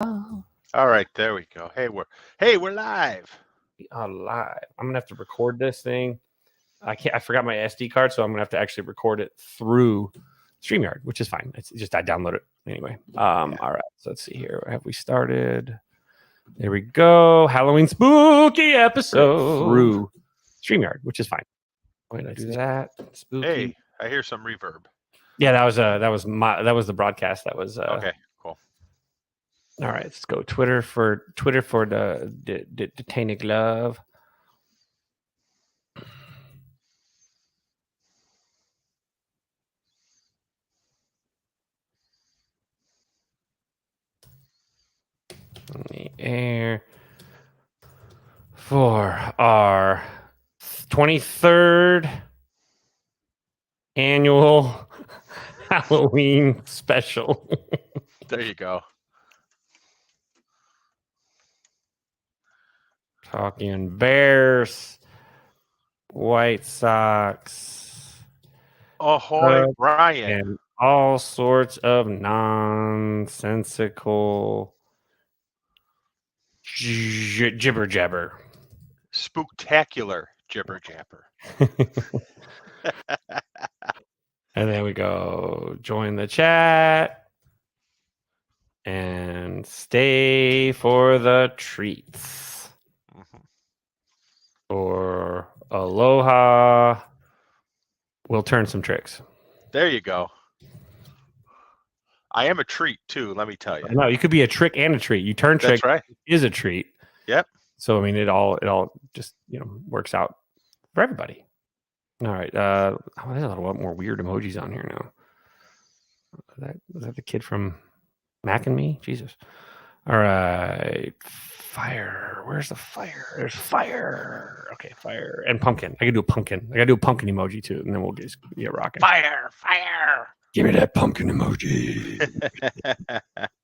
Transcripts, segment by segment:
Oh. All right, there we go. Hey, we're live. Live. I'm gonna have to record this thing. I forgot my SD card, so I'm gonna have to actually record it through StreamYard, which is fine. It's just I download it anyway. All right. So let's see here. Have we started? There we go. Halloween spooky episode through StreamYard, which is fine. Wait, I do that. Spooky. Hey, I hear some reverb. Yeah, that was the broadcast. That was okay. Cool. All right, let's go Twitter for the Tainted Glove. In the air for our 23rd annual Halloween special. There you go. Talking Bears, White Sox, ahoy, Brian, and all sorts of nonsensical jibber jabber, spooktacular jibber jabber. And then we go join the chat and stay for the treats. Or aloha. We'll turn some tricks. There you go. I am a treat too, let me tell you. No, you could be a trick and a treat. You turn trick. That's right. Is a treat. Yep. So I mean, it all just works out for everybody. All right. There's a lot more weird emojis on here now. Was that the kid from Mac and Me? Jesus. All right. Fire. Where's the fire? There's fire. Okay, fire and pumpkin. I can do a pumpkin. I gotta do a pumpkin emoji too, and then we'll just get rocking. Fire. Give me that pumpkin emoji.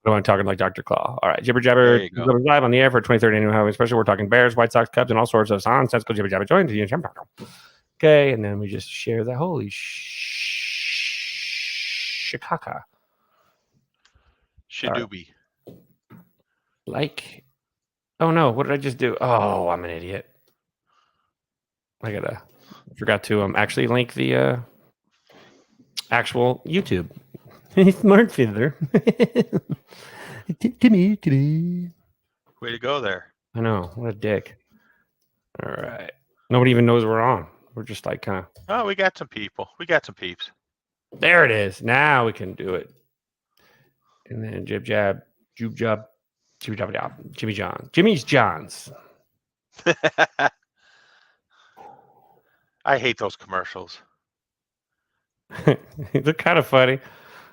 I'm talking like Dr. Claw. All right, jibber jabber live on the air for 23rd annual Halloween special. We're talking Bears, White Sox, Cubs, and all sorts of nonsensical jibber jabber. Join the okay, and then we just share the holy Chicago. Shadoobie. Like, oh no, what did I just do? Oh, I'm an idiot. I forgot to actually link the actual YouTube. Smart fiddler. Timmy. Way to go there. I know, what a dick. All right. Nobody even knows we're on. We're just like kind of. Oh, we got some people. We got some peeps. There it is. Now we can do it. And then jib jab, joob job, jibby job, Jimmy John. Jimmy's Johns. I hate those commercials. They're kind of funny.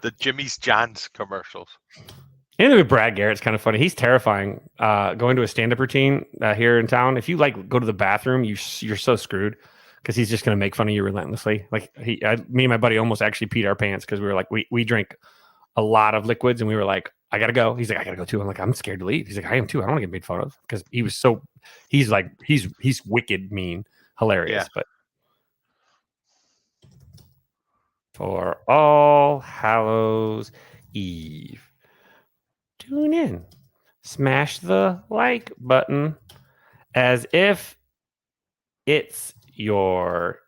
The Jimmy's John's commercials. And with Brad Garrett's kind of funny. He's terrifying. Going to a stand-up routine here in town. If you go to the bathroom, you're so screwed because he's just going to make fun of you relentlessly. Like me and my buddy almost actually peed our pants because we were like we drink a lot of liquids and we were like, I gotta go. He's like, I gotta go too. I'm like, I'm scared to leave. He's like, I am too. I don't want to get made fun of because he's wicked mean, hilarious, but. For All Hallows Eve. Tune in. Smash the like button as if it's your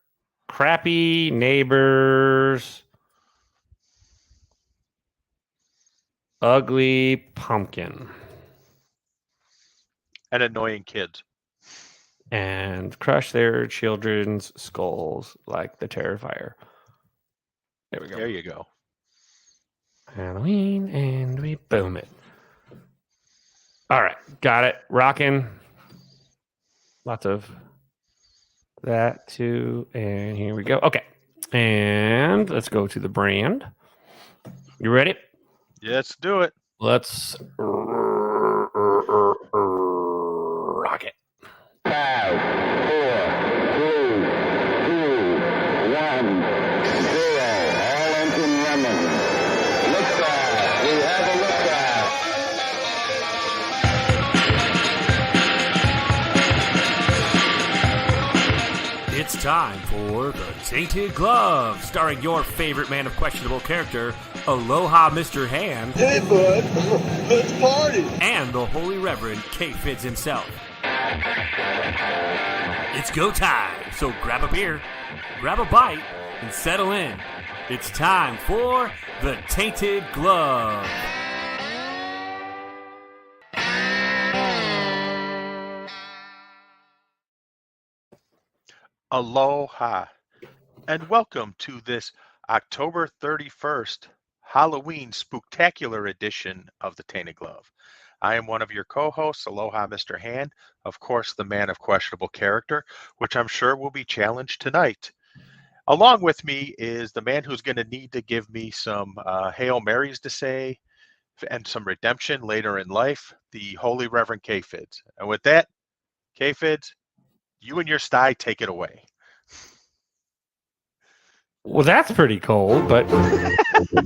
crappy neighbor's ugly pumpkin. And annoying kids. And crush their children's skulls like the Terrifier. There we go. There you go. Halloween, and we boom it. All right, got it. Rocking. Lots of that too. And here we go. Okay. And let's go to the brand. You ready? Yeah, let's do it. Let's rock it. 5, 4, 3, 2, 1. It's time for The Tainted Glove, starring your favorite man of questionable character, Aloha Mr. Hand. Hey, bud, let's party. And the Holy Reverend K-Fids himself. It's go time, so grab a beer, grab a bite, and settle in. It's time for The Tainted Glove. Aloha, and welcome to this October 31st Halloween spooktacular edition of The Tainted Glove. I am one of your co-hosts, Aloha Mr. Hand, of course, the man of questionable character, which I'm sure will be challenged tonight. Along with me is the man who's going to need to give me some Hail Marys to say and some redemption later in life, the Holy Reverend K-Fids. And with that, K-Fids, you and your sty take it away. Well, that's pretty cold, but I don't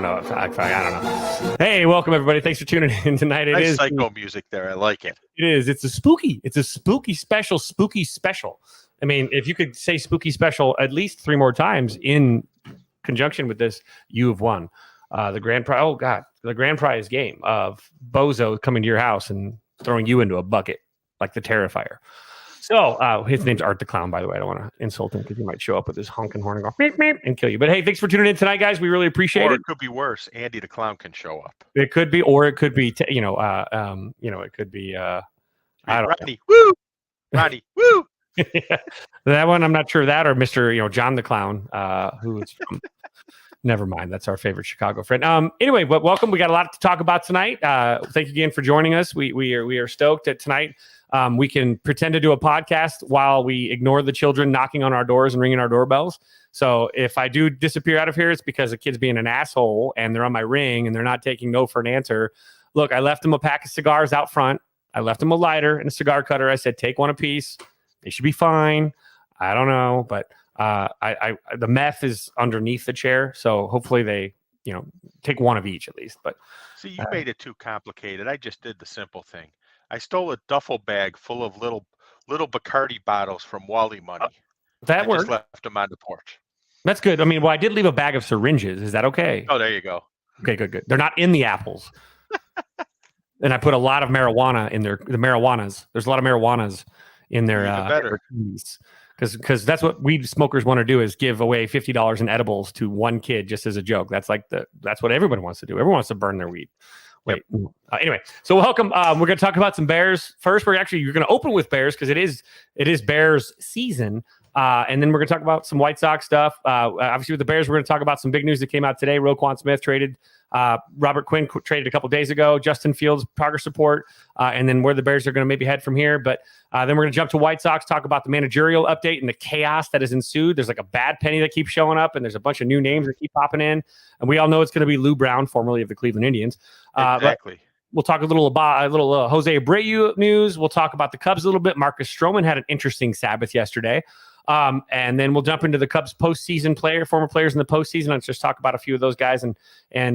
know. I don't know. Hey, welcome everybody. Thanks for tuning in tonight. Nice psycho music there. I like it. It is. It's a spooky special. Spooky special. I mean, if you could say spooky special at least 3 more times in conjunction with this, you have won. The grand prize. Oh God, the grand prize game of Bozo coming to your house and throwing you into a bucket like the Terrifier. So his name's Art the Clown, by the way. I don't want to insult him because he might show up with his honking horn and go meep, meep, and kill you. But hey, thanks for tuning in tonight, guys. We really appreciate Or it. it could be worse. Andy the Clown can show up. It could be, or it could be, it could be. I don't Ronnie, woo! Ronnie, woo! know. That one, I'm not sure of that, or Mr. John the Clown, who is from. Never mind. That's our favorite Chicago friend. Anyway, but welcome. We got a lot to talk about tonight. Thank you again for joining us. We are stoked that tonight we can pretend to do a podcast while we ignore the children knocking on our doors and ringing our doorbells. So if I do disappear out of here, it's because the kid's being an asshole and they're on my ring and they're not taking no for an answer. Look, I left them a pack of cigars out front. I left them a lighter and a cigar cutter. I said, take one apiece. They should be fine. I don't know, but the meth is underneath the chair, so hopefully they take one of each at least. But See, you made it too complicated. I just did the simple thing. I stole a duffel bag full of little Bacardi bottles from Wally Money. that I works. just left them on the porch. That's good. I mean, well, I did leave a bag of syringes. Is that okay? Oh, there you go. Okay, good. They're not in the apples. And I put a lot of marijuana in there. The marijuanas. There's a lot of marijuanas in their Even better. because that's what weed smokers want to do, is give away $50 in edibles to one kid just as a joke. That's what everyone wants to do. Everyone wants to burn their weed. Wait. Anyway, so welcome. We're going to talk about some Bears first. You're going to open with Bears because it is Bears season. And then we're going to talk about some White Sox stuff. Obviously, with the Bears, we're going to talk about some big news that came out today. Roquan Smith traded. Robert Quinn traded a couple days ago. Justin Fields, progress report. And then where the Bears are going to maybe head from here. But then we're going to jump to White Sox, talk about the managerial update and the chaos that has ensued. There's like a bad penny that keeps showing up, and there's a bunch of new names that keep popping in. And we all know it's going to be Lou Brown, formerly of the Cleveland Indians. Exactly. We'll talk a little about Jose Abreu news. We'll talk about the Cubs a little bit. Marcus Stroman had an interesting Sabbath yesterday. And then we'll jump into the Cubs postseason former players in the postseason. Let's just talk about a few of those guys. And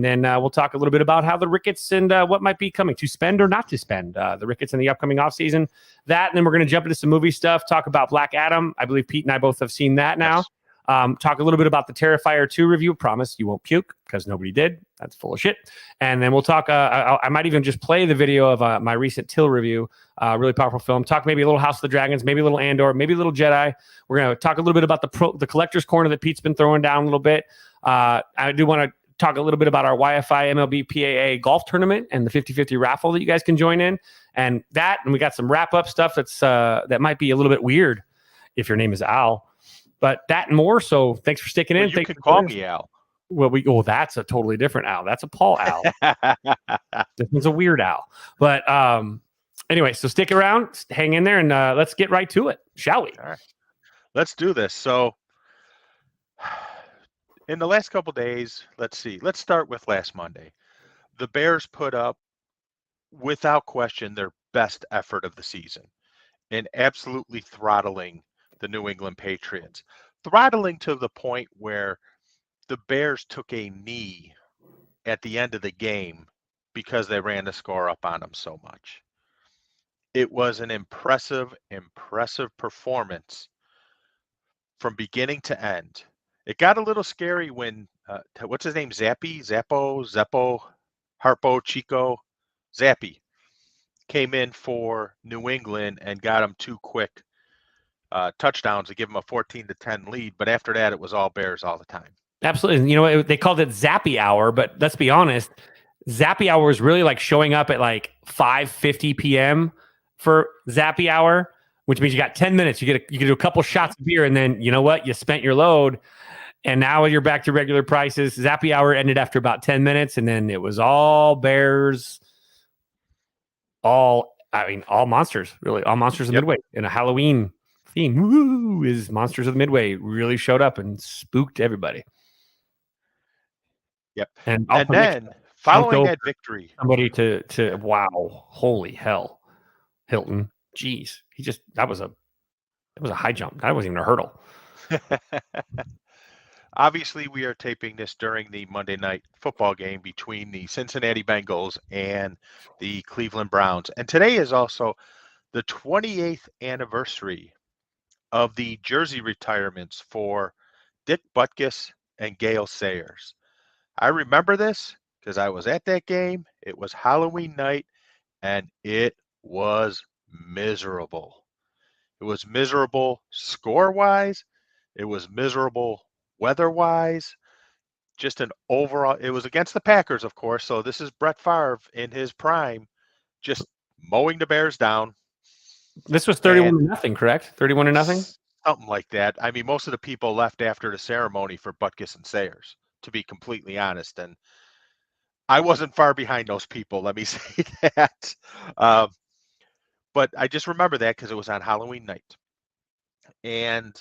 then we'll talk a little bit about how the Ricketts and what might be coming to spend or not to spend the Ricketts in the upcoming offseason. That, and then we're going to jump into some movie stuff, talk about Black Adam. I believe Pete and I both have seen that now. Yes. Talk a little bit about the Terrifier 2 review. Promise you won't puke because nobody did. That's full of shit. And then we'll talk. I might even just play the video of my recent Till review. Really powerful film. Talk maybe a little House of the Dragons, maybe a little Andor, maybe a little Jedi. We're going to talk a little bit about the collector's corner that Pete's been throwing down a little bit. I do want to talk a little bit about our YFI MLB PAA golf tournament and the 50-50 raffle that you guys can join in. And we got some wrap-up stuff that might be a little bit weird if your name is Al. But that and more. So thanks for sticking in. You can call me Al. Well, that's a totally different Al. That's a Paul Al. This one's a weird Al. But anyway, so stick around, hang in there, and let's get right to it, shall we? All right. Let's do this. So in the last couple days, let's see. Let's start with last Monday. The Bears put up, without question, their best effort of the season in absolutely throttling the New England Patriots. Throttling to the point where the Bears took a knee at the end of the game because they ran the score up on them so much. It was an impressive performance from beginning to end. It got a little scary when, what's his name? Zeppo, Harpo, Chico, Zappy came in for New England and got him 2 quick touchdowns to give him a 14-10 lead. But after that, it was all Bears all the time. Absolutely. You know, they called it Zappy Hour, but let's be honest, Zappy Hour is really like showing up at like 5:50 p.m. for Zappy Hour, which means you got 10 minutes. You get a couple shots of beer, and then you know what? You spent your load, and now you're back to regular prices. Zappy Hour ended after about 10 minutes, and then it was all Bears, all monsters, really, all monsters of Midway in a Halloween theme. Woo, is Monsters of the Midway really showed up and spooked everybody. Yep. And then following that victory, somebody to wow, holy hell, Hilton, geez, that was a high jump. That wasn't even a hurdle. Obviously, we are taping this during the Monday night football game between the Cincinnati Bengals and the Cleveland Browns. And today is also the 28th anniversary of the jersey retirements for Dick Butkus and Gale Sayers. I remember this because I was at that game. It was Halloween night, and it was miserable. It was miserable score-wise. It was miserable weather-wise. Just an overall, it was against the Packers, of course. So this is Brett Favre in his prime, just mowing the Bears down. This was 31-0, correct? 31-0? Something like that. I mean, most of the people left after the ceremony for Butkus and Sayers, to be completely honest. And I wasn't far behind those people, let me say that. But I just remember that because it was on Halloween night. And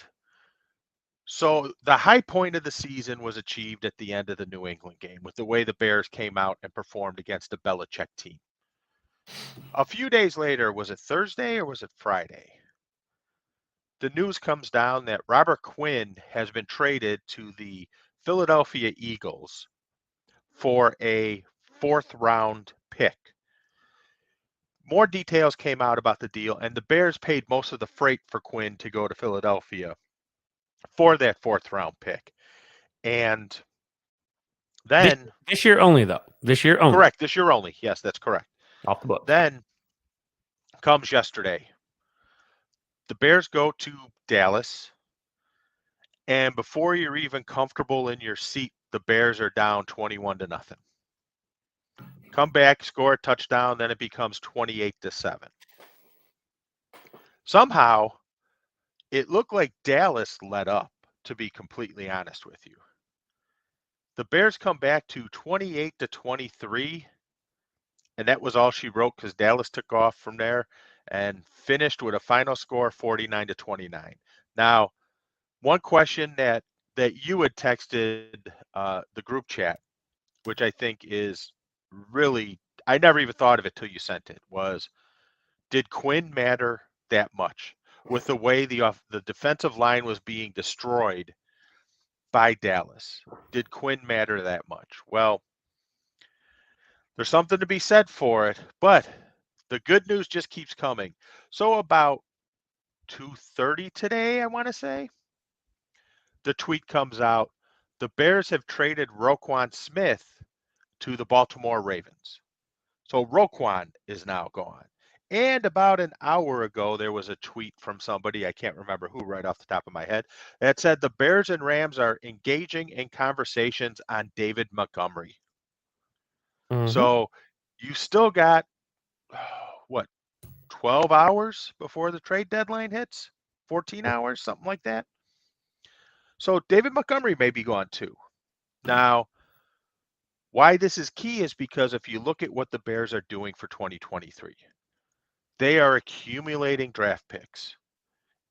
so the high point of the season was achieved at the end of the New England game with the way the Bears came out and performed against the Belichick team. A few days later, was it Thursday or was it Friday? The news comes down that Robert Quinn has been traded to the Philadelphia Eagles for a 4th-round pick. More details came out about the deal, and the Bears paid most of the freight for Quinn to go to Philadelphia for that 4th-round pick. And then... This year only, though. This year only. Correct. This year only. Yes, that's correct. Off the book. Then comes yesterday. The Bears go to Dallas, and before you're even comfortable in your seat, the Bears are down 21-0. Come back, score a touchdown, then it becomes 28-7. Somehow, it looked like Dallas let up, to be completely honest with you. The Bears come back to 28-23, and that was all she wrote because Dallas took off from there and finished with a final score 49-29. Now, one question that you had texted the group chat, which I think is really, I never even thought of it till you sent it, was did Quinn matter that much with the way the defensive line was being destroyed by Dallas? Did Quinn matter that much? Well, there's something to be said for it, but the good news just keeps coming. So about 2:30 today, I want to say, the tweet comes out, the Bears have traded Roquan Smith to the Baltimore Ravens. So Roquan is now gone. And about an hour ago, there was a tweet from somebody, I can't remember who right off the top of my head, that said the Bears and Rams are engaging in conversations on David Montgomery. Mm-hmm. So you still got, 12 hours before the trade deadline hits? 14 hours, something like that. So David Montgomery may be gone too. Now, why this is key is because if you look at what the Bears are doing for 2023, they are accumulating draft picks.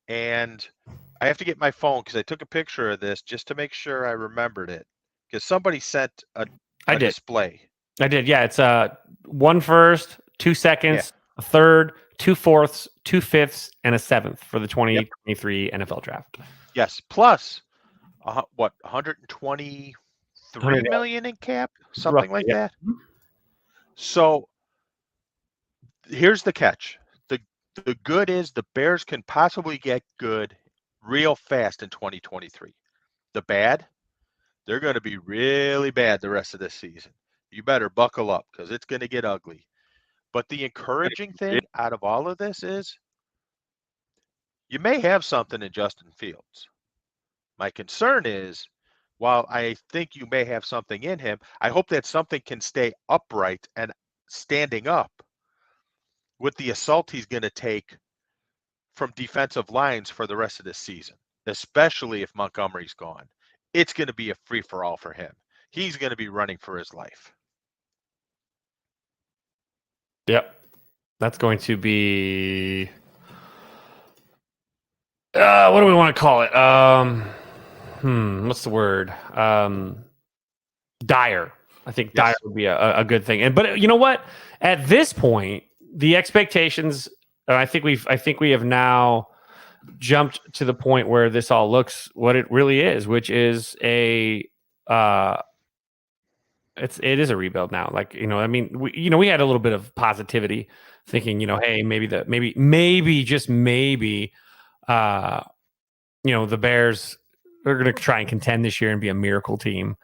And I have to get my phone because I took a picture of this just to make sure I remembered it. Because somebody sent a display. I did, yeah. It's 1 first, 2 seconds, a third, 2 fourths, 2 fifths, and a 7th for the 2023 NFL draft. Yes, plus 123 million in cap, something like that. So here's the catch. The good is the Bears can possibly get good real fast in 2023. The bad, they're going to be really bad the rest of this season. You better buckle up because it's going to get ugly. But the encouraging thing out of all of this is you may have something in Justin Fields. My concern is, while I think you may have something in him, I hope that something can stay upright and standing up with the assault he's going to take from defensive lines for the rest of this season, especially if Montgomery's gone. It's going to be a free-for-all for him. He's going to be running for his life. Yep. That's going to be what do we want to call it? What's the word? Dire. I think dire would be a good thing. But you know what? At this point, the expectations, I think we have now jumped to the point where this all looks what it really is, which is it is a rebuild now. Like, I mean, we had a little bit of positivity thinking, hey, maybe just maybe, the Bears are going to try and contend this year and be a miracle team.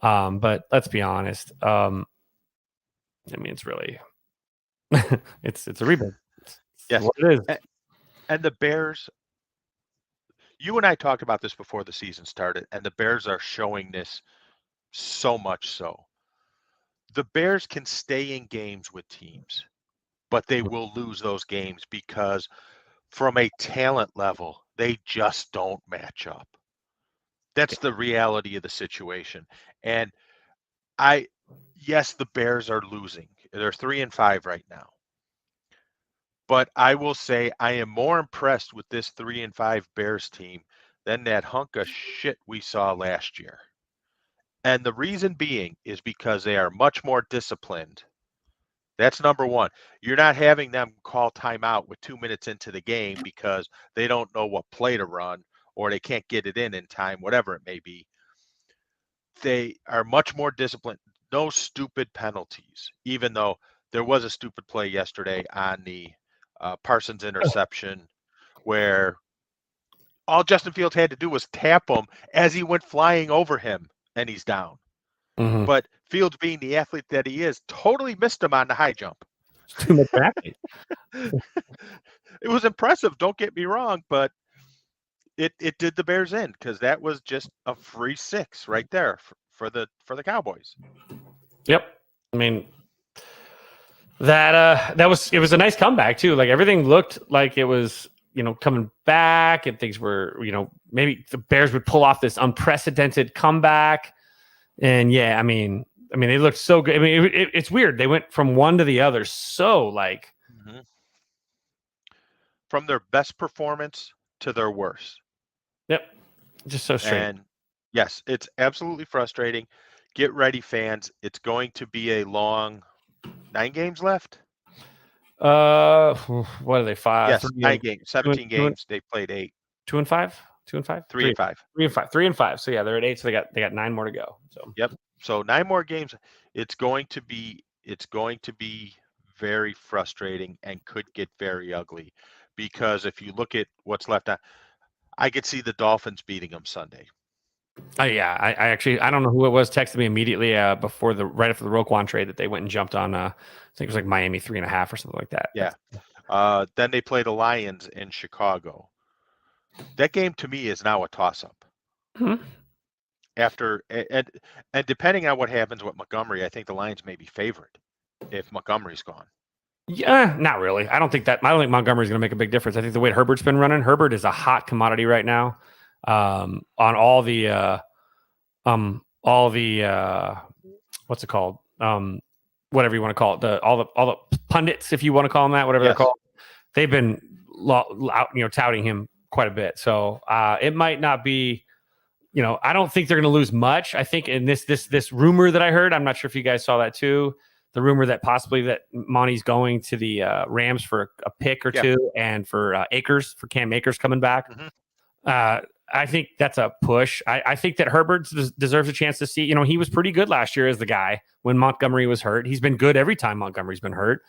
But let's be honest. I mean, it's really, it's a rebuild. Yes, what it is. And the Bears, you and I talked about this before the season started, and the Bears are showing this so much so. The Bears can stay in games with teams, but they will lose those games because from a talent level, they just don't match up. That's the reality of the situation. And yes, the Bears are losing. They're 3-5 right now. But I will say I am more impressed with this 3-5 Bears team than that hunk of shit we saw last year. And the reason being is because they are much more disciplined. That's number one. You're not having them call timeout with 2 minutes into the game because they don't know what play to run or they can't get it in time, whatever it may be. They are much more disciplined. No stupid penalties, even though there was a stupid play yesterday on the Parsons interception where all Justin Fields had to do was tap him as he went flying over him and he's down. Mm-hmm. But Fields, being the athlete that he is, totally missed him on the high jump. Too much athlete. It was impressive, don't get me wrong, but it did the Bears in because that was just a free 6 right there for the Cowboys. Yep. I mean, it was a nice comeback too. Like everything looked like it was, coming back and things were, maybe the Bears would pull off this unprecedented comeback. And yeah, I mean, they looked so good. I mean, it's weird. They went from one to the other. So like from their best performance to their worst. Yep. Just so strange. And yes, it's absolutely frustrating. Get ready, fans. It's going to be a long 9 games left. What are they? 5? Yes, 9 games, 17 games. They played 8. 2-5? 2-5? 3-5. 3-5. 3-5. So yeah, they're at 8. So they got 9 more to go. So yep. So 9 more games. It's going to be very frustrating and could get very ugly because if you look at what's left, I could see the Dolphins beating them Sunday. Yeah, I actually I don't know who it was texted me immediately right after the Roquan trade that they went and jumped on. I think it was like Miami 3.5 or something like that. Yeah. Then they play the Lions in Chicago. That game to me is now a toss-up. Mm-hmm. After and depending on what happens with Montgomery, I think the Lions may be favored if Montgomery's gone. Yeah, not really. I don't think Montgomery's going to make a big difference. I think the way Herbert's been running, Herbert is a hot commodity right now. On all the what's it called? Whatever you want to call it, all the pundits, if you want to call them that, whatever they're called, they've been touting him quite a bit. So it might not be, I don't think they're going to lose much. I think in this rumor that I heard, I'm not sure if you guys saw that too. The rumor that possibly that Monty's going to the Rams for a pick or two, and for Cam Akers coming back. Mm-hmm. I think that's a push. I think that Herbert deserves a chance to see. He was pretty good last year as the guy when Montgomery was hurt. He's been good every time Montgomery's been hurt.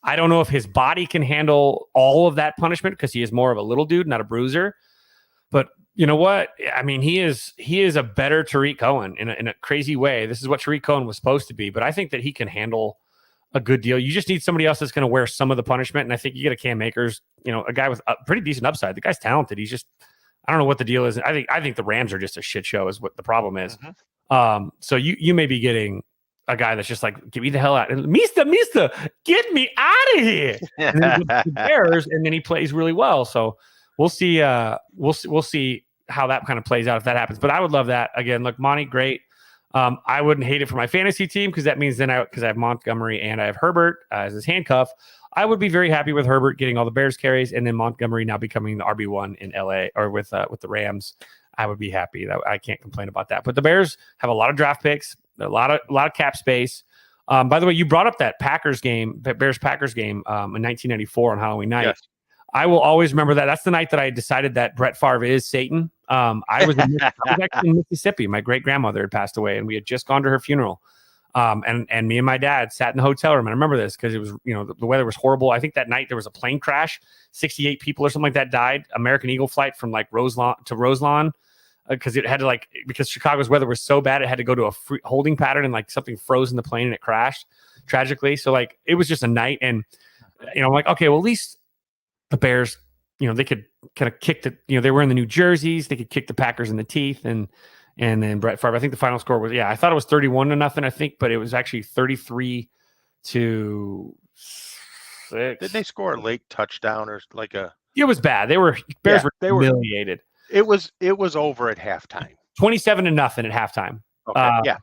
I don't know if his body can handle all of that punishment because he is more of a little dude, not a bruiser. But you know what? I mean, he is a better Tariq Cohen in a crazy way. This is what Tariq Cohen was supposed to be, but I think that he can handle a good deal. You just need somebody else that's going to wear some of the punishment, and I think you get a Cam Akers, a guy with a pretty decent upside. The guy's talented. He's just, I don't know what the deal is. I think the Rams are just a shit show is what the problem is. So you may be getting a guy that's just like, get me the hell out. And Mister, get me out of here. And then the Bears, and then he plays really well. So we'll see. We'll see how that kind of plays out if that happens. But I would love that. Again, look, Monty, great. I wouldn't hate it for my fantasy team because that means then because I have Montgomery and I have Herbert as his handcuff. I would be very happy with Herbert getting all the Bears carries and then Montgomery now becoming the RB1 in LA or with the Rams. I would be happy. I can't complain about that. But the Bears have a lot of draft picks, a lot of cap space. By the way, you brought up that Packers game, that Bears Packers game in 1994 on Halloween night. Yes. I will always remember that. That's the night that I decided that Brett Favre is Satan. I was actually in Mississippi. My great grandmother had passed away, and we had just gone to her funeral. And me and my dad sat in the hotel room. And I remember this because it was, the weather was horrible. I think that night there was a plane crash. 68 people or something like that died. American Eagle flight from like Roselawn to Roselawn because it had to because Chicago's weather was so bad, it had to go to a holding pattern and like something froze in the plane and it crashed tragically. So like it was just a night, and I'm like, okay, well at least the Bears, they could kind of kick they were in the New Jerseys. They could kick the Packers in the teeth. And then Brett Favre, I think the final score was, I thought it was 31-0, I think, but it was actually 33-6. Did they score a late touchdown or like a? It was bad. Bears were humiliated. It was over at halftime. 27-0 at halftime. Okay.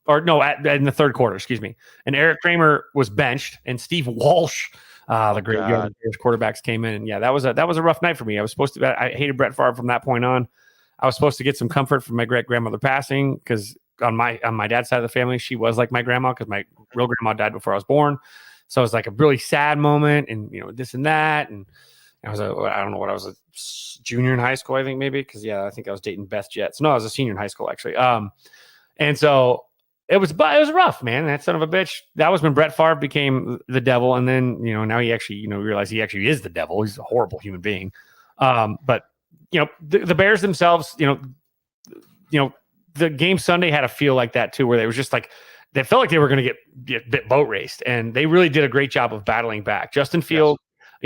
Or no, in the third quarter, excuse me. And Eric Kramer was benched, and Steve Walsh, the great young quarterbacks, came in. And that was a rough night for me. I hated Brett Favre from that point on. I was supposed to get some comfort from my great grandmother passing because on my dad's side of the family, she was like my grandma because my real grandma died before I was born. So it was like a really sad moment, and this and that. And I was a junior in high school, I think maybe because I think I was dating Beth Jets. No, I was a senior in high school actually. And so it was rough, man. That son of a bitch. That was when Brett Favre became the devil, and then now he actually realized he actually is the devil. He's a horrible human being. But the Bears themselves, the game Sunday had a feel like that too, where they was just like, they felt like they were going to get a bit boat raced, and they really did a great job of battling back. Justin Field,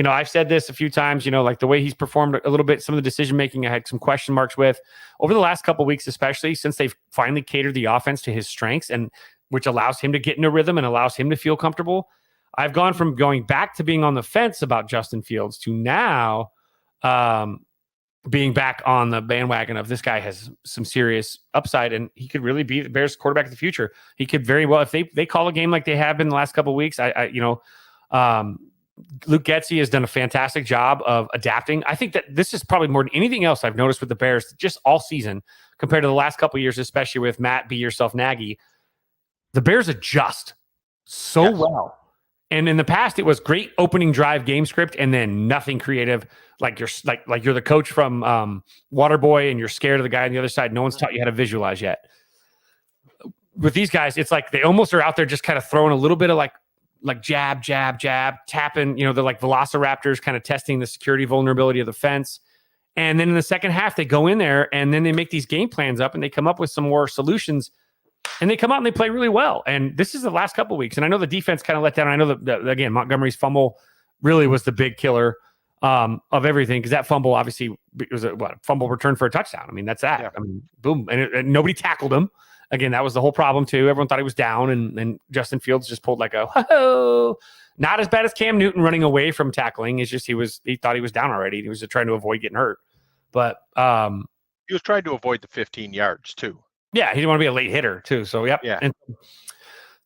I've said this a few times, like the way he's performed a little bit, some of the decision making I had some question marks with over the last couple of weeks, especially since they've finally catered the offense to his strengths, and which allows him to get in a rhythm and allows him to feel comfortable. I've gone from going back to being on the fence about Justin Fields to now, being back on the bandwagon of this guy has some serious upside, and he could really be the Bears quarterback of the future. He could very well, if they call a game like they have been the last couple of weeks, Luke Getsy has done a fantastic job of adapting. I think that this is probably more than anything else I've noticed with the Bears just all season compared to the last couple of years, especially with Matt Be Yourself Nagy. The Bears adjust so well. And in the past, it was great opening drive game script and then nothing creative. Like you're the coach from Waterboy and you're scared of the guy on the other side. No one's taught you how to visualize yet. With these guys, it's like they almost are out there just kind of throwing a little bit of like jab, jab, jab, tapping. They're like velociraptors, kind of testing the security vulnerability of the fence. And then in the second half, they go in there and then they make these game plans up and they come up with some more solutions. And they come out and they play really well. And this is the last couple of weeks. And I know the defense kind of let down. I know that again, Montgomery's fumble really was the big killer of everything, because that fumble obviously it was a fumble return for a touchdown. I mean, that's that. Yeah. I mean, boom. And nobody tackled him. Again, that was the whole problem too. Everyone thought he was down, and Justin Fields just pulled like a whoa. Not as bad as Cam Newton running away from tackling. It's just he thought he was down already. He was just trying to avoid getting hurt. But he was trying to avoid the 15 yards too. Yeah, he didn't want to be a late hitter too. So yep. Yeah. And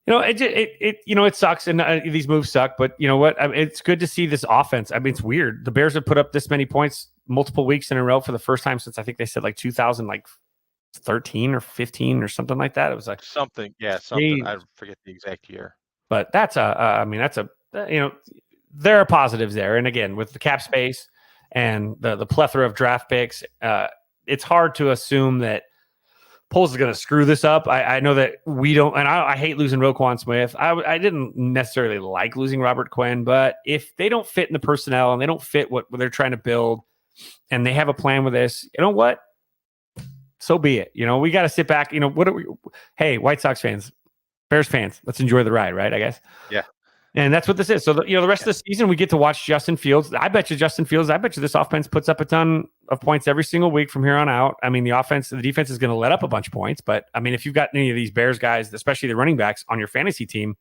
it sucks, and these moves suck. But you know what? It's good to see this offense. I mean, it's weird. The Bears have put up this many points multiple weeks in a row for the first time since I think they said like 2013 or 15 or something like that. It was like something. Yeah, something. I forget the exact year. But there are positives there. And again, with the cap space and the plethora of draft picks, it's hard to assume that Poles is going to screw this up. I know that we don't, and I hate losing Roquan Smith. I didn't necessarily like losing Robert Quinn, but if they don't fit in the personnel and they don't fit what they're trying to build, and they have a plan with this, you know what? So be it. We got to sit back. Hey, White Sox fans, Bears fans, let's enjoy the ride, right? I guess. Yeah. And that's what this is. So, the rest of the season, we get to watch Justin Fields. I bet you this offense puts up a ton of points every single week from here on out. I mean, the defense is going to let up a bunch of points. But, I mean, if you've got any of these Bears guys, especially the running backs on your fantasy team,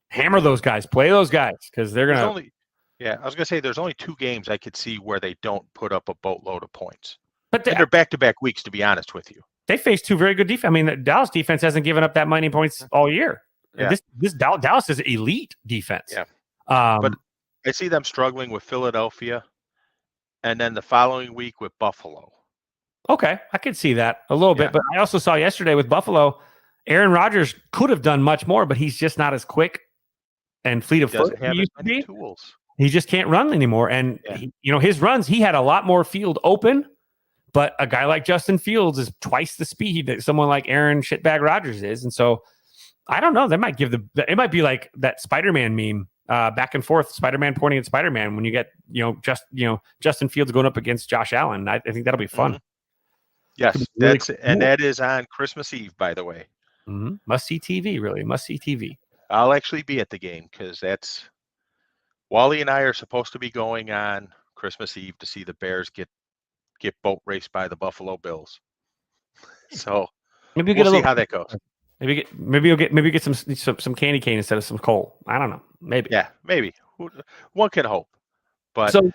hammer those guys, play those guys, because they're going to. Yeah, I was going to say there's only 2 games I could see where they don't put up a boatload of points. But they're back-to-back weeks, to be honest with you. They faced 2 very good defense. I mean, the Dallas defense hasn't given up that many points all year. Yeah. This Dallas is elite defense. Yeah. But I see them struggling with Philadelphia, and then the following week with Buffalo. Okay, I could see that a little bit. But I also saw yesterday with Buffalo, Aaron Rodgers could have done much more, but he's just not as quick and fleet of foot. He used to be. Tools. He just can't run anymore. And, his runs, he had a lot more field open. But a guy like Justin Fields is twice the speed that someone like Aaron Shitbag Rodgers is. And so I don't know. They might it might be like that Spider-Man meme, back and forth, Spider-Man pointing at Spider-Man when you get, Justin Fields going up against Josh Allen. I think that'll be fun. Mm-hmm. Yes. Really cool. And that is on Christmas Eve, by the way. Mm-hmm. Must see TV, really. Must see TV. I'll actually be at the game because Wally and I are supposed to be going on Christmas Eve to see the Bears get boat raced by the Buffalo Bills. So maybe we'll see how that goes. Maybe you'll get some candy cane instead of some coal. I don't know. Maybe. Yeah, maybe. One can hope. But so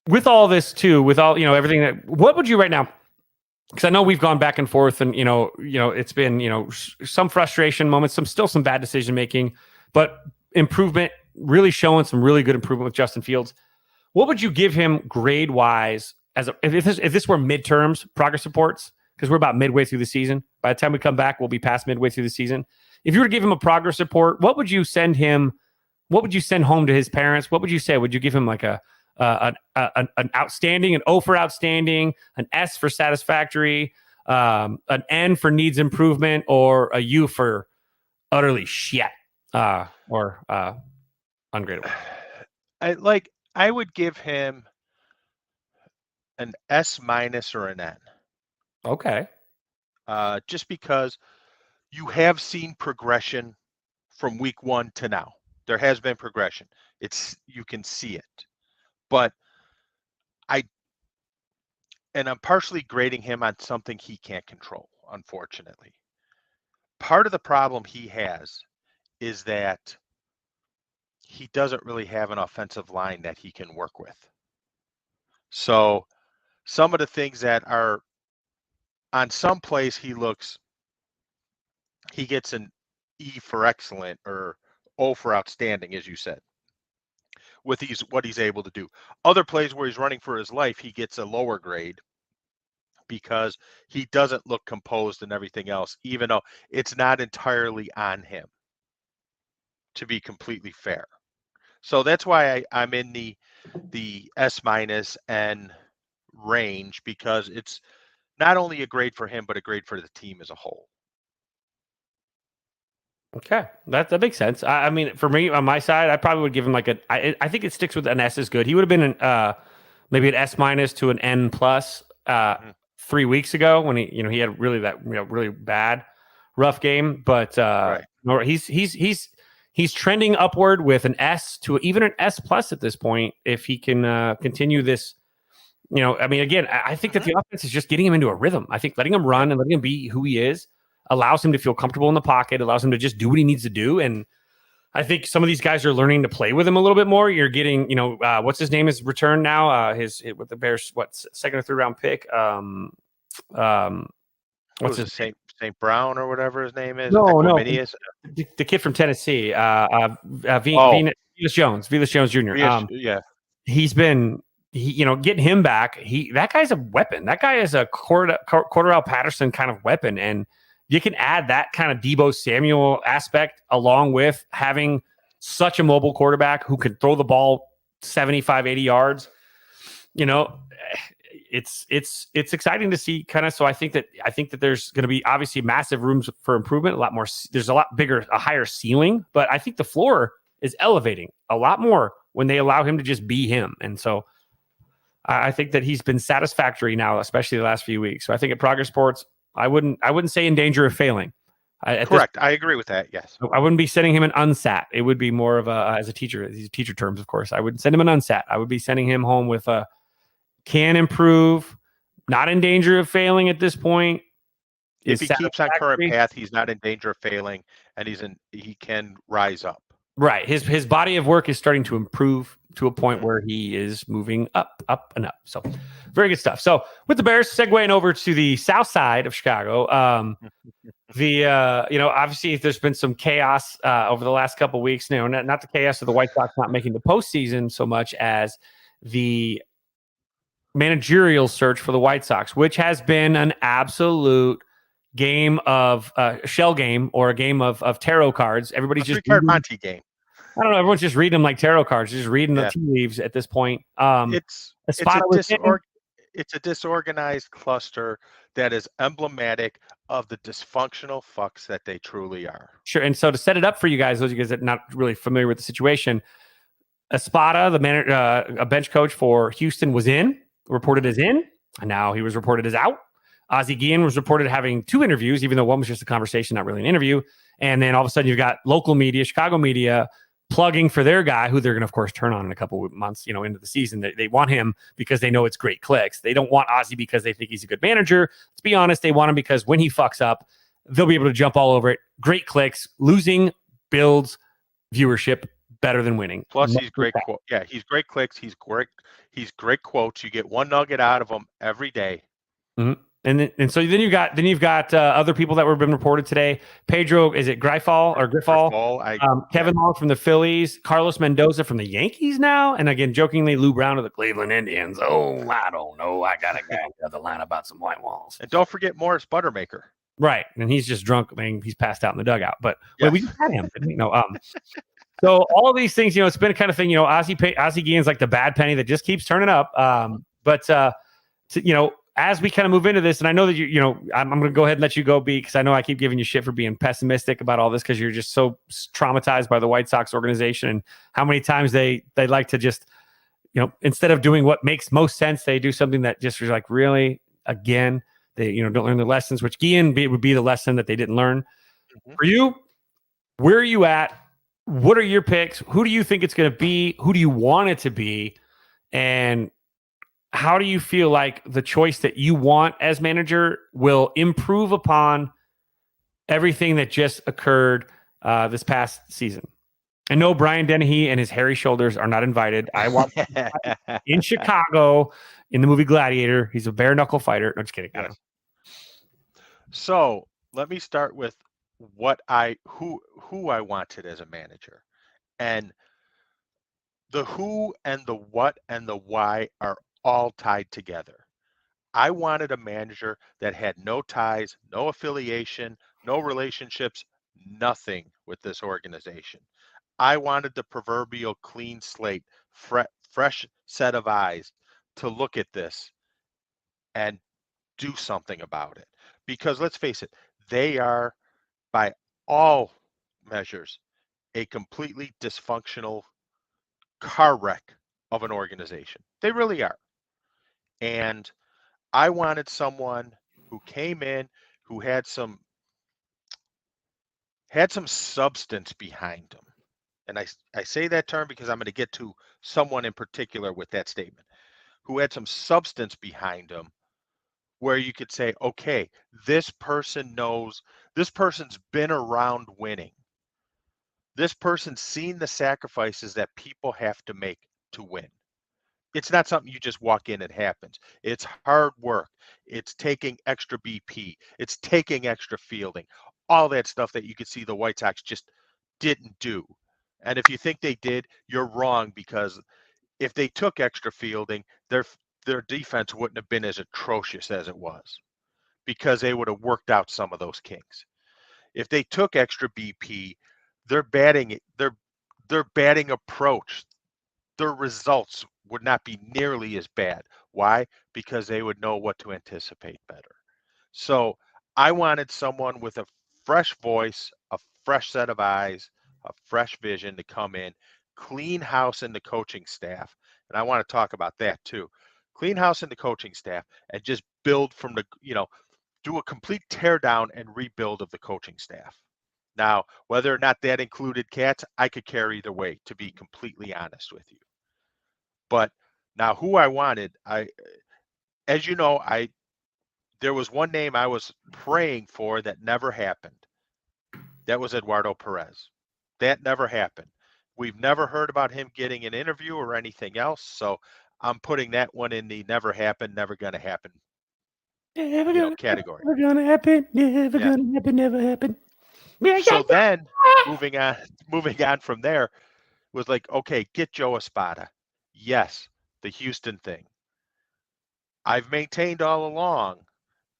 with all this too, with all everything what would you right now? Because I know we've gone back and forth, and it's been some frustration moments, some bad decision making, but improvement, really showing some really good improvement with Justin Fields. What would you give him grade wise if this were midterms progress reports? Because we're about midway through the season. By the time we come back, we'll be past midway through the season. If you were to give him a progress report, what would you send him? What would you send home to his parents? What would you say? Would you give him like an outstanding, an O for outstanding, an S for satisfactory, an N for needs improvement, or a U for utterly shit, or ungradable? I would give him an S- or an N. Okay. Just because you have seen progression from week 1 to now. There has been progression. You can see it. But I'm partially grading him on something he can't control, unfortunately. Part of the problem he has is that he doesn't really have an offensive line that he can work with. So some of the things that are on some plays, he gets an E for excellent or O for outstanding, as you said, with what he's able to do. Other plays where he's running for his life, he gets a lower grade because he doesn't look composed and everything else, even though it's not entirely on him, to be completely fair. So that's why I'm in the S- N range, because it's not only a grade for him, but a grade for the team as a whole. Okay, that makes sense. I mean, for me on my side, I probably would give him like I think it sticks with an S is good. He would have been maybe an S- to an N+, 3 weeks ago when he had really that really bad rough game, but right. He's trending upward with an S to even an S+ at this point if he can continue this. I mean, again, I think that the offense is just getting him into a rhythm. I think letting him run and letting him be who he is allows him to feel comfortable in the pocket, allows him to just do what he needs to do. And I think some of these guys are learning to play with him a little bit more. You're getting, what's his name is returned now. With the Bears, second or third round pick. What's his St. Brown or whatever his name is? No, the kid from Tennessee, Velas Jones Jr. Yeah, he's been. Getting him back, that guy's a weapon. That guy is a Cordarrelle Patterson kind of weapon, and you can add that kind of Deebo Samuel aspect along with having such a mobile quarterback who can throw the ball 75, 80 yards. it's exciting to see kind of. So I think that there's going to be obviously massive rooms for improvement. A lot more. There's a higher ceiling, but I think the floor is elevating a lot more when they allow him to just be him. And so I think that he's been satisfactory now, especially the last few weeks. So I think at Progress Sports, I wouldn't say in danger of failing. Correct. I agree with that. Yes. I wouldn't be sending him an unsat. It would be more of a, as a teacher, these teacher terms, of course, I wouldn't send him an unsat. I would be sending him home with a can improve, not in danger of failing at this point. If he keeps on current path, he's not in danger of failing, and he can rise up. Right. His body of work is starting to improve to a point where he is moving up and up. So very good stuff. So with the Bears, segueing over to the south side of Chicago, obviously there's been some chaos over the last couple of weeks. Not the chaos of the White Sox not making the postseason so much as the managerial search for the White Sox, which has been an absolute game of shell game, or a game of tarot cards. Everybody's just Monty game. I don't know. Everyone's just reading them like tarot cards, just reading the tea leaves at this point. It's a disorganized cluster that is emblematic of the dysfunctional fucks that they truly are. Sure. And so to set it up for you guys, those of you guys that are not really familiar with the situation, Espada, a bench coach for Houston, was reported as in, and now he was reported as out. Ozzie Guillen was reported having 2 interviews, even though one was just a conversation, not really an interview. And then all of a sudden you've got local media, Chicago media, plugging for their guy, who they're going to, of course, turn on in a couple of months, into the season. They want him because they know it's great clicks. They don't want Ozzie because they think he's a good manager. Let's be honest. They want him because when he fucks up, they'll be able to jump all over it. Great clicks. Losing builds viewership better than winning. Plus, he's great. He's great clicks. He's great quotes. You get one nugget out of him every day. Mm-hmm. And so then you've got other people that were been reported today. Pedro, is it Grifol? Kevin Long from the Phillies, Carlos Mendoza from the Yankees now, and again, jokingly, Lou Brown of the Cleveland Indians. Oh, I don't know. I got a guy on the other line about some white walls. And don't forget Morris Buttermaker. Right, and he's just drunk. I mean, he's passed out in the dugout. But we just had him. So all of these things, it's been a kind of thing. Ozzie Guillen's like the bad penny that just keeps turning up. As we kind of move into this, and I know that I'm going to go ahead and let you go, B, because I know I keep giving you shit for being pessimistic about all this because you're just so traumatized by the White Sox organization and how many times they like to just, instead of doing what makes most sense, they do something that just is like, really, again, they don't learn the lessons, which Guillen would be the lesson that they didn't learn. Mm-hmm. For you, where are you at? What are your picks? Who do you think it's going to be? Who do you want it to be? And how do you feel like the choice that you want as manager will improve upon everything that just occurred this past season? And no, Brian Dennehy and his hairy shoulders are not invited. I watched in Chicago in the movie Gladiator. He's a bare knuckle fighter. No, just kidding. Yes. So let me start with who I wanted as a manager, and the who and the what and the why are all tied together. I wanted a manager that had no ties, no affiliation, no relationships, nothing with this organization. I wanted the proverbial clean slate, fresh set of eyes to look at this and do something about it. Because let's face it, they are, by all measures, a completely dysfunctional car wreck of an organization. They really are. And I wanted someone who came in, who had some substance behind them. And I say that term because I'm going to get to someone in particular with that statement, who had some substance behind them, where you could say, okay, this person knows, this person's been around winning. This person's seen the sacrifices that people have to make to win. It's not something you just walk in and happens. It's hard work. It's taking extra BP. It's taking extra fielding. All that stuff that you could see the White Sox just didn't do. And if you think they did, you're wrong, because if they took extra fielding, their defense wouldn't have been as atrocious as it was, because they would have worked out some of those kinks. If they took extra BP, their batting approach, their results would not be nearly as bad. Why? Because they would know what to anticipate better. So I wanted someone with a fresh voice, a fresh set of eyes, a fresh vision to come in, clean house in the coaching staff. And I want to talk about that too. Clean house in the coaching staff and just build from the, do a complete tear down and rebuild of the coaching staff. Now, whether or not that included cats, I could care either way, to be completely honest with you. But now who I wanted, as you know, there was one name I was praying for that never happened. That was Eduardo Perez. That never happened. We've never heard about him getting an interview or anything else. So I'm putting that one in the never happened, never going to happen category. Never gonna happen. Never gonna happen. Never happen. So then moving on from there was like, okay, get Joe Espada. Yes, the Houston thing. I've maintained all along,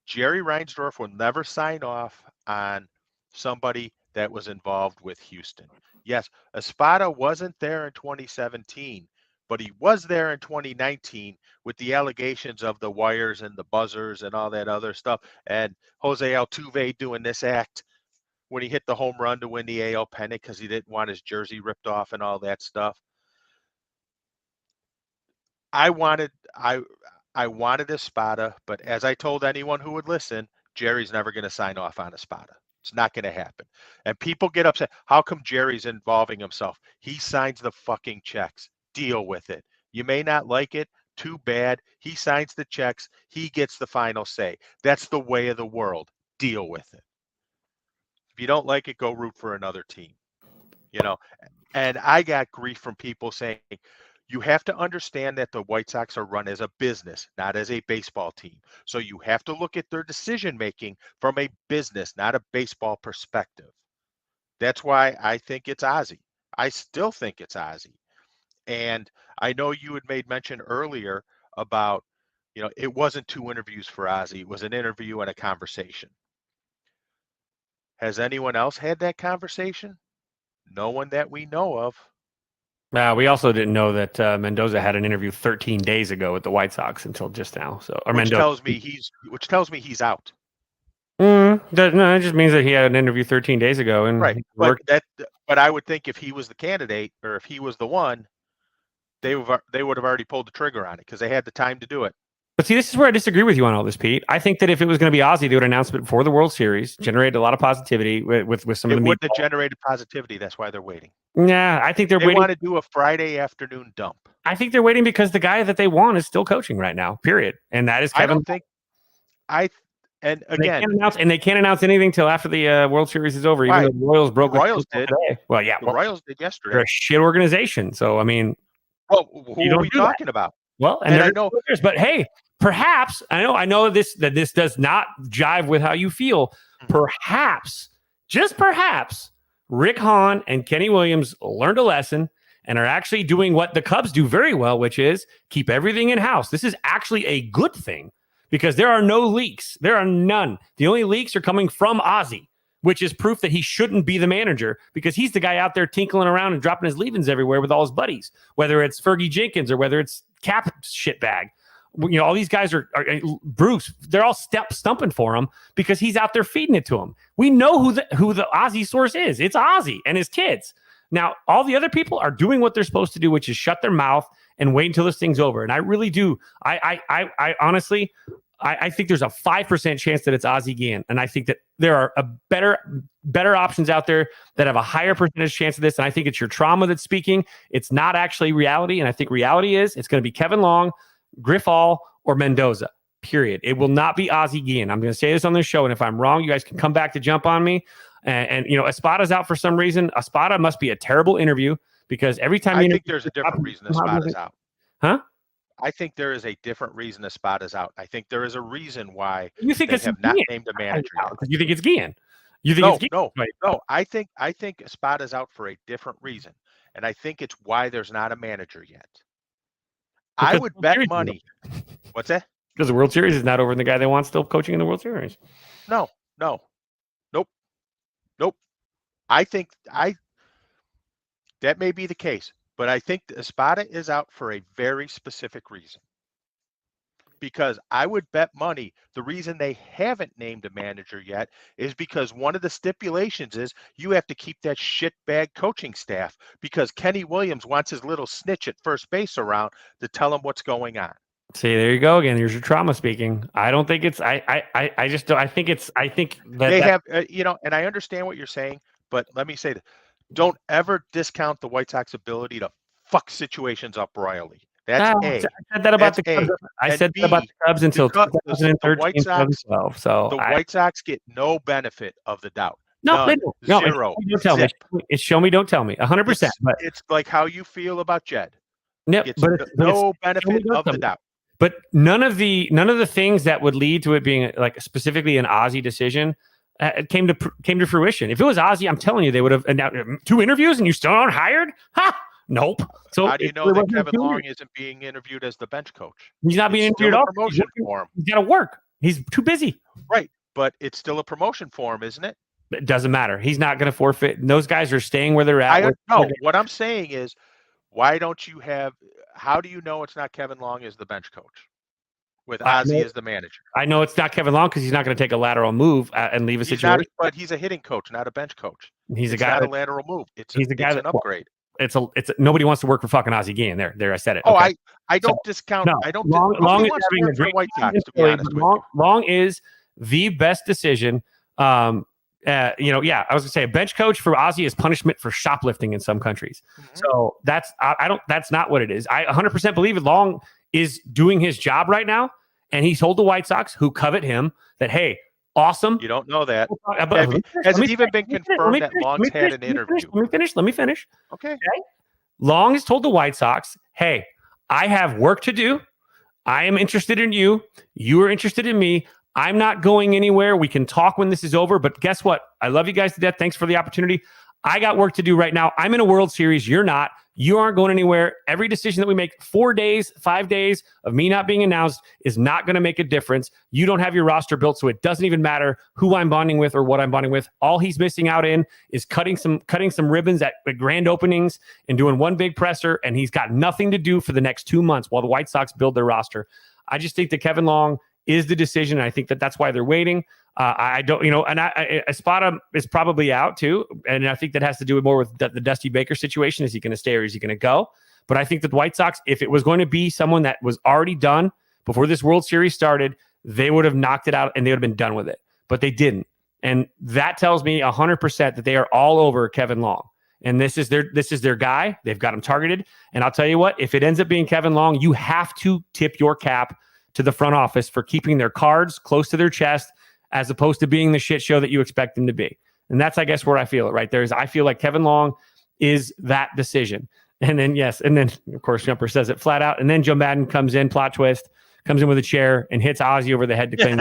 Jerry Reinsdorf will never sign off on somebody that was involved with Houston. Yes, Espada wasn't there in 2017, but he was there in 2019 with the allegations of the wires and the buzzers and all that other stuff. And Jose Altuve doing this act when he hit the home run to win the AL pennant because he didn't want his jersey ripped off and all that stuff. I wanted Espada, but as I told anyone who would listen, Jerry's never going to sign off on Espada. It's not going to happen. And people get upset. How come Jerry's involving himself? He signs the fucking checks. Deal with it. You may not like it. Too bad. He signs the checks. He gets the final say. That's the way of the world. Deal with it. If you don't like it, go root for another team. And I got grief from people saying, you have to understand that the White Sox are run as a business, not as a baseball team. So you have to look at their decision-making from a business, not a baseball perspective. That's why I think it's Ozzie. I still think it's Ozzie. And I know you had made mention earlier about, it wasn't 2 interviews for Ozzie. It was an interview and a conversation. Has anyone else had that conversation? No one that we know of. We also didn't know that Mendoza had an interview 13 days ago with the White Sox until just now. Which tells me he's out. No, it just means that he had an interview 13 days ago, and right. But I would think if he was the candidate or if he was the one, they would have already pulled the trigger on it because they had the time to do it. But see, this is where I disagree with you on all this, Pete. I think that if it was going to be Ozzie, they would announce it before the World Series, generate a lot of positivity with some of the. It wouldn't have generated positivity. That's why they're waiting. Yeah, I think they want to do a Friday afternoon dump. I think they're waiting because the guy that they want is still coaching right now. Period, and that is Kevin. And again, they can't announce anything till after the World Series is over. Even though the Royals broke. The Royals did. Today. Well, yeah, the Royals did yesterday. They're a shit organization. So I mean, well, who are we talking about? Well, and I know, but hey, perhaps I know this does not jive with how you feel. Perhaps, just perhaps, Rick Hahn and Kenny Williams learned a lesson and are actually doing what the Cubs do very well, which is keep everything in house. This is actually a good thing because there are no leaks. There are none. The only leaks are coming from Ozzie, which is proof that he shouldn't be the manager because he's the guy out there tinkling around and dropping his leavings everywhere with all his buddies, whether it's Fergie Jenkins or whether it's Cap shitbag. All these guys are Bruce. They're all stumping for him because he's out there feeding it to him. We know who the Ozzie source is. It's Ozzie and his kids. Now, all the other people are doing what they're supposed to do, which is shut their mouth and wait until this thing's over. And I really do. I honestly, I think there's a 5% chance that it's Ozzie Guillen. And I think that there are better options out there that have a higher percentage chance of this. And I think it's your trauma that's speaking. It's not actually reality. And I think reality is it's going to be Kevin Long, Griffall, or Mendoza, period. It will not be Ozzie Guillen. I'm going to say this on this show. And if I'm wrong, you guys can come back to jump on me. And Espada's out for some reason. Espada must be a terrible interview because every time I think there's a different reason Espada's out. Huh? I think there is a different reason Espada's out. I think there is a reason why you think they it's have not named a manager yet. You think it's Guillen? You think it's Guillen? No. I think Espada's out for a different reason, and I think it's why there's not a manager yet. I would bet money. What's that? Because the World Series is not over and the guy they want still coaching in the World Series. No. Nope. I think that may be the case, but I think Espada is out for a very specific reason. because I would bet money the reason they haven't named a manager yet is because one of the stipulations is you have to keep that shitbag coaching staff because Kenny Williams wants his little snitch at first base around to tell him what's going on. See, there you go again. Here's your trauma speaking. I don't think it's. I just don't. I think it's. I think that They have, and I understand what you're saying, but let me say that don't ever discount the White Sox ability to fuck situations up royally. That's A. I said that about That's the Cubs. A. I And said that about B, the Cubs until because the 2013, White Sox- 2012. So The White Sox get no benefit of the doubt. no, they None. don't. No, it's Zero. don't tell me. Zip. It's show me, don't tell me. 100%. But It's like how you feel about Jed. no, Gets but it's no show me, benefit don't of tell the me. doubt. But none of the things that would lead to it being like specifically an Ozzy decision came to fruition. If it was Ozzy, I'm telling you, they would have announced 2 interviews and you still aren't hired. Ha! Nope. So How do you know that Kevin Long isn't being interviewed as the bench coach? He's not being It's still interviewed. a Off. promotion for him. He's got to work. He's too busy. Right, but it's still a promotion for him, isn't it? It doesn't matter. He's not going to forfeit. Those guys are staying where they're at. No, what I'm saying is, why don't you have? How do you know it's not Kevin Long as the bench coach, with Ozzy as the manager? I know it's not Kevin Long because he's not going to take a lateral move and leave a situation. But he's a hitting coach, not a bench coach. He's It's a guy. not a lateral move. It's an upgrade. It's nobody wants to work for fucking Ozzy Guillen. There, I said it. Oh, okay. I don't discount. No, I don't. Long Nobody is wants to having work a for the great White Sox, season, to be honest with you. Long is the best decision. I was gonna say a bench coach for Ozzy is punishment for shoplifting in some countries. Mm-hmm. So that's not what it is. I 100% believe it. Long is doing his job right now, and he told the White Sox, who covet him, that hey, awesome. You don't know that. Has it even been confirmed that Long's had an interview? Let me finish. Okay. Long has told the White Sox, hey, I have work to do. I am interested in you. You are interested in me. I'm not going anywhere. We can talk when this is over. But guess what? I love you guys to death. Thanks for the opportunity. I got work to do right now. I'm in a World Series. You're not. You aren't going anywhere. Every decision that we make, 4 days, 5 days of me not being announced is not going to make a difference. You don't have your roster built, so it doesn't even matter who I'm bonding with or what I'm bonding with. All he's missing out in is cutting some ribbons at grand openings and doing one big presser, and he's got nothing to do for the next 2 months while the White Sox build their roster. I just think that Kevin Long is the decision, and I think that that's why they're waiting. I don't, and Espada is probably out too, and I think that has to do more with the Dusty Baker situation. Is he going to stay or is he going to go? But I think that the White Sox, if it was going to be someone that was already done before this World Series started, they would have knocked it out and they would have been done with it. But they didn't, and that tells me 100% that they are all over Kevin Long. And this is their guy. They've got him targeted. And I'll tell you what, if it ends up being Kevin Long, you have to tip your cap to the front office for keeping their cards close to their chest, as opposed to being the shit show that you expect them to be. And that's, I guess, where I feel it right there is I feel like Kevin Long is that decision. And then, of course, Jumper says it flat out. And then Joe Madden comes in, plot twist, comes in with a chair and hits Ozzy over the head to claim.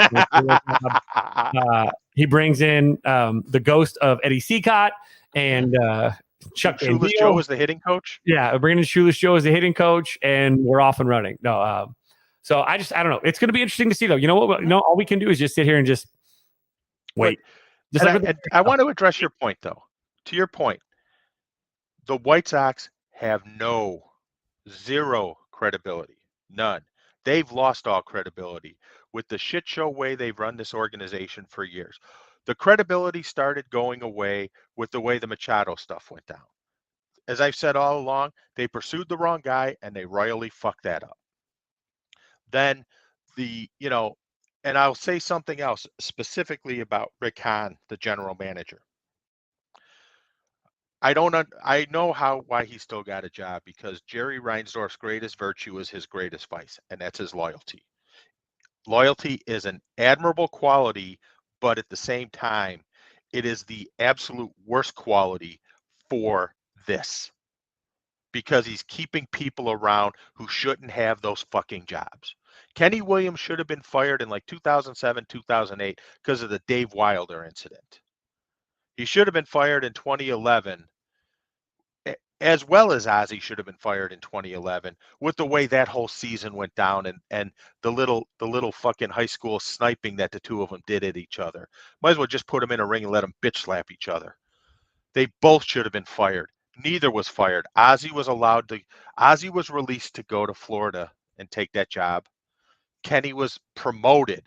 He brings in the ghost of Eddie Seacott and Chuck Shoeless Joe was the hitting coach? Yeah, bringing in Shoeless Joe as the hitting coach, and we're off and running. No, so I don't know. It's going to be interesting to see, though. You know what? All we can do is just sit here and just wait. I want to address your point, though. To your point, the White Sox have zero credibility. None. They've lost all credibility with the shit show way they've run this organization for years. The credibility started going away with the way the Machado stuff went down. As I've said all along, they pursued the wrong guy and they royally fucked that up. Then and I'll say something else specifically about Rick Hahn, the general manager. I know why he still got a job, because Jerry Reinsdorf's greatest virtue is his greatest vice, and that's his loyalty. Loyalty is an admirable quality, but at the same time, it is the absolute worst quality for this, because he's keeping people around who shouldn't have those fucking jobs. Kenny Williams should have been fired in like 2007, 2008 because of the Dave Wilder incident. He should have been fired in 2011, as well as Ozzy should have been fired in 2011 with the way that whole season went down and the little fucking high school sniping that the two of them did at each other. Might as well just put them in a ring and let them bitch slap each other. They both should have been fired. Neither was fired. Ozzy was released to go to Florida and take that job. Kenny was promoted.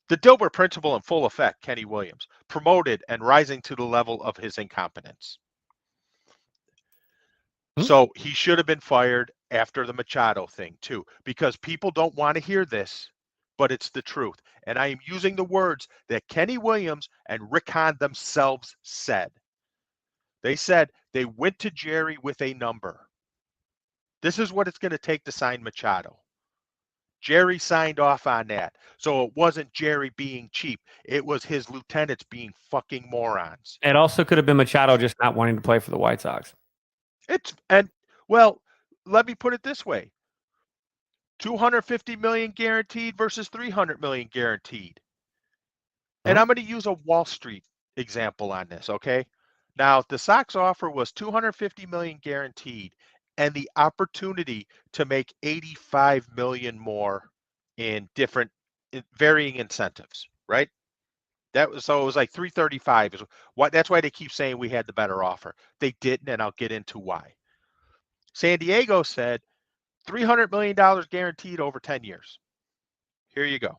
The Dilbert principle in full effect, Kenny Williams, promoted and rising to the level of his incompetence. So he should have been fired after the Machado thing too, because people don't want to hear this, but it's the truth. And I am using the words that Kenny Williams and Rick Hahn themselves said. They said they went to Jerry with a number. This is what it's going to take to sign Machado. Jerry signed off on that. So it wasn't Jerry being cheap. It was his lieutenants being fucking morons. It also could have been Machado just not wanting to play for the White Sox. Well, let me put it this way. 250 million guaranteed versus 300 million guaranteed. And I'm going to use a Wall Street example on this, okay? Now, the Sox offer was 250 million guaranteed and the opportunity to make 85 million more in different varying incentives, right? So it was like 335 is what that's why they keep saying we had the better offer. They didn't, and I'll get into why. San Diego said $300 million guaranteed over 10 years. Here you go,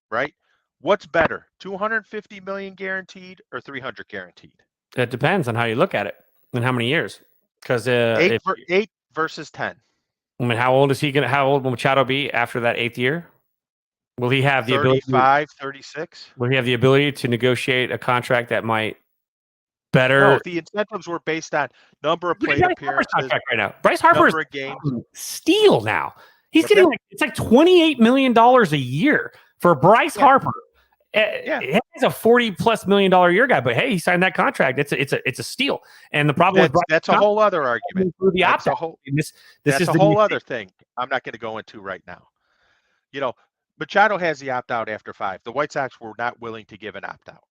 right? What's better, 250 million guaranteed or 300 guaranteed? It depends on how you look at it and how many years. Because 8 versus 10. I mean, how old is he how old will Machado be after that 8th year? Will he have the 35, 36? Will he have the ability to negotiate a contract that might better? No, the incentives were based on number of plate appearances. Contract right now. Bryce Harper is games. Steal now. He's getting it's like $28 million a year for Bryce Harper. He's a $40+ million a year guy, but hey, he signed that contract. It's a steal. And the problem that's a whole other argument. That's a whole other thing. I'm not going to go into right now. You know, Machado has the opt-out after 5. The White Sox were not willing to give an opt-out,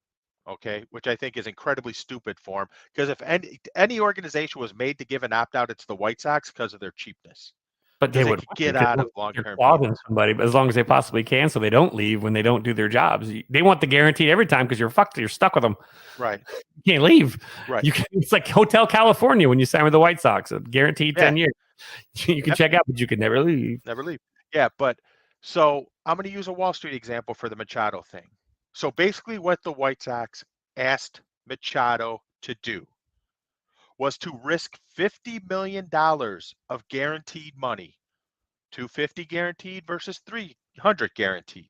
okay, which I think is incredibly stupid for him, because if any organization was made to give an opt-out, it's the White Sox because of their cheapness. But they would get out of long-term deals. Somebody, but as long as they possibly can, so they don't leave when they don't do their jobs. They want the guaranteed every time because you're stuck with them. Right. You can't leave. Right. It's like Hotel California when you sign with the White Sox, guaranteed 10 years. You can check out, but you can never leave. Never leave. Yeah, but so I'm going to use a Wall Street example for the Machado thing. So basically what the White Sox asked Machado to do was to risk $50 million of guaranteed money, 250 guaranteed versus 300 guaranteed.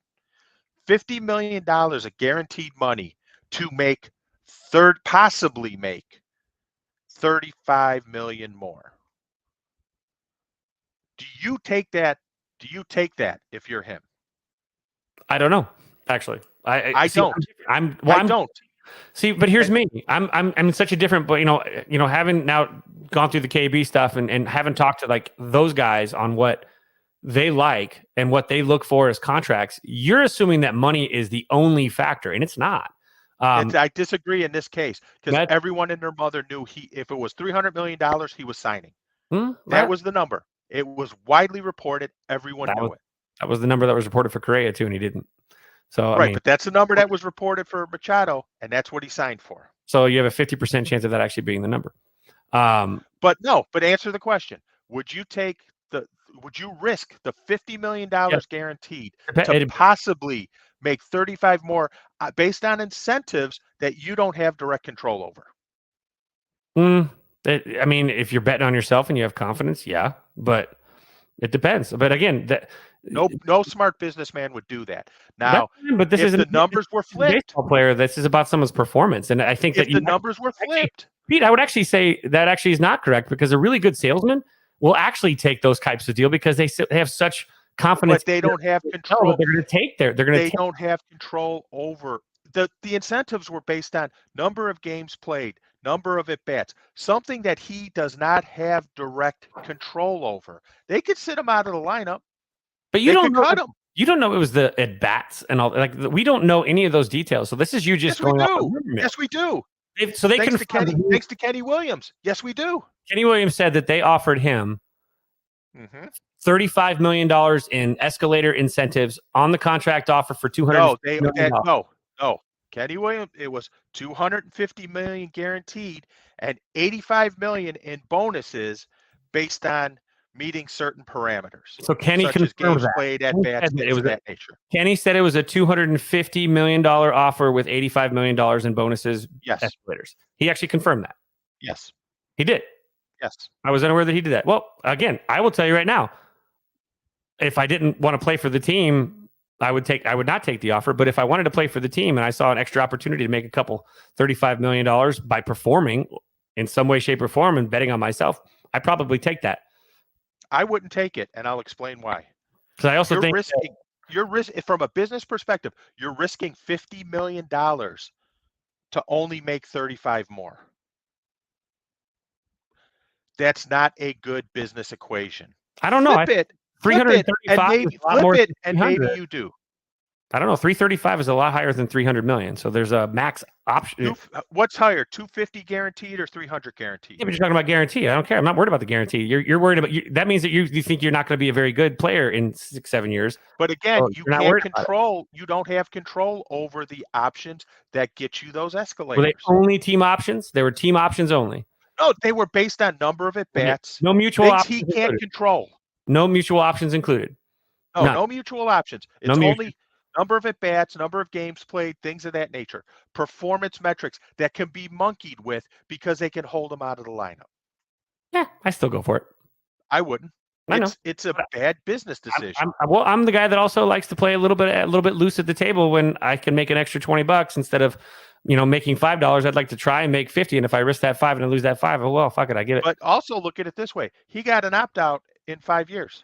$50 million of guaranteed money to possibly make 35 million more. Do you take that? Do you take that if you're him? I don't know. Actually, I don't. I don't. See, but here's me. I'm in such a different, but having now gone through the KB stuff and having talked to like those guys on what they like and what they look for as contracts, you're assuming that money is the only factor, and it's not. I disagree in this case because everyone and their mother knew if it was $300 million, he was signing. That was the number. It was widely reported. Everyone knew it. That was the number that was reported for Correa too, and he didn't. So right, but that's the number that was reported for Machado, and that's what he signed for. So you have a 50% chance of that actually being the number. But answer the question: Would you risk the $50 million guaranteed to possibly make 35 more based on incentives that you don't have direct control over? I mean, if you're betting on yourself and you have confidence, yeah, but it depends. But again, no smart businessman would do that. Now, but this is the numbers were flipped. Baseball player, this is about someone's performance, and I think that the numbers were flipped. Pete, I would actually say that actually is not correct because a really good salesman will actually take those types of deal because they have such confidence. But they don't have control. They're going to take there. They don't have control over the incentives were based on number of games played, number of at bats, something that he does not have direct control over. They could sit him out of the lineup. But you don't know. You don't know it was the at bats and all. Like we don't know any of those details. So this is you just going off. Yes, we do. So they thanks to Kenny Williams. Yes, we do. Kenny Williams said that they offered him $35 million in escalator incentives on the contract offer for $200 million. No. Kenny Williams, it was $250 million guaranteed and $85 million in bonuses based on meeting certain parameters, So Kenny such as confirmed games that. played at Kenny bats, said that things of that nature. Kenny said it was a $250 million offer with $85 million in bonuses, Yes. escalators. He actually confirmed that. Yes. He did. Yes. I was unaware that he did that. Well, again, I will tell you right now, if I didn't want to play for the team, I would not take the offer. But if I wanted to play for the team and I saw an extra opportunity to make a couple $35 million by performing in some way, shape, or form and betting on myself, I'd probably take that. I wouldn't take it, and I'll explain why. Because I also think you're risking from a business perspective, you're risking $50 million to only make 35 more. That's not a good business equation. I don't know. Flip it, 335 and maybe you do. I don't know. 335 is a lot higher than 300 million. So there's a max option. What's higher, 250 guaranteed or 300 guaranteed? Yeah, but you're talking about guarantee. I don't care. I'm not worried about the guarantee. You're worried about that means that you think you're not going to be a very good player in 6-7 years. But again, So you can't control. You don't have control over the options that get you those escalators. Were they only team options? They were team options only. No, they were based on number of at bats. No mutual things options he can't included. control. No mutual options included. No mutual options. It's No only number of at bats, number of games played, things of that nature. Performance metrics that can be monkeyed with because they can hold them out of the lineup. Yeah, I still go for it. I wouldn't. I know. It's a bad business decision. I'm the guy that also likes to play a little bit loose at the table when I can make an extra $20 instead of making $5. I'd like to try and make 50, and if I risk that 5 and I lose that 5, well, fuck it, I get it. But also look at it this way: he got an opt out in 5 years.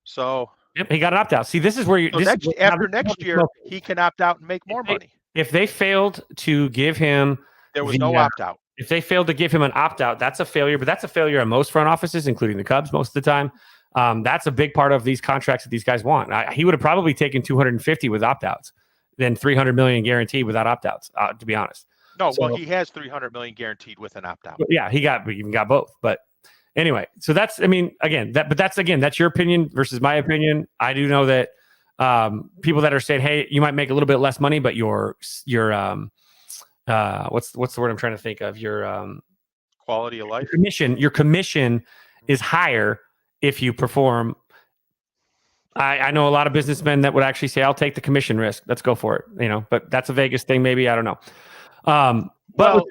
So yep, he got an opt out. See, this is where after next year he can opt out and make more money. If they failed to give him, there was no opt out. If they failed to give him an opt out, that's a failure. But that's a failure on most front offices, including the Cubs, most of the time. That's a big part of these contracts that these guys want. He would have probably taken 250 with opt outs, than 300 million guaranteed without opt outs. To be honest. No, well, he has 300 million guaranteed with an opt out. Yeah, he even got both. But anyway, so that's that's your opinion versus my opinion. I do know that people that are saying, hey, you might make a little bit less money, but your what's the word I'm trying to think of? Your quality of life. Your commission is higher if you perform. I know a lot of businessmen that would actually say, I'll take the commission risk. Let's go for it. But that's a Vegas thing. Maybe, I don't know. But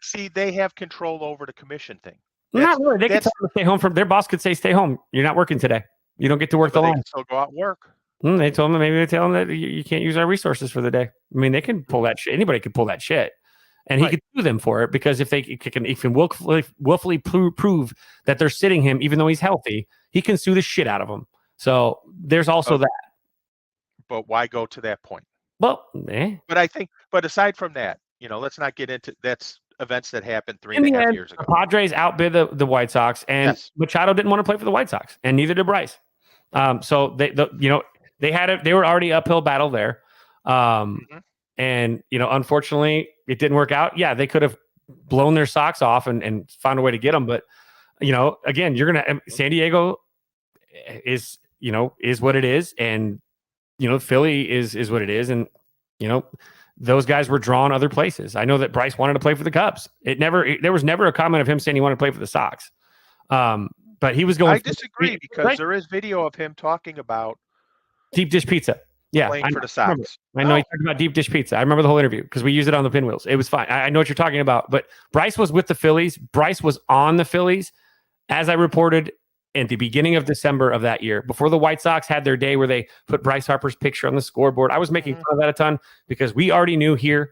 see, they have control over the commission thing. Not really. They could tell them to stay home their boss could say, stay home. You're not working today. You don't get to work the line. They can still go out and work. They told them, maybe they tell them that you can't use our resources for the day. I mean, they can pull that shit. Anybody could pull that shit. And he could sue them for it because if he can willfully prove that they're sitting him, even though he's healthy, he can sue the shit out of them. So there's also that. But why go to that point? Well, but aside from that, let's not get into that's events that happened 3.5 years ago. The Padres outbid the White Sox, and Machado didn't want to play for the White Sox, and neither did Bryce. So they were already uphill battle there. And unfortunately, it didn't work out. Yeah, they could have blown their socks off and found a way to get them, but again, San Diego is what it is, and Philly is what it is, and those guys were drawn other places. I know that Bryce wanted to play for the Cubs. There was never a comment of him saying he wanted to play for the Sox. But he was going. I disagree because there is video of him talking about deep dish pizza. Yeah, playing for the Sox. I know he talked about deep dish pizza. I remember the whole interview because we used it on the Pinwheels. It was fine. I know what you're talking about. But Bryce was with the Phillies. Bryce was on the Phillies, as I reported at the beginning of December of that year, before the White Sox had their day where they put Bryce Harper's picture on the scoreboard. I was making fun of that a ton because we already knew here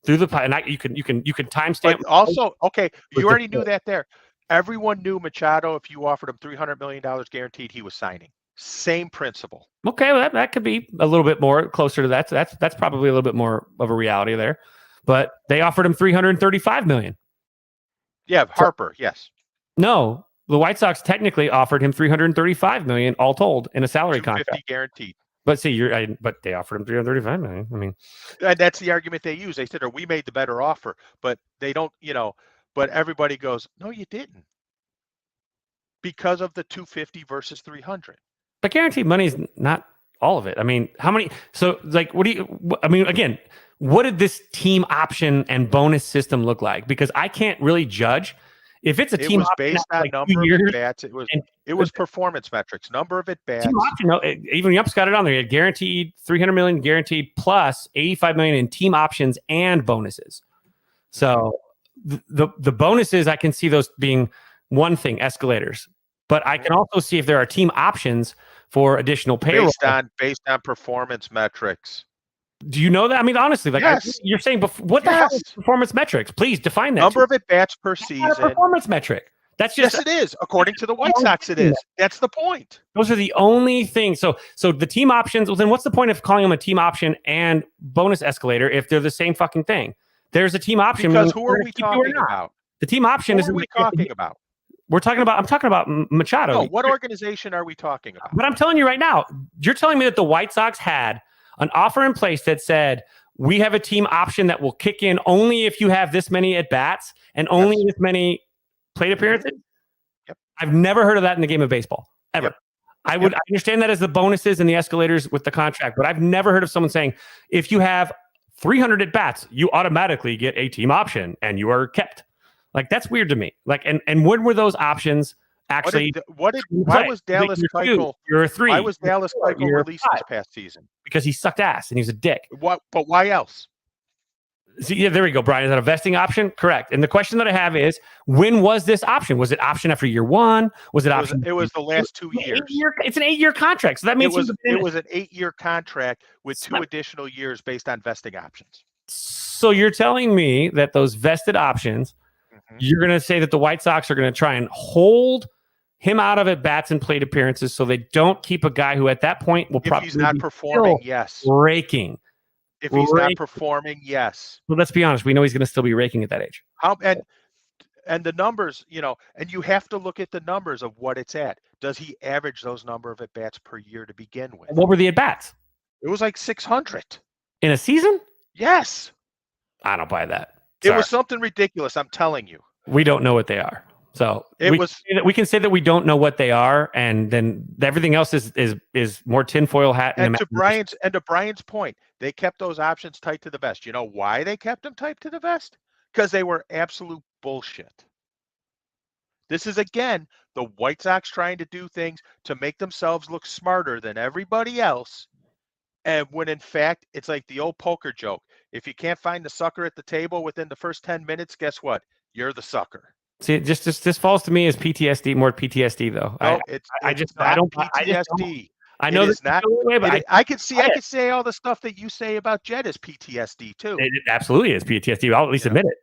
through the and you can timestamp. But also, okay, you already knew that there. Everyone knew Machado. If you offered him $300 million guaranteed, he was signing. Same principle. Okay, well, that could be a little bit more closer to that. So that's probably a little bit more of a reality there. But they offered him $335 million. Yeah, Harper. Yes. No, the White Sox technically offered him $335 million all told in a salary contract, guaranteed. But see, but they offered him $335 million. I mean, and that's the argument they use. They said, "We made the better offer," but they don't. But everybody goes, "No, you didn't," because of the 250 versus 300. But guaranteed money is not all of it. I mean, how many? So, again, what did this team option and bonus system look like? Because I can't really judge if it's a team. It was based on number of bats. It was, It was performance metrics, number of at-bats. Team option, no, even Yump's got it on there. He had guaranteed $300 million, guaranteed plus $85 million in team options and bonuses. So the bonuses, I can see those being one thing, escalators. But I can also see if there are team options for additional payroll based on performance metrics. Do you know that? I mean, honestly, like you're saying, what the hell is performance metrics? Please define that. Number of at-bats per season. Not a performance metric. That's just yes, it is. According to the White Sox, it is. That's the point. Those are the only things. So the team options. Well, then what's the point of calling them a team option and bonus escalator if they're the same fucking thing? There's a team option. Because who are we talking about? The team option is. Who are we talking about? I'm talking about Machado. No, what organization are we talking about? But I'm telling you right now, you're telling me that the White Sox had an offer in place that said, we have a team option that will kick in only if you have this many at-bats and only this many plate appearances. Yep. I've never heard of that in the game of baseball, ever. Yep. I understand that as the bonuses and the escalators with the contract, but I've never heard of someone saying, if you have 300 at-bats, you automatically get a team option and you are kept. Like, that's weird to me. Like, and when were those options actually? Why was Dallas Keuchel? You're a 3. Why was Dallas Keuchel released this past season? Because he sucked ass and he was a dick. What? But why else? See, yeah, there we go, Brian. Is that a vesting option? Correct. And the question that I have is, when was this option? Was it option after year 1? Was it option? It was the last 2 years. It's an 8-year contract, so that means it was an 8-year contract with 2 additional years based on vesting options. So you're telling me that those vested options, you're going to say that the White Sox are going to try and hold him out of at-bats and plate appearances so they don't keep a guy who at that point will probably he's not performing, yes. Raking. If he's not performing, yes. Well, let's be honest. We know he's going to still be raking at that age. And the numbers, and you have to look at the numbers of what it's at. Does he average those number of at-bats per year to begin with? What were the at-bats? It was like 600. In a season? Yes. I don't buy that. Sorry. It was something ridiculous, I'm telling you. We don't know what they are. So we can say that we don't know what they are, and then everything else is more tinfoil hat. And to Brian's point, they kept those options tight to the vest. You know why they kept them tight to the vest? Because they were absolute bullshit. This is again the White Sox trying to do things to make themselves look smarter than everybody else. And when in fact, it's like the old poker joke. If you can't find the sucker at the table within the first 10 minutes, guess what? You're the sucker. See, this falls to me as PTSD, more PTSD though. No, I don't PTSD. I know it's not. I could say all the stuff that you say about Jed is PTSD too. It absolutely is PTSD. I'll at least admit it.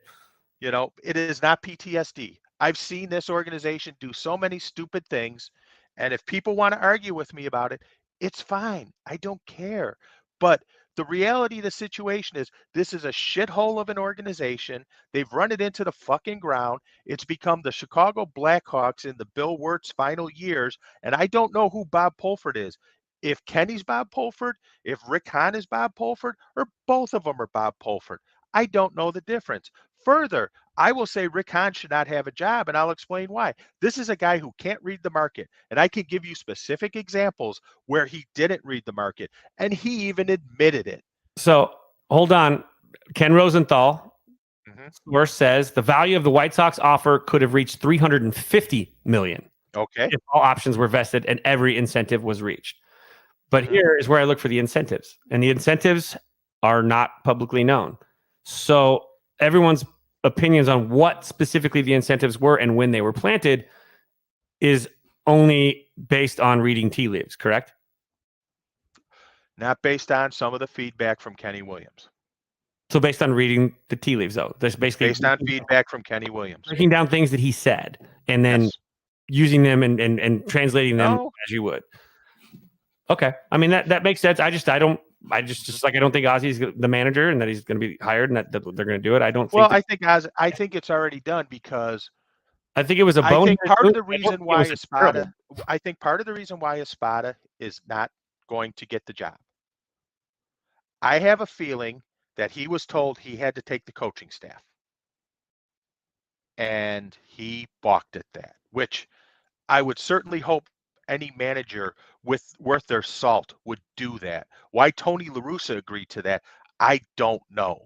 It is not PTSD. I've seen this organization do so many stupid things, and if people want to argue with me about it, it's fine. I don't care. But the reality of the situation is this is a shithole of an organization. They've run it into the fucking ground. It's become the Chicago Blackhawks in the Bill Wirtz final years. And I don't know who Bob Pulford is. If Kenny's Bob Pulford, if Rick Hahn is Bob Pulford, or both of them are Bob Pulford. I don't know the difference. Further, I will say Rick Hahn should not have a job, and I'll explain why. This is a guy who can't read the market, and I can give you specific examples where he didn't read the market, and he even admitted it. So, hold on. Ken Rosenthal, source says the value of the White Sox offer could have reached $350 million. Okay. If all options were vested and every incentive was reached. But here is where I look for the incentives, and the incentives are not publicly known. So everyone's opinions on what specifically the incentives were and when they were planted is only based on reading tea leaves, correct? Not based on some of the feedback from Kenny Williams. So based on reading the tea leaves, though, that's basically based on feedback from Kenny Williams, breaking down things that he said and then using them and translating them as you would. Okay, I mean that makes sense. I don't think Ozzy's the manager and that he's going to be hired and that they're going to do it. I don't. Well, I think it's already done because I think it was a bone. I think part of the reason why Espada is not going to get the job. I have a feeling that he was told he had to take the coaching staff, and he balked at that. Which I would certainly hope any manager worth their salt would do that. Why Tony La Russa agreed to that, I don't know.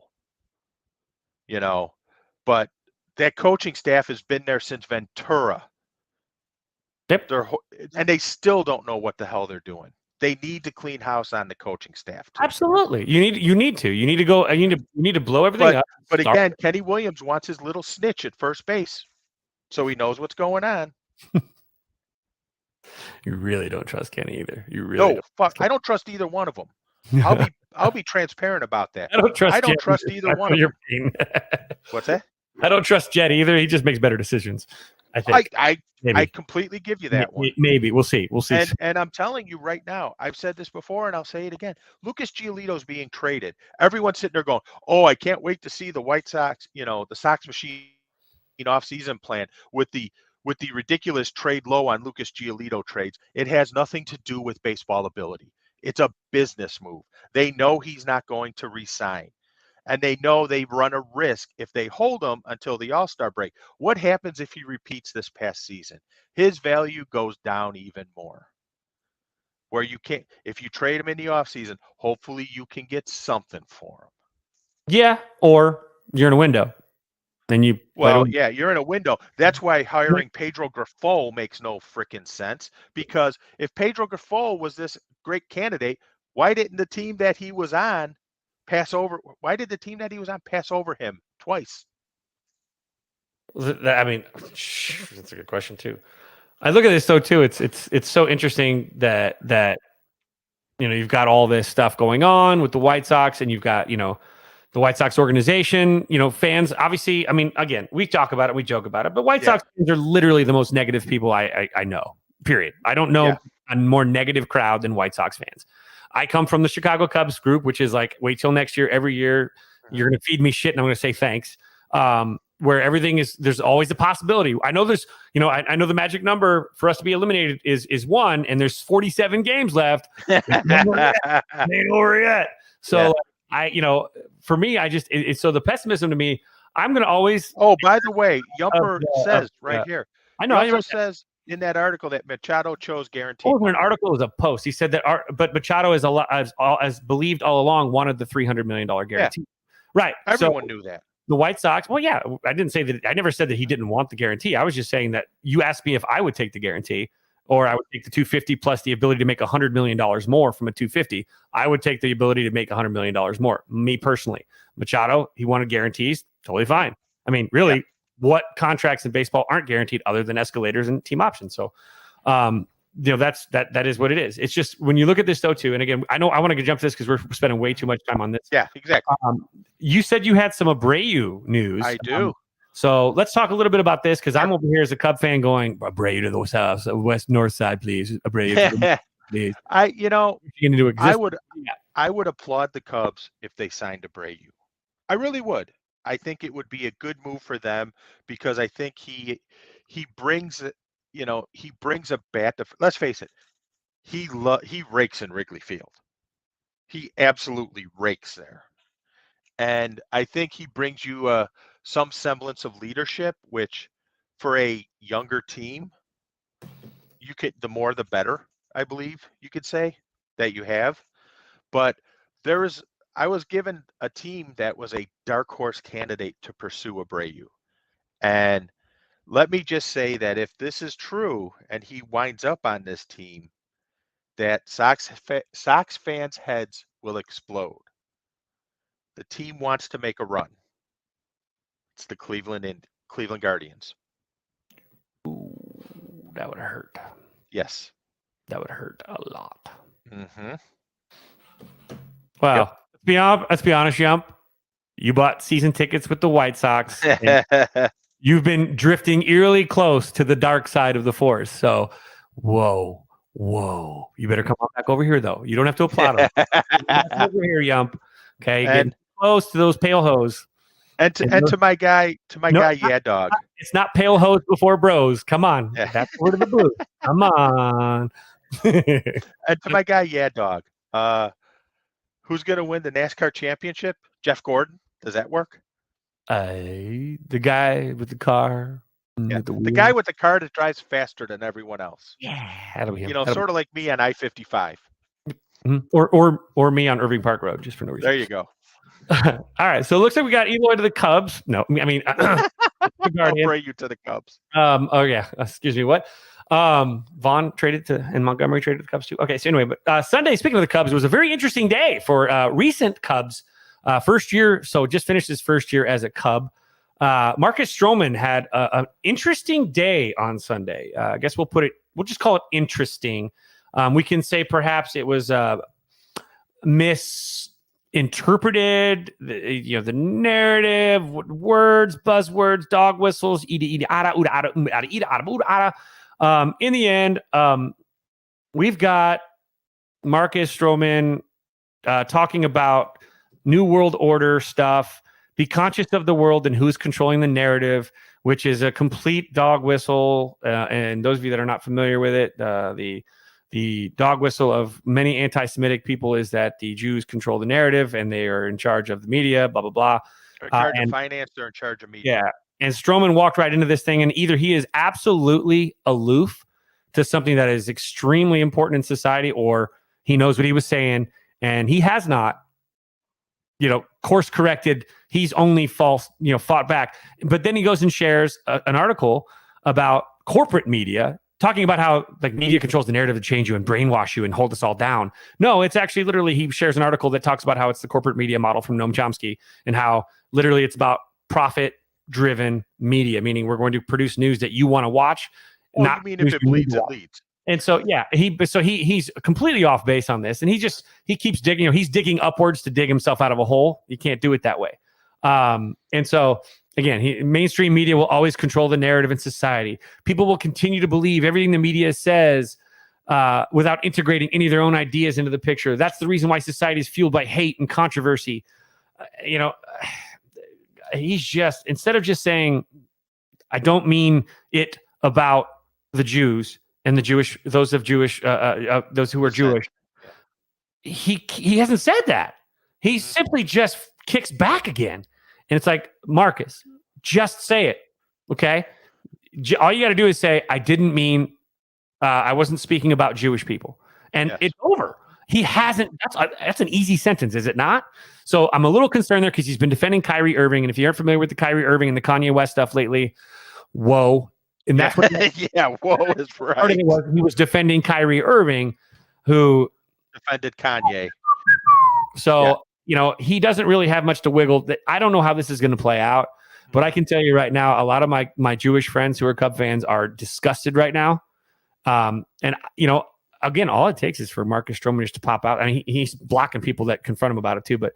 But that coaching staff has been there since Ventura. Yep. And they still don't know what the hell they're doing. They need to clean house on the coaching staff too. Absolutely. You need to go. You need to blow everything up. But again, Kenny Williams wants his little snitch at first base, so he knows what's going on. You really don't trust Kenny either. You really don't. Fuck. I don't trust either one of them. I'll be transparent about that. I don't trust either one of them. What's that? I don't trust Jet either. He just makes better decisions. I think. I completely give you that one. Maybe we'll see. We'll see. And I'm telling you right now, I've said this before and I'll say it again. Lucas Giolito's being traded. Everyone's sitting there going, "Oh, I can't wait to see the White Sox, the Sox machine off-season plan with the ridiculous trade low on Lucas Giolito trades." It has nothing to do with baseball ability. It's a business move. They know he's not going to re-sign. And they know they run a risk if they hold him until the All-Star break. What happens if he repeats this past season? His value goes down even more. Where you can't, if you trade him in the offseason, hopefully you can get something for him. Yeah, or you're in a window. Then you're in a window. That's why hiring Pedro Grifol makes no freaking sense. Because if Pedro Grifol was this great candidate, why didn't the team that he was on pass over? Why did the team that he was on pass over him twice? I mean, that's a good question too. I look at this though too. It's so interesting that you've got all this stuff going on with the White Sox, and you've got the White Sox organization. Fans obviously. I mean, again, we talk about it, we joke about it, but White Sox fans are literally the most negative people I know. Period. I don't know a more negative crowd than White Sox fans. I come from the Chicago Cubs group, which is like, wait till next year. Every year, you're going to feed me shit, and I'm going to say thanks. Where everything is, there's always a possibility. I know there's, I know the magic number for us to be eliminated is 1, and there's 47 games left. Ain't over yet. So for me, so the pessimism to me, I'm going to always. Oh, by the way, Yumper says here. I know. Yumper says in that article that Machado chose guaranteed. Oh, an article was a post. He said that, but Machado is as believed all along wanted the $300 million guarantee. Yeah. Right. Everyone knew that. The White Sox. Well, yeah, I didn't say that. I never said that he didn't want the guarantee. I was just saying that you asked me if I would take the guarantee, or I would take the 250 plus the ability to make $100 million more from a 250. I would take the ability to make $100 million more. Me personally, Machado, he wanted guarantees. Totally fine. I mean, really, what contracts in baseball aren't guaranteed other than escalators and team options? So, that is what it is. It's just when you look at this though too, and again, I know I want to jump to this because we're spending way too much time on this. Yeah, exactly. You said you had some Abreu news. I do. So let's talk a little bit about this because I'm over here as a Cub fan going, Abreu to the south, west north side, please. Abreu, please. I would applaud the Cubs if they signed Abreu. I really would. I think it would be a good move for them because I think he brings he brings a bat. Let's face it, he rakes in Wrigley Field. He absolutely rakes there, and I think he brings you some semblance of leadership, which for a younger team, the more the better. I believe you could say that you have, but I was given a team that was a dark horse candidate to pursue Abreu, and let me just say that if this is true and he winds up on this team, that Sox fans' heads will explode. The team wants to make a run. It's the Cleveland Guardians. Ooh, that would hurt. Yes. That would hurt a lot. Mm-hmm. Well, let's be honest, Yump. You bought season tickets with the White Sox. You've been drifting eerily close to the dark side of the force. So, whoa. You better come on back over here, though. You don't have to applaud him. Over here, Yump. Okay, getting close to those pale hose. And to my guy, yeah, dog. It's not pale hose before bros. Come on, that's the word of the blues. Come on. And to my guy, yeah, dog. Who's gonna win the NASCAR championship? Jeff Gordon. Does that work? The guy with the car. Yeah, the guy with the car that drives faster than everyone else. Yeah, that'll be him. Sort of like me on I-55. Or me on Irving Park Road, just for no reason. There you go. All right, so it looks like we got Eloy to the Cubs. No, I mean, I'll Guardians. pray you to the Cubs. Oh yeah, excuse me. What? Vaughn traded to and Montgomery traded to the Cubs too. Okay, so anyway, but Sunday, speaking of the Cubs, was a very interesting day for recent Cubs. First year, so just finished his first year as a Cub. Marcus Stroman had an interesting day on Sunday. I guess we'll just call it interesting. We can say perhaps it was misinterpreted, the narrative, words, buzzwords, dog whistles, in the end, we've got Marcus Stroman talking about New World Order stuff. Be conscious of the world and who's controlling the narrative, which is a complete dog whistle. And those of you that are not familiar with it, the dog whistle of many anti-Semitic people is that the Jews control the narrative and they are in charge of the media, blah, blah, blah. They're in charge of finance, they're in charge of media. Yeah. And Stroman walked right into this thing, and either he is absolutely aloof to something that is extremely important in society, or he knows what he was saying, and he has not, course corrected. He's only fought back. But then he goes and shares an article about corporate media, talking about how media controls the narrative to change you and brainwash you and hold us all down. No, it's actually literally, he shares an article that talks about how it's the corporate media model from Noam Chomsky, and how literally it's about profit-driven media, meaning we're going to produce news that you want to watch. Well, not you mean if it bleeds, it leads. And so, yeah, he's completely off base on this, and he keeps digging. He's digging upwards to dig himself out of a hole. You can't do it that way. And so, again, mainstream media will always control the narrative in society. People will continue to believe everything the media says without integrating any of their own ideas into the picture. That's the reason why society is fueled by hate and controversy. He's just, instead of just saying, I don't mean it about the Jews and the Jewish, those who are Jewish. He hasn't said that. He simply just kicks back again. And it's like, Marcus, just say it. Okay. All you got to do is say, I didn't mean, I wasn't speaking about Jewish people. And it's over. He hasn't. That's an easy sentence, is it not? So I'm a little concerned there because he's been defending Kyrie Irving. And if you aren't familiar with the Kyrie Irving and the Kanye West stuff lately, whoa. And that's what whoa is right. He was defending Kyrie Irving, who defended Kanye. So, he doesn't really have much to wiggle. I don't know how this is going to play out, but I can tell you right now, a lot of my Jewish friends who are Cub fans are disgusted right now. And, again, all it takes is for Marcus Stroman just to pop out. I mean, he's blocking people that confront him about it too, but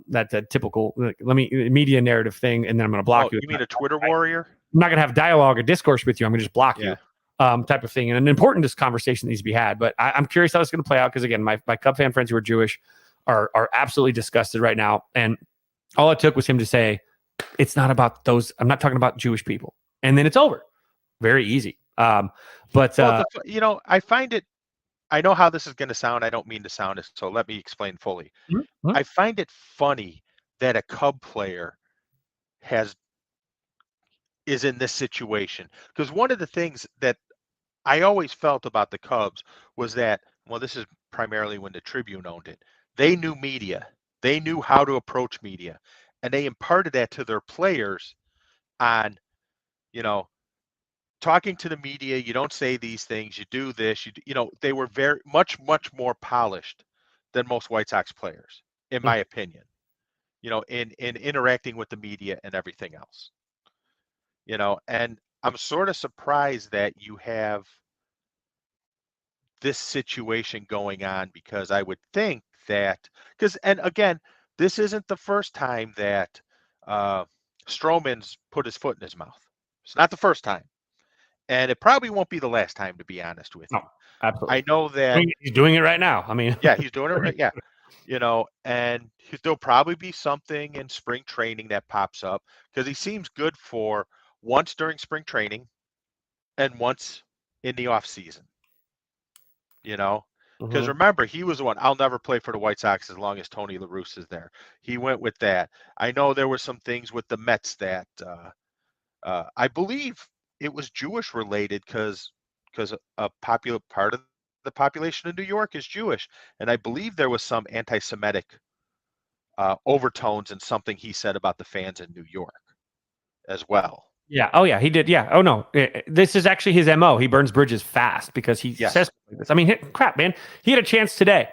that's a typical media narrative thing. And then I'm going to block you. You mean a Twitter warrior? I'm not going to have dialogue or discourse with you. I'm going to just block you, type of thing. And an important conversation needs to be had. But I'm curious how it's going to play out because, again, my Cub fan friends who are Jewish are absolutely disgusted right now. And all it took was him to say, it's not about those. I'm not talking about Jewish people. And then it's over. Very easy. I find it, I know how this is going to sound. I don't mean to sound it. So let me explain fully. Mm-hmm. I find it funny that a Cub player is in this situation, because one of the things that I always felt about the Cubs was that, well, this is primarily when the Tribune owned it. They knew media. They knew how to approach media, and they imparted that to their players on, talking to the media. You don't say these things. You do this. They were very much more polished than most White Sox players, in my opinion. In interacting with the media and everything else. And I'm sort of surprised that you have this situation going on, because I would think that, and again, this isn't the first time that Stroman's put his foot in his mouth. It's not the first time. And it probably won't be the last time, to be honest with you. No, absolutely. I know that he's doing it right now. I mean, he's doing it right. Yeah. And there'll probably be something in spring training that pops up, because he seems good for once during spring training and once in the off season, because remember, he was the one, I'll never play for the White Sox as long as Tony La Russa is there. He went with that. I know there were some things with the Mets that I believe it was Jewish related, because a popular part of the population in New York is Jewish. And I believe there was some anti-Semitic overtones in something he said about the fans in New York as well. Yeah. Oh, yeah. He did. Yeah. Oh, no. This is actually his MO. He burns bridges fast because he Yes. says like this. I mean, crap, man. He had a chance today.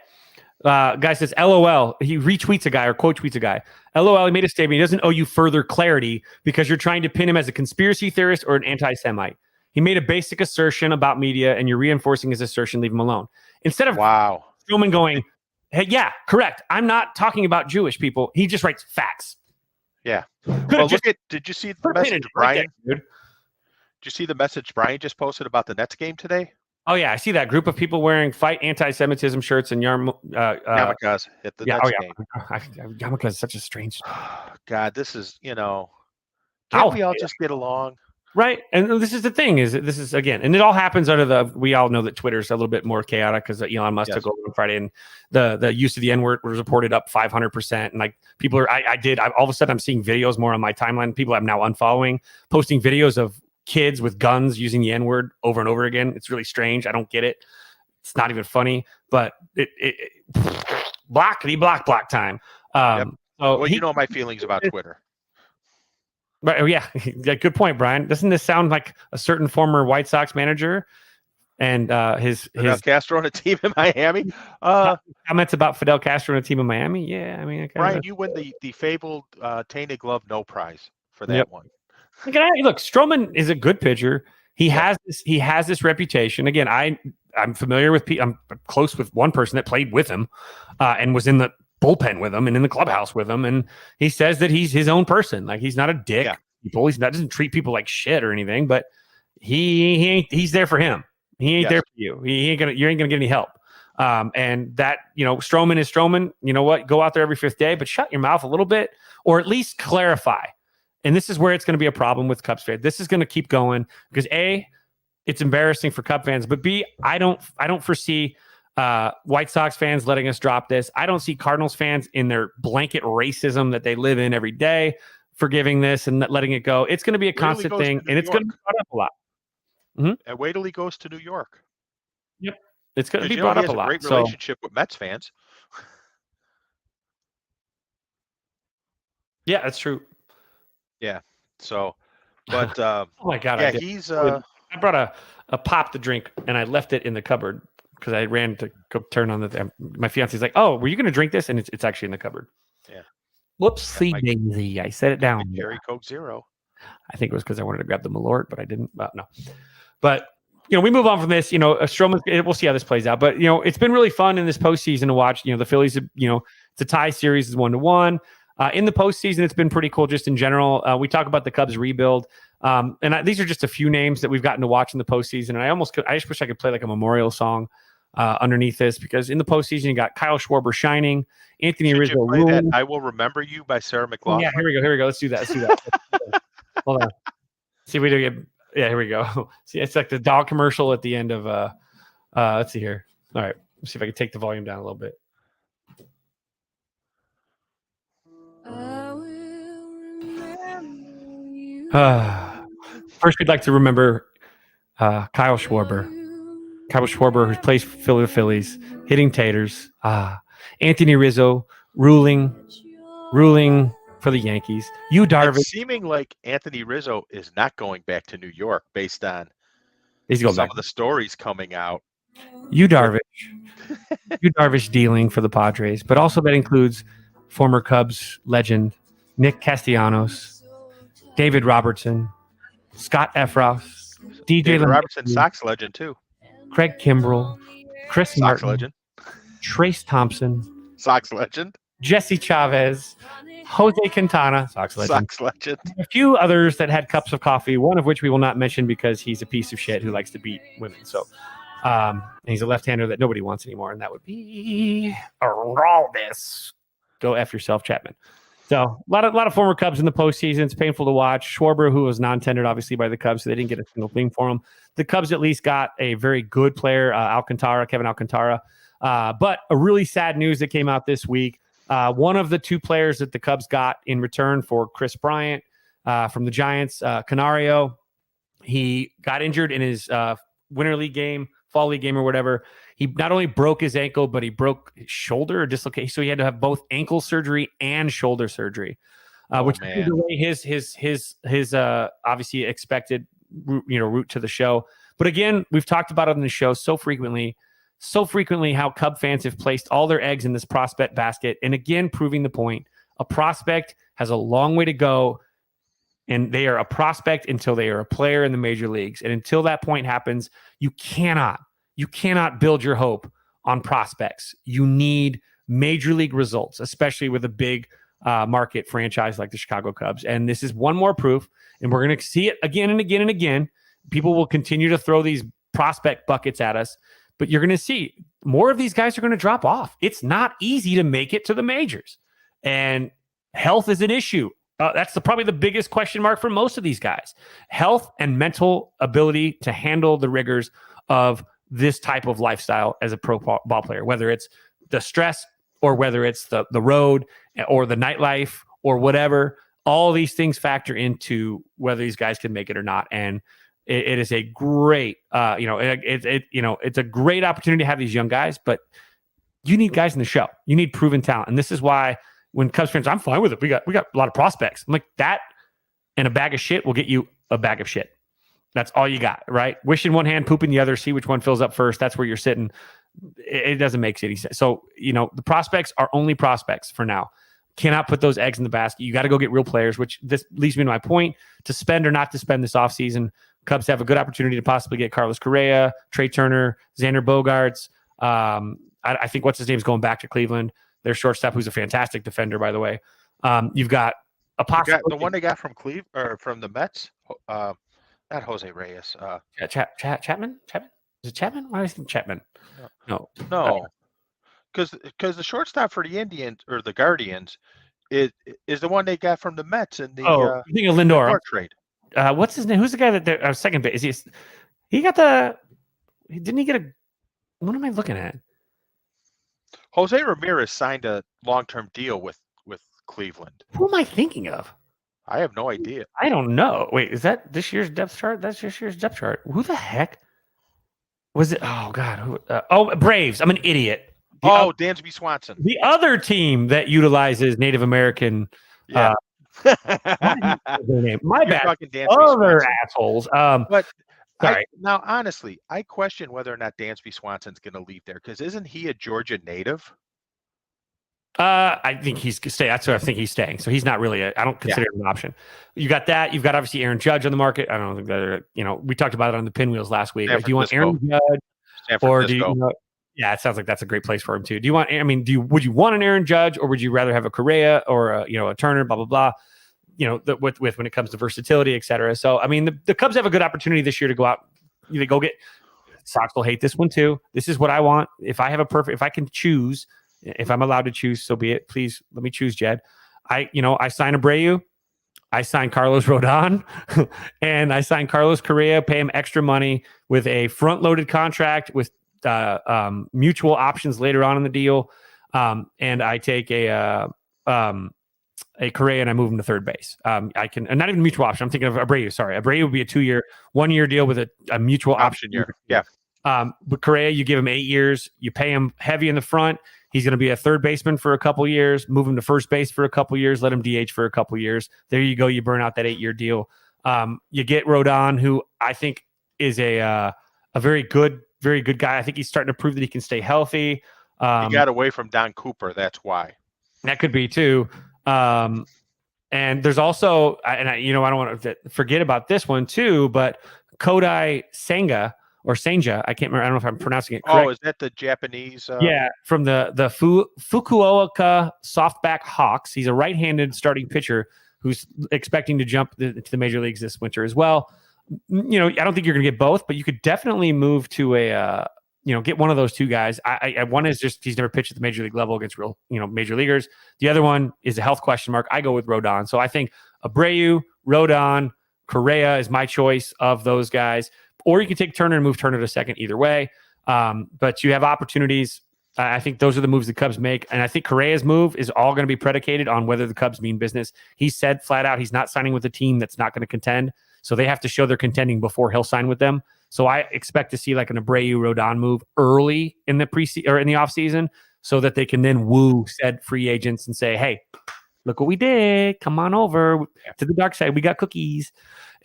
Guy says, LOL. He retweets a guy or quote tweets a guy. LOL. He made a statement. He doesn't owe you further clarity because you're trying to pin him as a conspiracy theorist or an anti-Semite. He made a basic assertion about media and you're reinforcing his assertion. Leave him alone. Instead of Wow. Strowman going, hey, yeah, correct. I'm not talking about Jewish people. He just writes facts. Yeah. Could've Well, just did you see the put a pin in message it right Brian? there, dude. Did you see the message Brian just posted about the Nets game today? Oh, yeah. I see that group of people wearing fight anti-Semitism shirts and Yarmulkes hit the yeah, Nets game. Yarmulke is such a strange. God, this is, can't Ow. we all just get along? Right. And this is the thing this is again, and it all happens under we all know that Twitter's a little bit more chaotic because Elon Musk took over on Friday and the use of the N-word was reported up 500%. And like people are, all of a sudden I'm seeing videos more on my timeline. People I'm now unfollowing, posting videos of kids with guns using the N-word over and over again. It's really strange. I don't get it. It's not even funny, but block time. Yep. So Well, you know my feelings about Twitter. Right. Oh, yeah. Good point, Brian. Doesn't this sound like a certain former White Sox manager and his Castro on a team in Miami? Comments about Fidel Castro and a team in Miami? Yeah. I mean, Brian, you win the fabled Tainted Glove no prize for that one. Look, Strowman is a good pitcher. He has this reputation. Again, I'm familiar with I'm close with one person that played with him and was in the bullpen with him and in the clubhouse with him, and he says that he's his own person. Like he's not a dick. Yeah. Doesn't treat people like shit or anything, but he's there for him. He ain't there for you. You ain't gonna get any help. And that, Strowman is Strowman. You know what? Go out there every fifth day, but shut your mouth a little bit, or at least clarify. And this is where it's going to be a problem with Cubs fans. This is going to keep going because A, it's embarrassing for Cub fans, but B, I don't foresee White Sox fans letting us drop this. I don't see Cardinals fans in their blanket racism that they live in every day forgiving this and letting it go. It's going to be a constant thing, and it's going to be brought up a lot. Mm-hmm. And wait till he goes to New York. Yep, it's going to be brought up a lot. Great relationship with Mets fans. Yeah, that's true. Yeah. So, but oh my God, yeah, he's. I brought a pop to drink and I left it in the cupboard because I ran to go turn on the. My fiance's like, "Oh, were you going to drink this?" And it's actually in the cupboard. Yeah. Whoopsie daisy! I set it down. Cherry Coke Zero. I think it was because I wanted to grab the Malort, but I didn't. No. But we move on from this. Strowman. We'll see how this plays out. But it's been really fun in this postseason to watch. The Phillies. It's a tie series, is 1-1. In the postseason, it's been pretty cool just in general. We talk about the Cubs rebuild. These are just a few names that we've gotten to watch in the postseason. And I just wish I could play like a memorial song underneath this because in the postseason, you got Kyle Schwarber shining, Anthony Rizzo. That I Will Remember You by Sarah McLachlan. Yeah, here we go. Let's do that. Hold on. See if we do get. Yeah, here we go. See, it's like the dog commercial at the end of. Let's see here. All right, let's see if I can take the volume down a little bit. First, we'd like to remember Kyle Schwarber. Kyle Schwarber, who plays for the Phillies, hitting taters. Anthony Rizzo, ruling for the Yankees. Darvish. It's seeming like Anthony Rizzo is not going back to New York based on some of the stories coming out. Darvish dealing for the Padres, but also that includes former Cubs legend Nick Castellanos, David Robertson, Scott Effross, David Robertson, Sox legend too. Craig Kimbrell, Chris Sox Martin, legend. Trace Thompson, Sox legend. Jesse Chavez, Jose Quintana, Sox legend. Sox legend. A few others that had cups of coffee, one of which we will not mention because he's a piece of shit who likes to beat women. So and he's a left-hander that nobody wants anymore, and that would be Aroldis. Go F yourself, Chapman. So a lot of former Cubs in the postseason. It's painful to watch. Schwarber, who was non-tendered, obviously, by the Cubs, so they didn't get a single thing for him. The Cubs at least got a very good player, Kevin Alcantara. But a really sad news that came out this week. One of the two players that the Cubs got in return for Chris Bryant from the Giants, Canario, he got injured in his winter league game, fall league game or whatever. He not only broke his ankle, but he broke his shoulder or dislocation. So he had to have both ankle surgery and shoulder surgery. which man. is the way his obviously expected route to the show. But again, we've talked about it on the show so frequently how Cub fans have placed all their eggs in this prospect basket. And again, proving the point, a prospect has a long way to go, and they are a prospect until they are a player in the major leagues. And until that point happens, you cannot build your hope on prospects. You need major league results, especially with a big market franchise like the Chicago Cubs. And this is one more proof, and we're going to see it again and again and again. People will continue to throw these prospect buckets at us, but you're going to see more of these guys are going to drop off. It's not easy to make it to the majors, and health is an issue. That's probably the biggest question mark for most of these guys. Health and mental ability to handle the rigors of this type of lifestyle as a pro ball player, whether it's the stress or whether it's the road or the nightlife or whatever. All these things factor into whether these guys can make it or not. And it is a great, it's a great opportunity to have these young guys, but you need guys in the show. You need proven talent. And this is why when Cubs fans, I'm fine with it. We got a lot of prospects. I'm like, that and a bag of shit will get you a bag of shit. That's all you got, right? Wish in one hand, poop in the other, see which one fills up first. That's where you're sitting. It doesn't make any sense. So, the prospects are only prospects for now. Cannot put those eggs in the basket. You got to go get real players, which this leads me to my point. To spend or not to spend this offseason, Cubs have a good opportunity to possibly get Carlos Correa, Trey Turner, Xander Bogaerts. I think what's his name's going back to Cleveland. Their shortstop, who's a fantastic defender, by the way. You've got a possibility. The one they got from Cleveland or from the Mets. Not Jose Reyes. Chapman? Is it Chapman? Why do I think Chapman? No. Because the shortstop for the Indians or the Guardians is the one they got from the Mets in the you think of Lindor trade. What's his name? Who's the guy that second base? Didn't he get a? What am I looking at? Jose Ramirez signed a long-term deal with Cleveland. Who am I thinking of? I have no idea. I don't know. Wait, is that this year's depth chart? That's this year's depth chart. Who the heck was it? Oh God. Braves. I'm an idiot. Dansby Swanson. The other team that utilizes Native American. Yeah. My bad. Other Swanson. assholes. But sorry. Now, honestly, I question whether or not Dansby Swanson's going to leave there because isn't he a Georgia native? I think he's staying. That's what I think he's staying. So he's not really. I don't consider him an option. You got that. You've got obviously Aaron Judge on the market. I don't think that. We talked about it on the Pinwheels last week. Do you want Aaron Judge, or do you? Yeah, it sounds like that's a great place for him too. Do you want? Would you want an Aaron Judge, or would you rather have a Correa or a Turner? Blah blah blah. With when it comes to versatility, et cetera. So the Cubs have a good opportunity this year to go out. They go get. Sox will hate this one too. This is what I want. If I can choose. If I'm allowed to choose, so be it. Please let me choose, Jed. I sign Abreu, I sign Carlos Rodon, and I sign Carlos Correa, pay him extra money with a front-loaded contract with mutual options later on in the deal. And I take a Correa and I move him to third base. I can, and not even mutual option. I'm thinking of Abreu. Sorry, Abreu would be a 1-year deal with a mutual option year. Yeah. But Correa, you give him 8 years. You pay him heavy in the front. He's going to be a third baseman for a couple years, move him to first base for a couple years, let him DH for a couple years. There you go. You burn out that 8-year deal. You get Rodon, who I think is a very good guy. I think he's starting to prove that he can stay healthy. He got away from Don Cooper. That's why. That could be too. And there's also, I don't want to forget about this one too, but Kodai Senga. Or Senja, I can't remember. I don't know if I'm pronouncing it correct. Oh, is that the Japanese? Yeah, from the Fukuoka Softback Hawks. He's a right-handed starting pitcher who's expecting to jump to the major leagues this winter as well. I don't think you're going to get both, but you could definitely move to get one of those two guys. One is just he's never pitched at the major league level against real, major leaguers. The other one is a health question mark. I go with Rodon. So I think Abreu, Rodon, Correa is my choice of those guys. Or you can take Turner and move Turner to second either way. But you have opportunities. I think those are the moves the Cubs make. And I think Correa's move is all going to be predicated on whether the Cubs mean business. He said flat out he's not signing with a team that's not going to contend. So they have to show they're contending before he'll sign with them. So I expect to see like an Abreu Rodon move early in the offseason so that they can then woo said free agents and say, hey, Look what we did. Come on over to the dark side. We got cookies.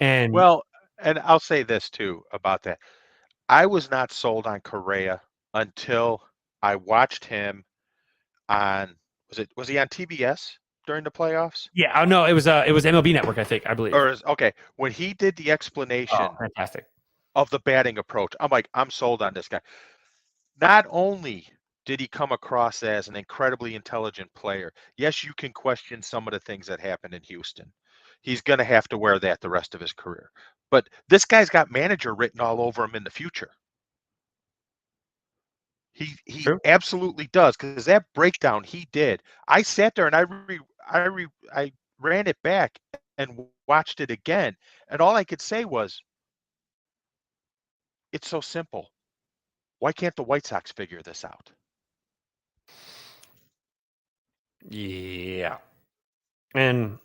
And Well, and I'll say this too about that. I was not sold on Correa until I watched him on was he on TBS during the playoffs? yeah, oh no, it was MLB Network, I believe. Or okay, when he did the explanation Fantastic. of the batting approach, I'm like, I'm sold on this guy. Not only did he come across as an incredibly intelligent player, yes, you can question some of the things that happened in Houston. He's going to have to wear that the rest of his career. But this guy's got manager written all over him in the future. He True. absolutely does, because that breakdown he did. I sat there and I ran it back and watched it again, and all I could say was, it's so simple. Why can't the White Sox figure this out? Yeah. And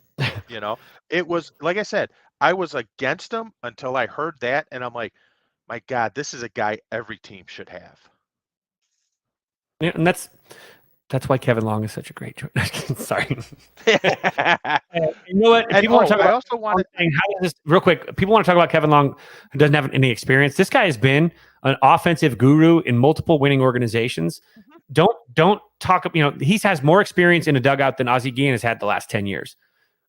You know, it was like I said, I was against him until I heard that, and I'm like, my God, this is a guy every team should have. yeah, and that's why Kevin Long is such a great choice. Sorry. You know what? And People want to talk I about also wanted how does this, real quick. People want to talk about Kevin Long, who doesn't have any experience. This guy has been an offensive guru in multiple winning organizations. Don't talk. You know, he has more experience in a dugout than Ozzie Guillen has had the last 10 years.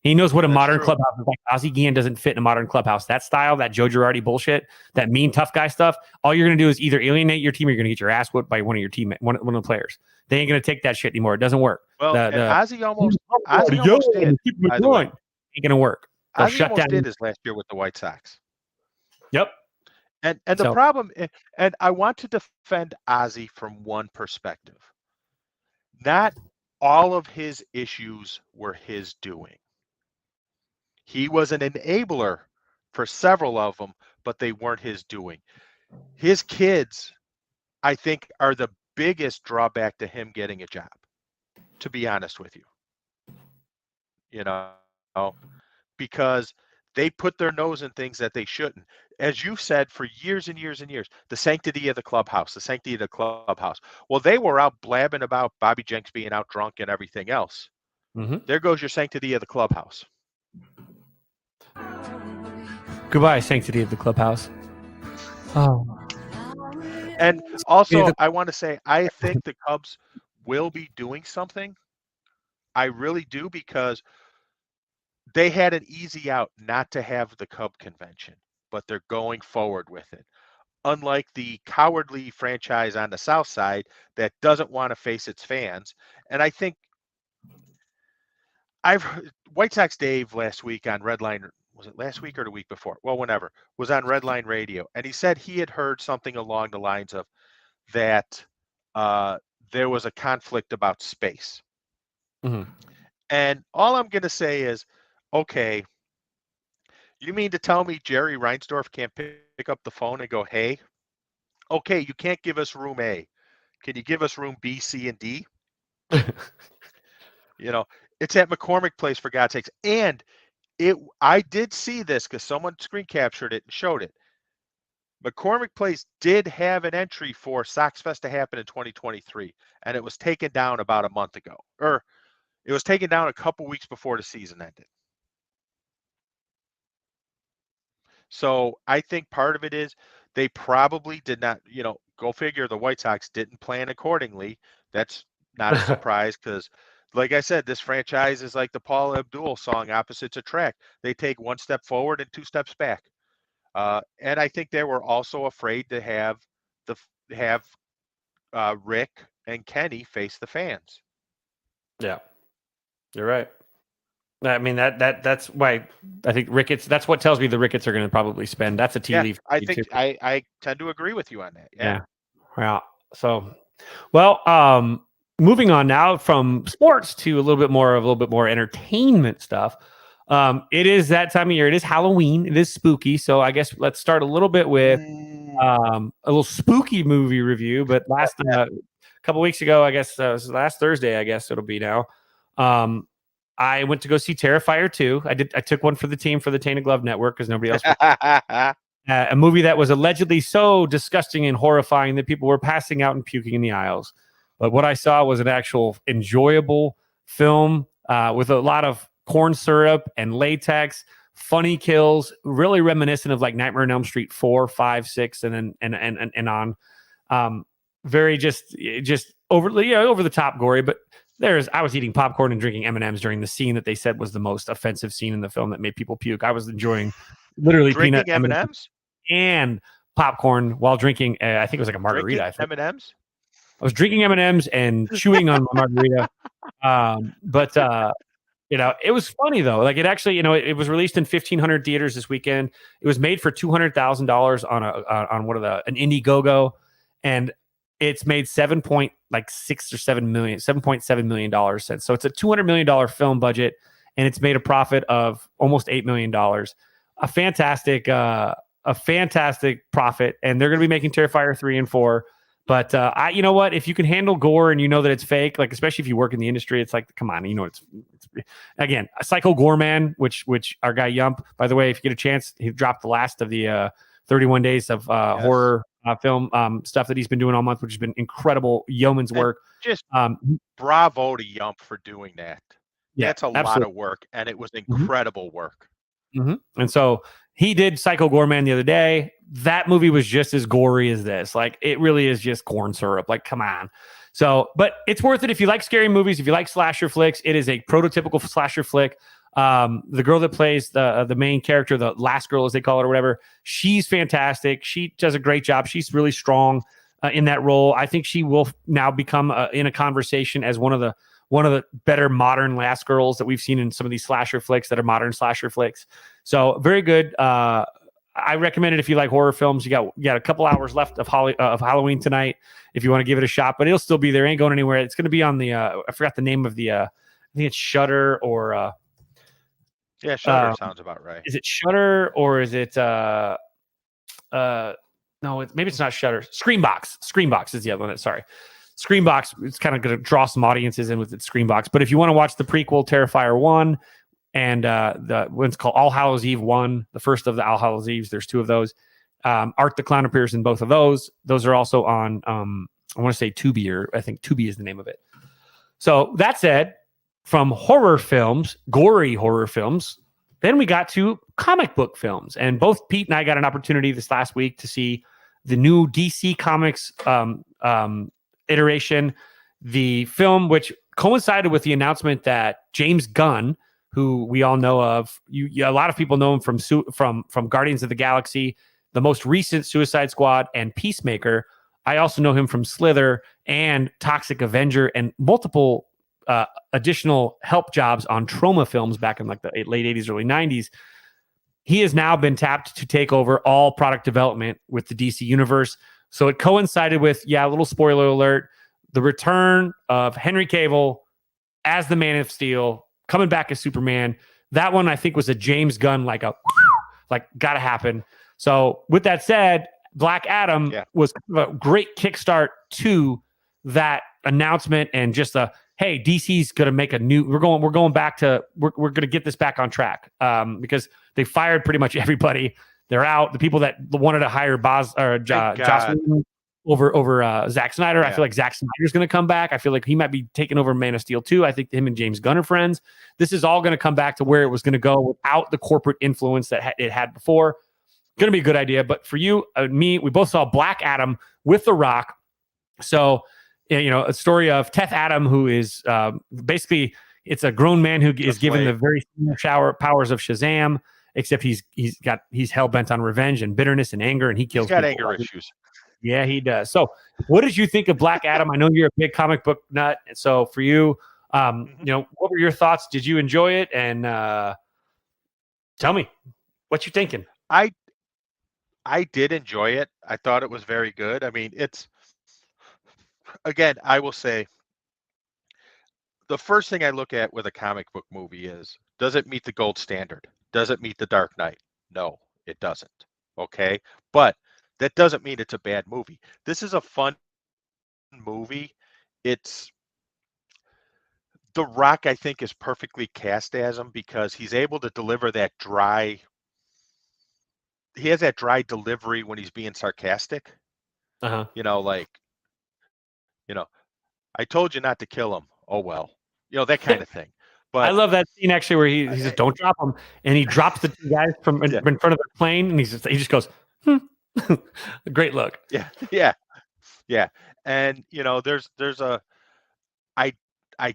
He knows what a modern clubhouse is like. Ozzie Guillen doesn't fit in a modern clubhouse. That style, that Joe Girardi bullshit, that mean tough guy stuff. All you're going to do is either alienate your team or you're going to get your ass whipped by one of your teammates, one of the players. They ain't going to take that shit anymore. It doesn't work. Well, Ozzie almost did. By the way, ain't going to work. They'll Ozzie shut almost down. did his last year with the White Sox. Yep. And the problem, and I want to defend Ozzie from one perspective. Not all of his issues were his doing. He was an enabler for several of them, but they weren't his doing. His kids, I think, are the biggest drawback to him getting a job, to be honest with you. You know, because they put their nose in things that they shouldn't. As you said, for years and years and years, the sanctity of the clubhouse, the sanctity of the clubhouse. Well, they were out blabbing about Bobby Jenks being out drunk and everything else. Mm-hmm. There goes your sanctity of the clubhouse. Goodbye, sanctity of the clubhouse. Oh. And also, I want to say, I think the Cubs will be doing something. I really do, because they had an easy out not to have the Cub convention, but they're going forward with it. Unlike the cowardly franchise on the South Side that doesn't want to face its fans. And I think I've heard White Sox Dave last week on Redline, was it last week or the week before? Well, whenever, was on Redline Radio. And he said he had heard something along the lines of that there was a conflict about space. Mm-hmm. And all I'm going to say is, okay, you mean to tell me Jerry Reinsdorf can't pick up the phone and go, hey, okay, you can't give us room A. Can you give us room B, C, and D? You know, it's at McCormick Place, for God's sakes. And I did see this because someone screen captured it and showed it. McCormick Place did have an entry for Sox Fest to happen in 2023, and it was taken down about a month ago. Or it was taken down a couple weeks before the season ended. So I think part of it is they probably did not, you know, go figure, the White Sox didn't plan accordingly. That's not a surprise because, like I said, this franchise is like the Paula Abdul song, Opposites Attract. They take one step forward and two steps back. And I think they were also afraid to have Rick and Kenny face the fans. Yeah, you're right. I mean that's why I think Ricketts. That's what tells me the Ricketts are going to probably spend. That's a tea leaf. I think I tend to agree with you on that. Yeah. So, well, moving on now from sports to a little bit more entertainment stuff. It is that time of year. It is Halloween. It is spooky. So I guess let's start a little bit with a little spooky movie review. But last couple weeks ago, I guess it was last Thursday. I guess it'll be now. I went to go see Terrifier 2. I took one for the team for the Tainted Glove Network because nobody else. A movie that was allegedly so disgusting and horrifying that people were passing out and puking in the aisles. But what I saw was an actual enjoyable film. with a lot of corn syrup and latex, funny kills, really reminiscent of like Nightmare on Elm Street 4, 5, 6, and then and on. Very just overly over the top gory, but I was eating popcorn and drinking M&Ms during the scene that they said was the most offensive scene in the film that made people puke. I was enjoying literally Drinking peanut M&Ms and popcorn while drinking. I think it was like a margarita. I think M&Ms. I was drinking M&Ms and chewing on my margarita. But it was funny though. Like it actually, it was released in 1,500 theaters this weekend. It was made for $200,000 on an Indiegogo, and it's made $7.7 million since. So it's a $200 million film budget, and it's made a profit of almost $8 million. A fantastic profit, and they're going to be making Terrifier 3 and 4. But you know what? If you can handle gore and you know that it's fake, like especially if you work in the industry, it's like, come on, it's again a Psycho Gore Man, which our guy Yump, by the way, if you get a chance, he dropped the last of the 31 days of horror film stuff that he's been doing all month, which has been incredible yeoman's work. Just bravo to Yump for doing that. Yeah, that's a lot of work, and it was incredible work. Mm-hmm. And so he did Psycho Gore Man the other day. That movie was just as gory as this. Like, it really is just corn syrup. Like, come on. So, but it's worth it if you like scary movies, if you like slasher flicks. It is a prototypical slasher flick. The girl that plays the main character, the last girl as they call it or whatever, she's fantastic. She does a great job. She's really strong in that role. I think she will now become in a conversation as one of the better modern last girls that we've seen in some of these slasher flicks that are modern slasher flicks. So very good. I recommend it if you like horror films. You got a couple hours left of Halloween tonight if you want to give it a shot, but it'll still be there. Ain't going anywhere. It's going to be on the I forgot the name of the I think it's Shudder or yeah, Shudder sounds about right. Is it Shudder or is it no, maybe it's not Shudder. Screambox is the other one. Sorry. Screambox, it's kind of going to draw some audiences in with its Screambox. But if you want to watch the prequel Terrifier 1 and the one's called All Hallows Eve 1, the first of the All Hallows Eves, there's two of those. Art the Clown appears in both of those. Those are also on, I want to say Tubi, or I think Tubi is the name of it. So that said, from horror films, gory horror films, then we got to comic book films. And both Pete and I got an opportunity this last week to see the new DC Comics iteration, the film, which coincided with the announcement that James Gunn, who we all know of, a lot of people know him from Guardians of the Galaxy, the most recent Suicide Squad, and Peacemaker. I also know him from Slither and Toxic Avenger and multiple additional help jobs on Troma films back in like the late 80s, early 90s. He has now been tapped to take over all product development with the DC universe. So it coincided with, a little spoiler alert, the return of Henry Cavill as the Man of Steel, coming back as Superman. That one, I think, was a James Gunn, like got to happen. So with that said, Black Adam was a great kickstart to that announcement, and just hey, DC's going to make a new, we're going back to, we're going to get this back on track because they fired pretty much everybody. They're out. The people that wanted to hire Joss Whedon over Zack Snyder. Yeah. I feel like Zack Snyder's going to come back. I feel like he might be taking over Man of Steel 2. I think him and James Gunn are friends. This is all going to come back to where it was going to go without the corporate influence that it had before. Going to be a good idea. But for you and me, we both saw Black Adam with The Rock. So, a story of Teth Adam, who is basically, it's a grown man who is given the very similar powers of Shazam. Except he's hell bent on revenge and bitterness and anger, and he kills. He's got anger issues. Yeah, he does. So, what did you think of Black Adam? I know you're a big comic book nut, so for you, what were your thoughts? Did you enjoy it? And tell me what you're thinking. I did enjoy it. I thought it was very good. I mean, again, I will say, the first thing I look at with a comic book movie is, does it meet the gold standard? Does it meet the Dark Knight? No, it doesn't. Okay. But that doesn't mean it's a bad movie. This is a fun movie. It's The Rock, I think, is perfectly cast as him because he's able to deliver that dry. He has that dry delivery when he's being sarcastic. Uh-huh. I told you not to kill him. Oh, well, that kind of thing. I love that scene actually where he says, "Don't drop him," and he drops the two guys from in front of the plane, and he just goes, "Hmm." Great look. Yeah. And there's a I I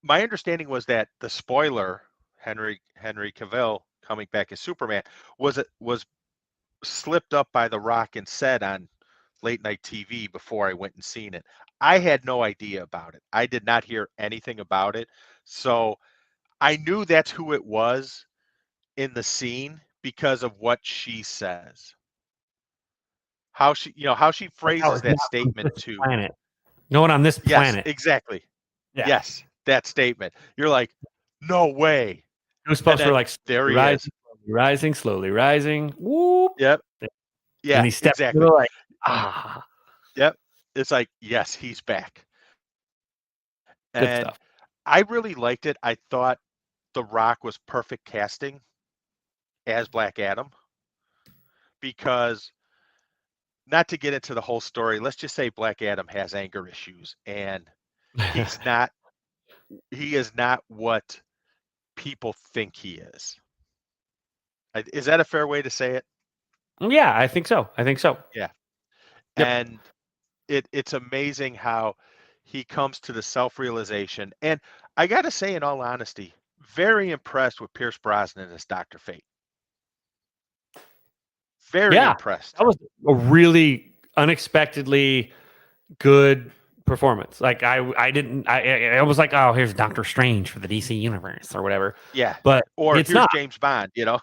my understanding was that the spoiler Henry Cavill coming back as Superman was slipped up by The Rock and said on late night TV before I went and seen it. I had no idea about it. I did not hear anything about it. So I knew that's who it was in the scene because of what she says. How she phrases that statement to planet. No one on this planet. Yes, exactly. Yeah. Yes, that statement. You're like, no way. Goosebumps were like, there he rising, is. rising, slowly rising. Whoop. Yep. Yeah, and he stepped exactly. like, Yep. It's like, yes, he's back. Good And stuff. I really liked it. I thought The Rock was perfect casting as Black Adam because, not to get into the whole story, let's just say Black Adam has anger issues and he is not what people think he is. Is that a fair way to say it? Yeah, I think so. Yeah. Yep. And it's amazing how he comes to the self-realization. And I got to say, in all honesty, very impressed with Pierce Brosnan as Dr. Fate. Very impressed. That was a really unexpectedly good performance. Like I was like, oh, here's Doctor Strange for the DC universe or whatever. Yeah. But or it's here's not James Bond, Yeah.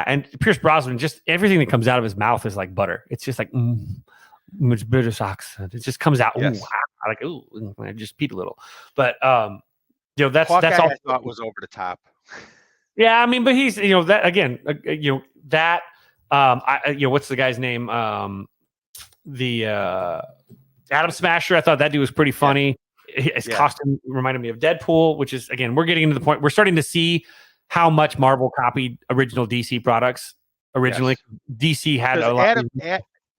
And Pierce Brosnan, just everything that comes out of his mouth is like butter. It's just like much bitter socks. It just comes out. Yes. I just peed a little. But that's Hawkeye, all I thought was over the top. Yeah, I mean, but he's that again, that what's the guy's name? The Adam Smasher. I thought that dude was pretty funny. His costume reminded me of Deadpool, which is, again, we're getting into the point. We're starting to see how much Marvel copied original DC products originally. Yes. DC had a lot.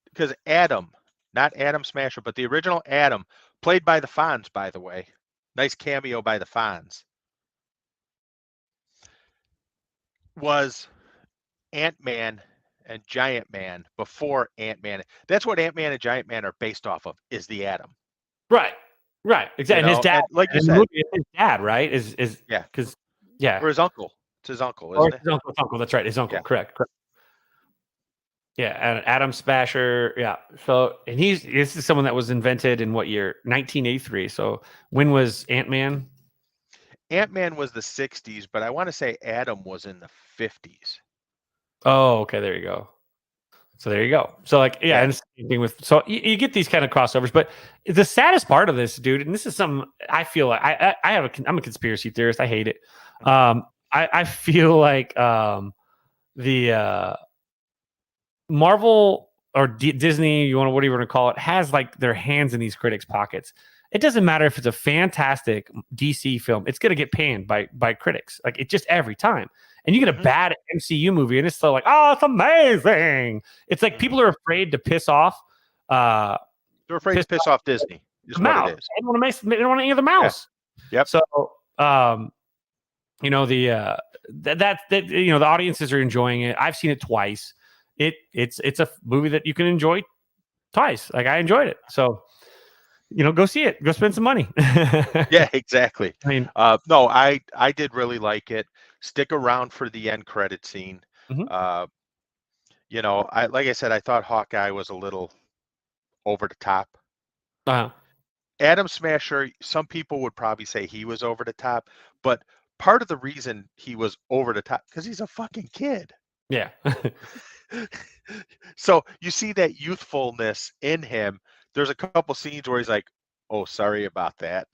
Because Adam, not Adam Smasher, but the original Adam, played by the Fonz, by the way. Nice cameo by the Fonz. Was Ant-Man and Giant Man before Ant-Man. That's what Ant-Man and Giant Man are based off of, is the Atom. Right. Exactly. And his dad, like you said, his dad, right? Is because or his uncle. It's his uncle, isn't it? His uncle. That's right. His uncle. Yeah. Correct. Yeah, and Adam Smasher. Yeah. So, and this is someone that was invented in what year? 1983. So, when was Ant-Man? Ant-Man was the 60s, but I want to say Adam was in the 50s. Oh, okay. There you go. So there you go. So and same thing with, so you get these kind of crossovers, but the saddest part of this, dude, and this is something I feel like I'm a conspiracy theorist. I hate it. I feel like the Marvel or Disney, whatever you want to call it, has like their hands in these critics' pockets. It doesn't matter if it's a fantastic DC film; it's going to get panned by critics. Like, it just every time. And you get a bad MCU movie, and it's still like, oh, it's amazing. It's like people are afraid to piss off. They're afraid to piss off Disney. Is what it is. They don't want to hear the mouse. Yeah. Yep. So, the audiences are enjoying it. I've seen it twice. It's a movie that you can enjoy twice. Like, I enjoyed it. So, go see it. Go spend some money. Yeah, exactly. I mean, no, I did really like it. Stick around for the end credit scene. Mm-hmm. Like I said, I thought Hawkeye was a little over the top. Uh-huh. Adam Smasher, some people would probably say he was over the top, but part of the reason he was over the top, because he's a fucking kid. Yeah. So you see that youthfulness in him. There's a couple scenes where he's like, "Oh, sorry about that."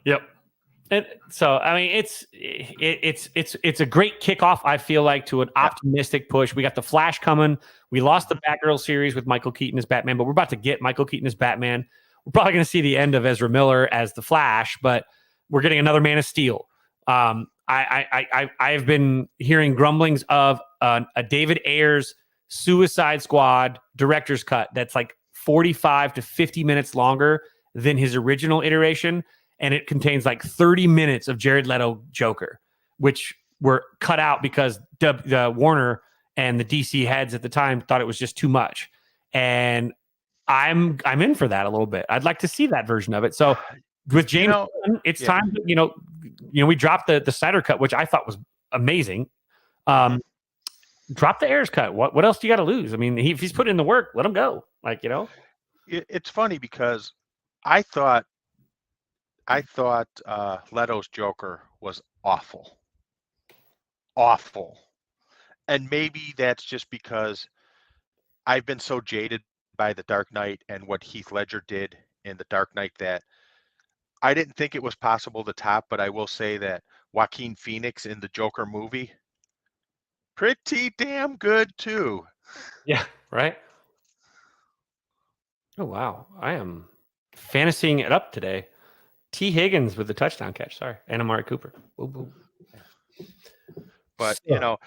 Yep. And so, I mean, it's a great kickoff, I feel like, to an optimistic push. We got the Flash coming. We lost the Batgirl series with Michael Keaton as Batman, but we're about to get Michael Keaton as Batman. We're probably going to see the end of Ezra Miller as the Flash, but we're getting another Man of Steel. I've been hearing grumblings of a David Ayers Suicide Squad director's cut that's like 45 to 50 minutes longer than his original iteration. and it contains like 30 minutes of Jared Leto Joker, which were cut out because the Warner and the DC heads at the time thought it was just too much. And I'm in for that a little bit. I'd like to see that version of it. So with James Gunn, it's time to, we dropped the Snyder cut, which I thought was amazing. Drop the Ayers cut. What else do you got to lose? I mean, if he's putting in the work, let him go. Like, It's funny because I thought Leto's Joker was awful. And maybe that's just because I've been so jaded by The Dark Knight and what Heath Ledger did in The Dark Knight that I didn't think it was possible to top, but I will say that Joaquin Phoenix in the Joker movie, pretty damn good too. Yeah, right? Oh, wow. I am fantasying it up today. T. Higgins with the touchdown catch. Sorry. And Amari Cooper. Woo, woo. But, So,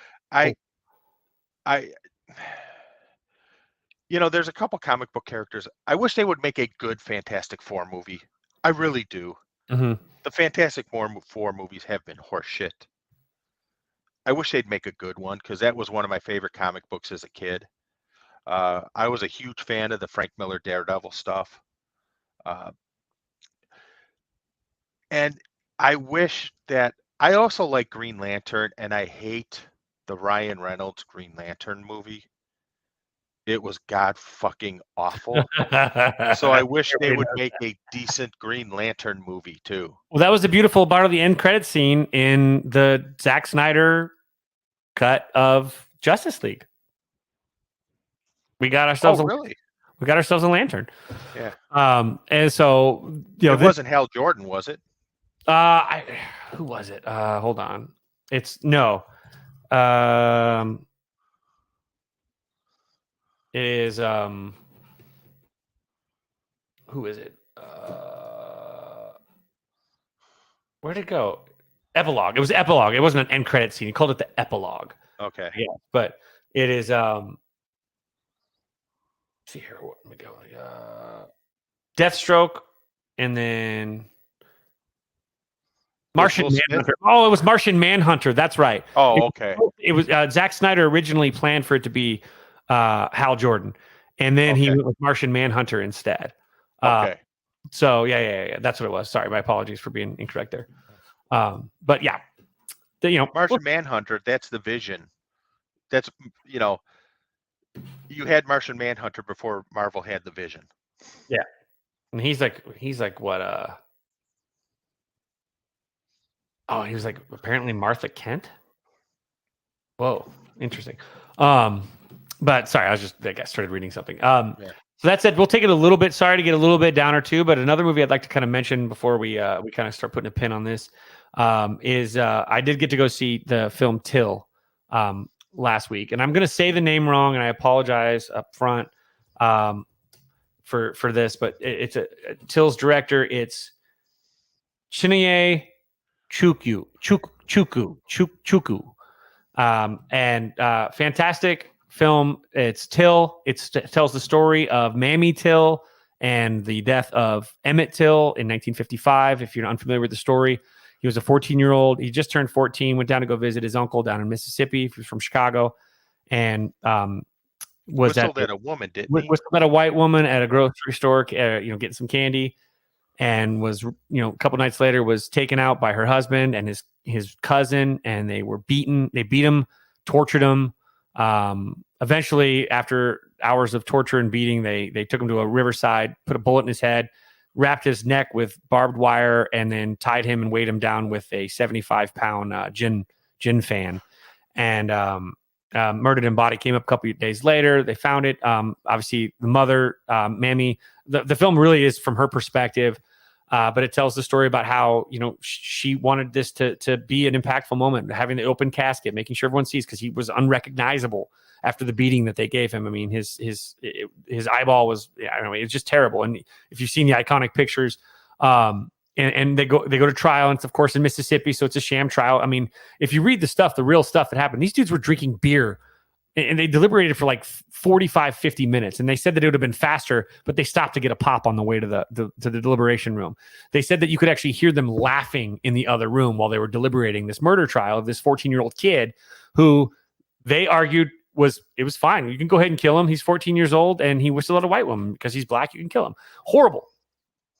there's a couple comic book characters. I wish they would make a good Fantastic Four movie. I really do. Mm-hmm. The Fantastic Four movies have been horseshit. I wish they'd make a good one because that was one of my favorite comic books as a kid. I was a huge fan of the Frank Miller Daredevil stuff. And I wish that I also like Green Lantern, and I hate the Ryan Reynolds Green Lantern movie. It was god fucking awful. So I wish they would make a decent Green Lantern movie too. Well, that was the beautiful part of the end credit scene in the Zack Snyder cut of Justice League. We got ourselves we got ourselves a lantern. Yeah. And so it wasn't Hal Jordan, was it? Who was it? Hold on. It's no. It is who is it? Where'd it go? Epilogue. It was Epilogue. It wasn't an end credit scene. He called it the Epilogue. Okay. Yeah, but it is see here, let me go. Deathstroke, and then Martian Manhunter. Oh, it was Martian Manhunter. That's right. Oh, okay. It was Zack Snyder originally planned for it to be Hal Jordan, and then he went with Martian Manhunter instead. Okay. So yeah, that's what it was. Sorry, my apologies for being incorrect there. But yeah, Martian Manhunter. That's the Vision. That's you had Martian Manhunter before Marvel had the Vision. Yeah, and he's like what? Oh, he was like apparently Martha Kent. Whoa, interesting. But sorry, I started reading something. So that said, we'll take it a little bit. Sorry to get a little bit down or two, but another movie I'd like to kind of mention before we kind of start putting a pin on this is I did get to go see the film Till last week, and I'm going to say the name wrong, and I apologize up front for this, but it's Till's director. It's Chineye Chukwu, and fantastic film. It's Till. It tells the story of Mamie Till and the death of Emmett Till in 1955. If you're unfamiliar with the story, he was a 14-year-old. He just turned 14, went down to go visit his uncle down in Mississippi. He was from Chicago, and whistled at a woman, didn't he? Whistled at a white woman at a grocery store, getting some candy, and was, a couple nights later was taken out by her husband and his cousin, and they were beaten. They beat him, tortured him. Eventually, after hours of torture and beating, they took him to a riverside, put a bullet in his head, wrapped his neck with barbed wire, and then tied him and weighed him down with a 75-pound gin fan, and murdered him. Body came up a couple of days later. They found it. Obviously, the mother, Mamie. The film really is from her perspective, but it tells the story about how she wanted this to be an impactful moment, having the open casket, making sure everyone sees, because he was unrecognizable after the beating that they gave him. I mean, his eyeball was, I don't know, it's just terrible. And if you've seen the iconic pictures, and they go to trial, and it's of course in Mississippi, so it's a sham trial. I mean, if you read the real stuff that happened, these dudes were drinking beer and they deliberated for like 45, 50 minutes. And they said that it would have been faster, but they stopped to get a pop on the way to the deliberation room. They said that you could actually hear them laughing in the other room while they were deliberating this murder trial of this 14-year-old kid who they argued it was fine. You can go ahead and kill him. He's 14 years old and he whistled at a white woman because he's black. You can kill him. Horrible.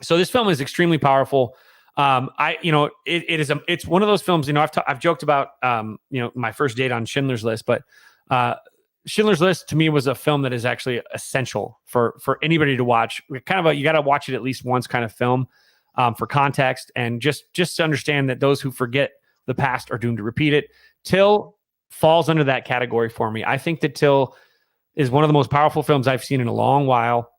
So this film is extremely powerful. It's one of those films, I've joked about, my first date on Schindler's List, but Schindler's List to me was a film that is actually essential for anybody to watch. You got to watch it at least once kind of film for context and just to understand that those who forget the past are doomed to repeat it. Till falls under that category for me. I think that Till is one of the most powerful films I've seen in a long while.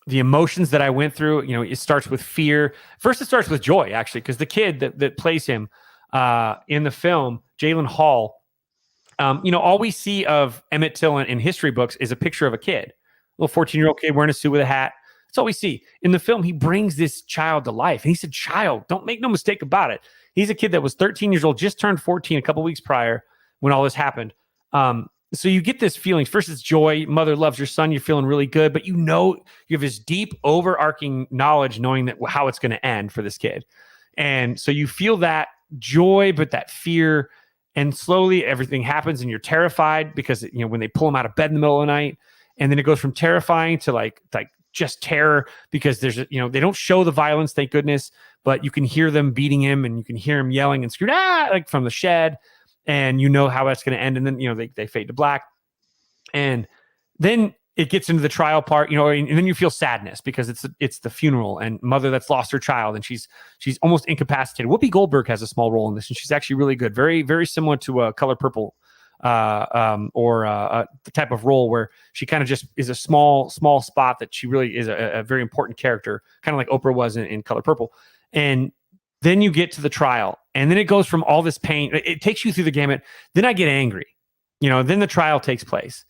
The emotions that I went through, it starts with fear. First, it starts with joy, actually, because the kid that plays him in the film, Jalen Hall, all we see of Emmett Till in history books is a picture of a kid, a little 14-year-old kid wearing a suit with a hat. That's all we see. In the film, he brings this child to life. And he's a child. Don't make no mistake about it. He's a kid that was 13 years old, just turned 14 a couple weeks prior when all this happened. So you get this feeling. First, it's joy. Mother loves your son. You're feeling really good. But you have this deep, overarching knowledge knowing that how it's going to end for this kid. And so you feel that joy, but that fear. And slowly everything happens and you're terrified because, when they pull him out of bed in the middle of the night, and then it goes from terrifying to like just terror because there's, they don't show the violence, thank goodness, but you can hear them beating him and you can hear him yelling and screaming, like from the shed. And how that's going to end. And then, they fade to black. And then it gets into the trial part, and then you feel sadness because it's the funeral and mother that's lost her child. And she's almost incapacitated. Whoopi Goldberg has a small role in this, and she's actually really good. Very, very similar to Color Purple the type of role where she kind of just is a small spot that she really is a very important character, kind of like Oprah was in Color Purple. And then you get to the trial, and then it goes from all this pain. It takes you through the gamut. Then I get angry. Then the trial takes place,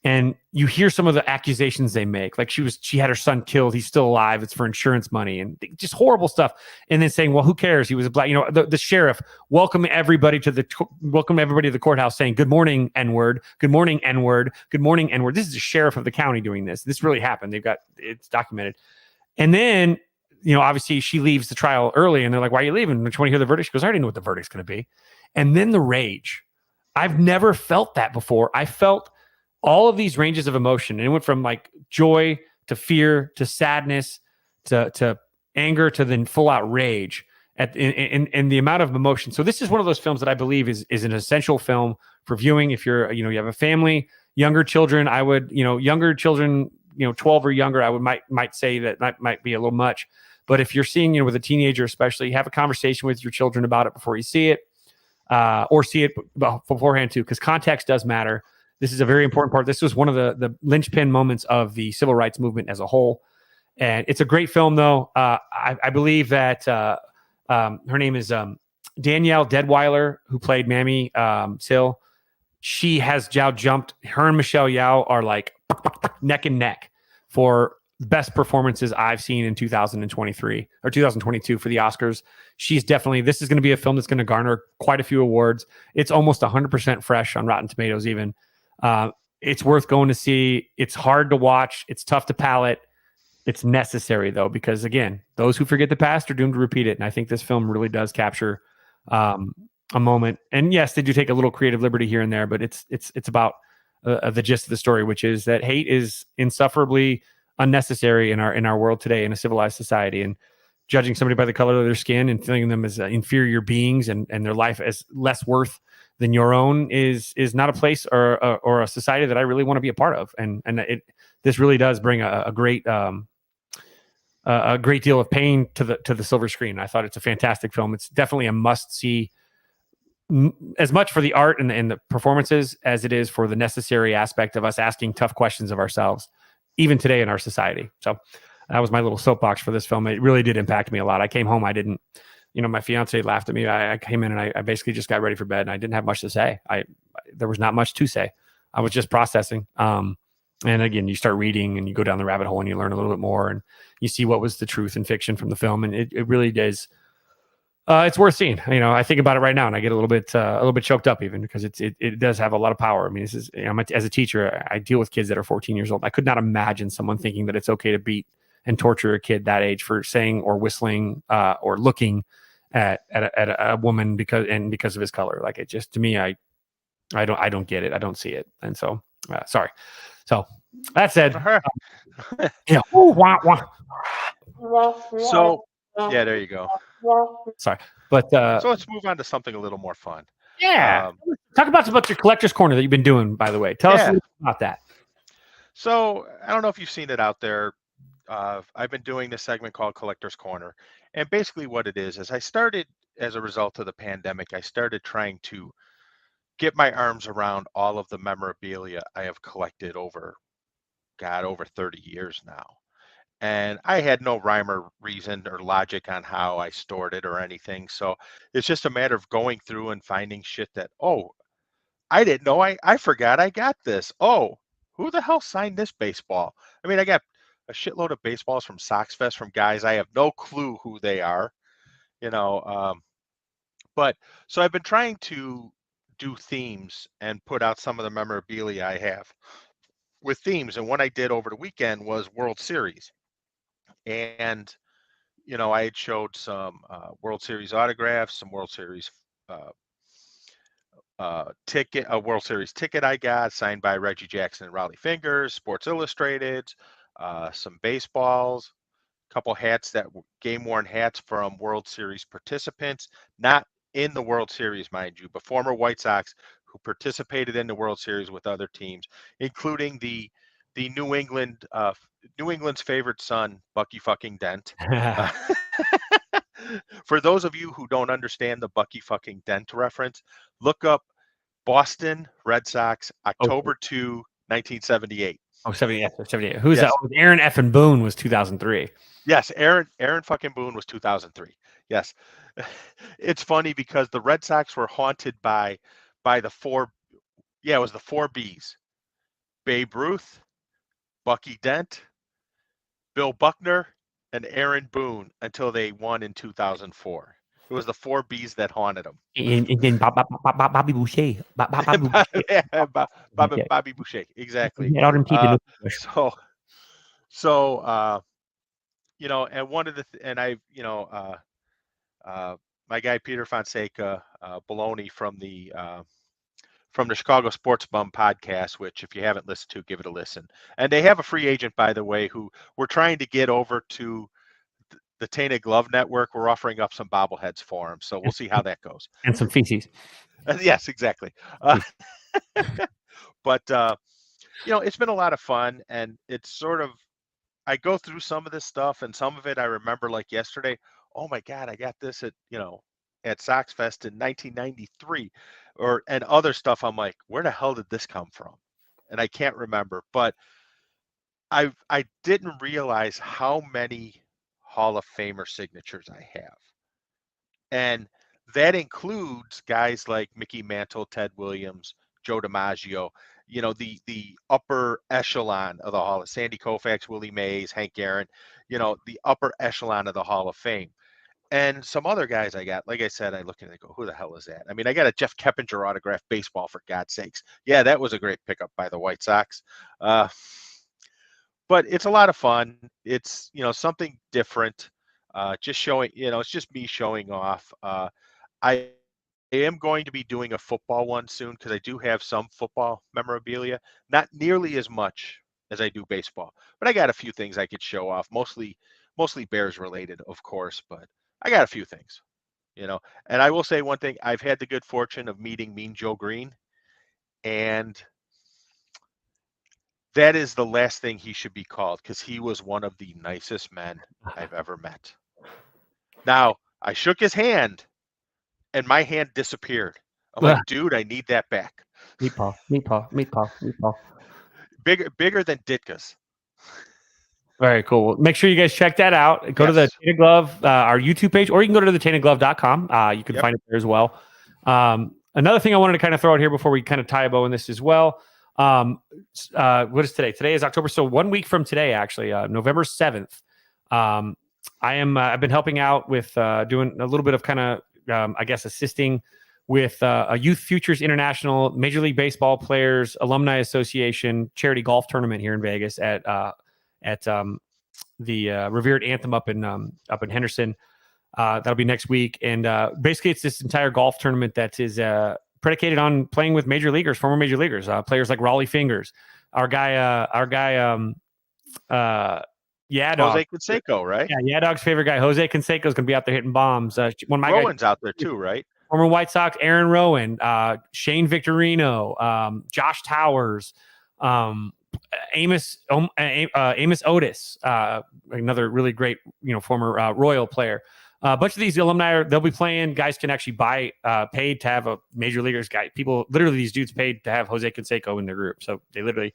and you hear some of the accusations they make. Like she had her son killed. He's still alive. It's for insurance money and just horrible stuff. And then saying, well, who cares? He was a black, the sheriff welcome everybody to the courthouse saying, good morning, N-word, good morning, N-word, good morning, N-word. This is the sheriff of the county doing this. This really happened. It's documented. And then, obviously she leaves the trial early and they're like, why are you leaving? Don't you want to hear the verdict? She goes, I already know what the verdict's going to be. And then the rage. I've never felt that before. I felt all of these ranges of emotion. And it went from like joy to fear to sadness to anger to then full out rage in the amount of emotion. So this is one of those films that I believe is an essential film for viewing. If you're, you have a family, younger children, I would, younger children, 12 or younger, I would might say that might be a little much. But if you're seeing, with a teenager, especially, have a conversation with your children about it before you see it, or see it beforehand too, because context does matter. This is a very important part. This was one of the linchpin moments of the civil rights movement as a whole. And it's a great film, though. I believe that her name is Danielle Deadweiler, who played Mammy Till. She has jumped. Her and Michelle Yeoh are like neck and neck for best performances I've seen in 2023 or 2022 for the Oscars. This is going to be a film that's going to garner quite a few awards. It's almost 100% fresh on Rotten Tomatoes even. It's worth going to see. It's hard to watch. It's tough to palate. It's necessary though, because again, those who forget the past are doomed to repeat it. And I think this film really does capture a moment. And yes, they do take a little creative liberty here and there, but it's about the gist of the story, which is that hate is insufferably unnecessary in our world today in a civilized society. And judging somebody by the color of their skin and feeling them as inferior beings and their life as less worth than your own is not a place or a society that I really want to be a part of. And this really does bring a great deal of pain to the silver screen. I thought it's a fantastic film. It's definitely a must see, as much for the art and the performances as it is for the necessary aspect of us asking tough questions of ourselves, even today in our society. So that was my little soapbox for this film. It really did impact me a lot. I came home, I didn't, my fiance laughed at me. I came in and I basically just got ready for bed and I didn't have much to say. There was not much to say. I was just processing. And again, you start reading and you go down the rabbit hole and you learn a little bit more and you see what was the truth and fiction from the film. And it really does It's worth seeing. I think about it right now, and I get a little bit choked up, even because it does have a lot of power. I mean, this is as a teacher, I deal with kids that are 14 years old. I could not imagine someone thinking that it's okay to beat and torture a kid that age for saying or whistling or looking at a woman because of his color. Like, it just, to me, I don't get it. I don't see it, and so sorry. So that said, ooh, wah, wah. So yeah, there you go. Sorry, but So let's move on to something a little more fun. yeah, talk about your collector's corner that you've been doing. By the way, tell us a little about that. So I don't know if you've seen it out there. I've been doing this segment called Collector's Corner, and basically what it is I started as a result of the pandemic. I started trying to get my arms around all of the memorabilia I have collected over 30 years now. And I had no rhyme or reason or logic on how I stored it or anything. So it's just a matter of going through and finding shit that, oh, I didn't know I forgot I got this. Oh, who the hell signed this baseball? I mean, I got a shitload of baseballs from Sox Fest from guys. I have no clue who they are, but so I've been trying to do themes and put out some of the memorabilia I have with themes. And what I did over the weekend was World Series. And, I had showed some World Series autographs, some World Series World Series ticket I got signed by Reggie Jackson and Raleigh Fingers, Sports Illustrated, some baseballs, a couple hats game worn hats from World Series participants, not in the World Series, mind you, but former White Sox who participated in the World Series with other teams, including the New England's favorite son, Bucky fucking Dent. For those of you who don't understand the Bucky fucking Dent reference, look up Boston Red Sox, October 2, 1978. Oh, 78. Who's Yes. that? Oh, Aaron Effin Boone was 2003. Yes, Aaron fucking Boone was 2003. Yes. It's funny because the Red Sox were haunted by the four Bs. Babe Ruth, Bucky Dent, Bill Buckner, and Aaron Boone until they won in 2004. It was the four Bs that haunted them. And then Bobby Boucher. Bobby Boucher, exactly. All them teeth in the and one of the my guy Peter Fonseca, Baloney from the Chicago Sports Bum podcast, which if you haven't listened to, give it a listen. And they have a free agent, by the way, who we're trying to get over to the Tainted Glove Network. We're offering up some bobbleheads for him, so we'll see how that goes. And some feces. Yes, exactly. But it's been a lot of fun, and it's sort of, I go through some of this stuff, and some of it I remember like yesterday. Oh my God, I got this at Sox Fest in 1993, and other stuff. I'm like, where the hell did this come from? And I can't remember, but I didn't realize how many Hall of Famer signatures I have. And that includes guys like Mickey Mantle, Ted Williams, Joe DiMaggio, the upper echelon of the Hall of Sandy Koufax, Willie Mays, Hank Aaron, the upper echelon of the Hall of Fame. And some other guys I got, like I said, I look at it and go, who the hell is that? I mean, I got a Jeff Keppinger autographed baseball, for God's sakes. Yeah, that was a great pickup by the White Sox. But it's a lot of fun. It's, something different. Just showing, it's just me showing off. I am going to be doing a football one soon because I do have some football memorabilia, not nearly as much as I do baseball, but I got a few things I could show off, mostly Bears related, of course, but I got a few things, and I will say one thing. I've had the good fortune of meeting Mean Joe Green, and that is the last thing he should be called, because he was one of the nicest men I've ever met. Now, I shook his hand, and my hand disappeared. I'm like, dude, I need that back. Meatball. Bigger than Ditka's. Very cool. Make sure you guys check that out. Go to the Tainted Glove, our YouTube page, or you can go to thetaintedglove.com. You can find it there as well. Another thing I wanted to kind of throw out here before we kind of tie a bow in this as well. What is today? Today is October. So 1 week from today, actually, November 7th, I've been helping out with doing a little bit of kind of I guess assisting with a Youth Futures International Major League Baseball Players Alumni Association charity golf tournament here in Vegas at the Revered Anthem up in Henderson. That'll be next week, and basically it's this entire golf tournament that is predicated on playing with major leaguers, former major leaguers, players like Raleigh Fingers, our guy, yeah, Jose Canseco, right? Yeah, Dog's favorite guy, Jose Canseco, is going to be out there hitting bombs. One of my Rowan's guys, out there too, right? Former White Sox, Aaron Rowan, Shane Victorino, Josh Towers, Amos Otis, another really great, former Royal player. A bunch of these alumni, they'll be playing. Guys can actually buy, paid to have a major leaguers guy. People, literally, these dudes paid to have Jose Canseco in their group. So they literally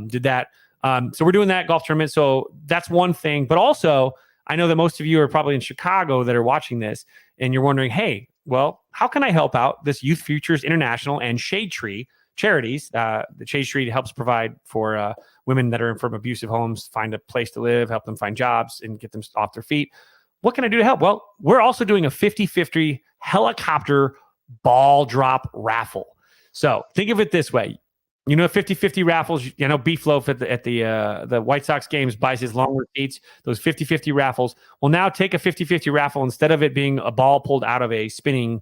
did that. So we're doing that golf tournament. So that's one thing. But also, I know that most of you are probably in Chicago that are watching this, and you're wondering, hey, well, how can I help out this Youth Futures International and Shade Tree charities? The Shade Tree helps provide for women that are from abusive homes, find a place to live, help them find jobs, and get them off their feet. What can I do to help? Well, we're also doing a 50-50 helicopter ball drop raffle. So think of it this way. 50-50 raffles, Beef Loaf at the White Sox games buys his long receipts, those 50-50 raffles. Well, now take a 50-50 raffle, instead of it being a ball pulled out of a spinning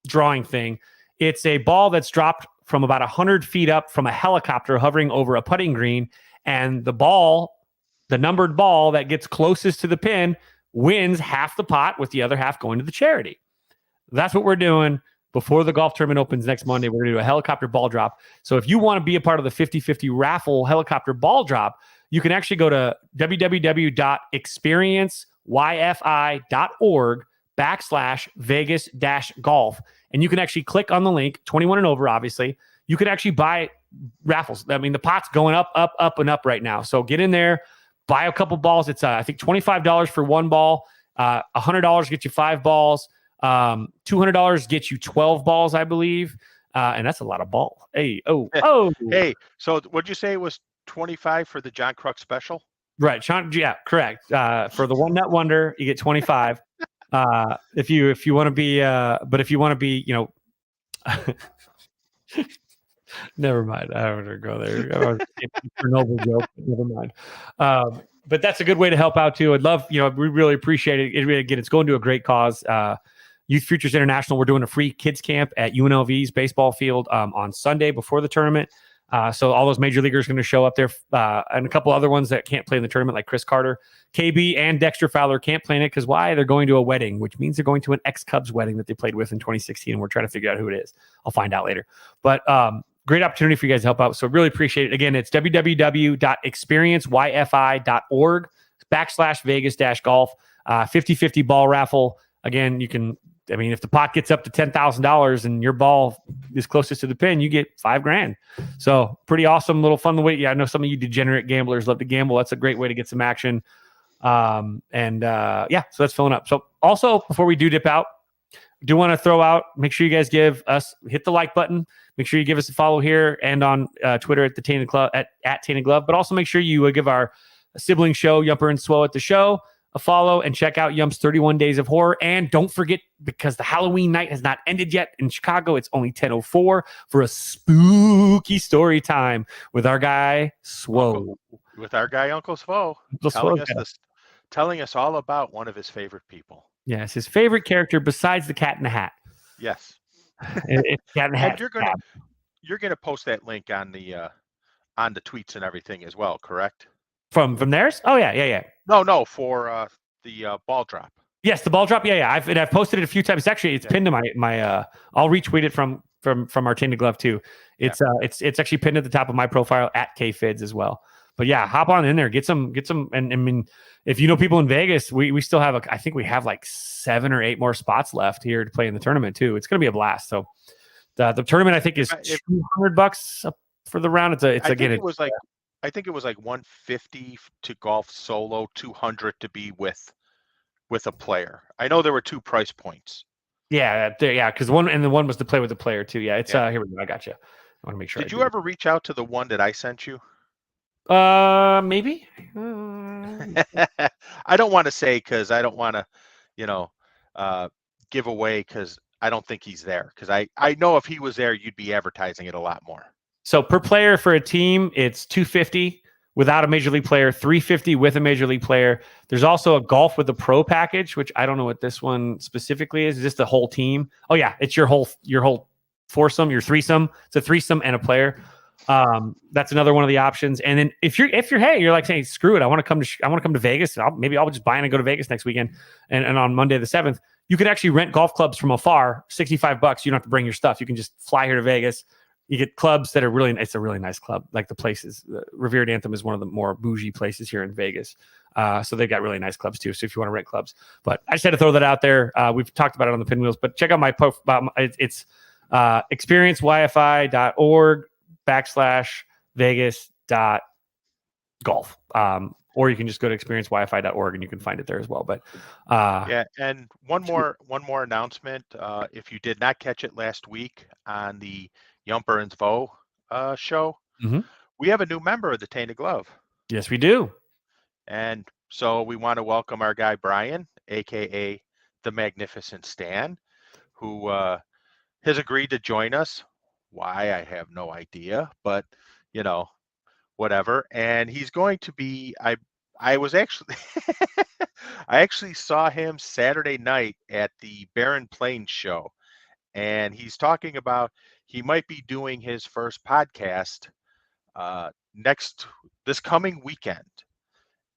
drawing thing. It's a ball that's dropped from about 100 feet up from a helicopter hovering over a putting green. And the numbered ball that gets closest to the pin wins half the pot, with the other half going to the charity. That's what we're doing. Before the golf tournament opens next Monday, we're going to do a helicopter ball drop. So if you want to be a part of the 50-50 raffle helicopter ball drop, you can actually go to www.experienceYFI.org/Vegas-golf. And you can actually click on the link, 21 and over, obviously. You can actually buy raffles. I mean, the pot's going up, up, up, and up right now. So get in there, buy a couple balls. It's, I think, $25 for one ball. $100 gets you 5 balls. $200 gets you 12 balls, I believe. And that's a lot of ball. Hey, Hey, so what'd you say it was 25 for the John Kruk special? Right. Sean, yeah, correct. For the One Nut Wonder, you get 25. If you want to be, but if you want to be, never mind. I don't want to go there. Noble joke. Never mind. But that's a good way to help out too. I'd love, we really appreciate it. Again, it's going to a great cause. Youth Futures International, we're doing a free kids camp at UNLV's baseball field on Sunday before the tournament. So all those major leaguers are going to show up there, and a couple other ones that can't play in the tournament, like Chris Carter, KB, and Dexter Fowler can't play in it because why? They're going to a wedding, which means they're going to an ex-Cubs wedding that they played with in 2016, and we're trying to figure out who it is. I'll find out later. But great opportunity for you guys to help out. So really appreciate it. Again, it's www.experienceYFI.org/Vegas-golf 50-50 ball raffle. Again, you can. I mean, if the pot gets up to $10,000 and your ball is closest to the pin, you get $5,000. So pretty awesome, little fun way. Yeah, I know some of you degenerate gamblers love to gamble. That's a great way to get some action. So that's filling up. So also, before we do dip out, do want to throw out, make sure you guys hit the like button. Make sure you give us a follow here and on Twitter at the Tainted Club at Tainted Glove. But also make sure you give our sibling show, Yumper and Swell at the show, a follow, and check out Yump's 31 Days of Horror. And don't forget, because the Halloween night has not ended yet in Chicago, it's only 10:04 for a spooky story time with our guy Swo. With our guy Uncle Svo, telling us all about one of his favorite people. Yes, his favorite character besides the Cat in the Hat. Yes. It's Cat in the Hat. You're gonna post that link on the tweets and everything as well, correct? From theirs? Oh yeah. No, for the ball drop. Yes, the ball drop. Yeah. I've posted it a few times. Actually, it's pinned to my. I'll retweet it from our Tainted Glove too. It's it's actually pinned at the top of my profile at KFids as well. But yeah, hop on in there, get some, and I mean, if you know people in Vegas, we still have I think we have like 7 or 8 more spots left here to play in the tournament too. It's going to be a blast. So the tournament I think is $200 for the round. I think it was like $150 to golf solo, $200 to be with a player. I know there were 2 price points. Yeah, because one was to play with the player too. Yeah, it's here we go. I got you. I want to make sure. Did you ever reach out to the one that I sent you? Maybe. I don't want to say because I don't want to, give away because I don't think he's there. Because I know if he was there, you'd be advertising it a lot more. So per player for a team, it's $250 without a major league player, $350 with a major league player. There's also a golf with a pro package, which I don't know what this one specifically is. Is this the whole team? Oh yeah, it's your whole foursome, your threesome. It's a threesome and a player. That's another one of the options. And then if you're hey, you're like saying screw it, I want to come to Vegas. Maybe I'll just buy in and go to Vegas next weekend. And on Monday the 7th, you can actually rent golf clubs from afar, $65. You don't have to bring your stuff. You can just fly here to Vegas. You get clubs that are it's a really nice club. Like the places, Revered Anthem is one of the more bougie places here in Vegas. So they've got really nice clubs too. So if you want to rent clubs, but I just had to throw that out there. We've talked about it on the Pinwheels, but check out my post. It's experiencewifi.org/vegas.golf. Or you can just go to experiencewifi.org and you can find it there as well. But yeah, and one more announcement. If you did not catch it last week on the Yumper and Svo show, we have a new member of the Tainted Glove. Yes, we do. And so we want to welcome our guy Brian, aka the Magnificent Stan, who has agreed to join us. Why, I have no idea, but whatever. And he's going to be, I was actually I actually saw him Saturday night at the Barren Plains show, and he's talking about he might be doing his first podcast this coming weekend.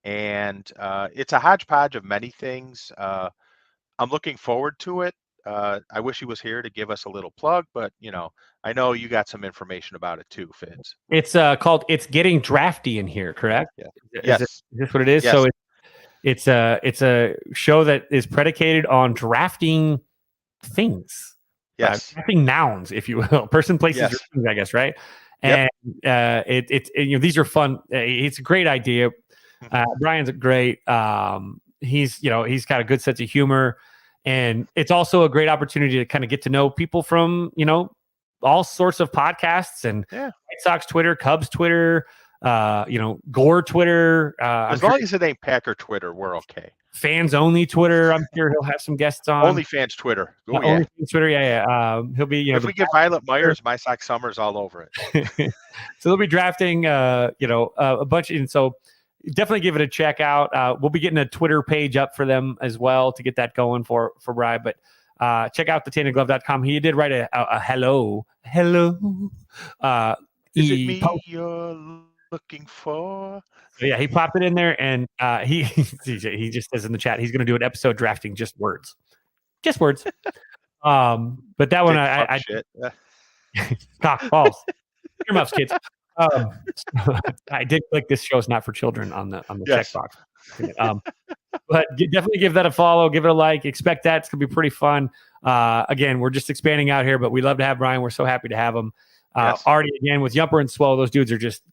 And it's a hodgepodge of many things. I'm looking forward to it. I wish he was here to give us a little plug, but I know you got some information about it too, Fitz. It's called "It's Getting Drafty" in here, correct? Yeah. Yes. Is this what it is? Yes. So it's a show that is predicated on drafting things. Yes. Drafting nouns, if you will, person, places, Yes. or things, I guess, right? Yep. And these are fun. It's a great idea. Brian's great. He's got a good sense of humor, and it's also a great opportunity to kind of get to know people from all sorts of podcasts and White Sox Twitter, Cubs Twitter, Gore Twitter. As long as it ain't Packer Twitter, we're okay. Fans only Twitter. I'm sure he'll have some guests on. Only fans Twitter. Oh, yeah. Only fans Twitter. Yeah. He'll be. If we get Violet Myers, My Sox Summer's all over it. So they'll be drafting. A bunch, and so definitely give it a check out. We'll be getting a Twitter page up for them as well to get that going for Brian. But check out thetaintedglove.com. He did write a hello. Is it me you're looking for? So yeah, he popped it in there, and he just says in the chat he's going to do an episode drafting just words. But that one I shit. cock balls. Earmuffs, kids. I did click this show's not for children on the Yes. checkbox. But definitely give that a follow, give it a like. Expect that. It's gonna be pretty fun. Again, we're just expanding out here, but we love to have Brian. We're so happy to have him. Yes. Already again with Yumper and Svo, those dudes are just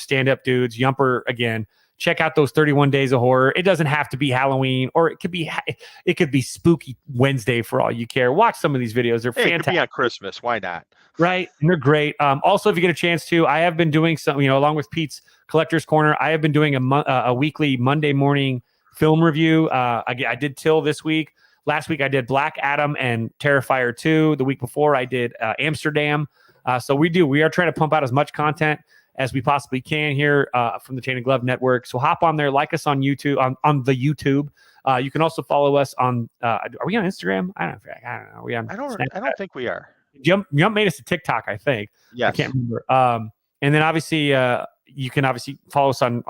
stand-up dudes. Yumper, again, check out those 31 Days of Horror. It doesn't have to be Halloween, or it could be Spooky Wednesday for all you care. Watch some of these videos. They're fantastic. It could be on Christmas. Why not? Right. And they're great. Also, if you get a chance to, I have been doing some, along with Pete's Collector's Corner, I have been doing a weekly Monday morning film review. I did Till this week. Last week I did Black Adam and Terrifier 2. The week before I did Amsterdam. So we are trying to pump out as much content as we possibly can here from the Tainted Glove Network. So hop on there, like us on YouTube, on the YouTube. You can also follow us on. Are we on Instagram? I don't know. Are we on? I don't think we are. Jump made us a TikTok, I think. Yes. I can't remember. And then obviously you can obviously follow us on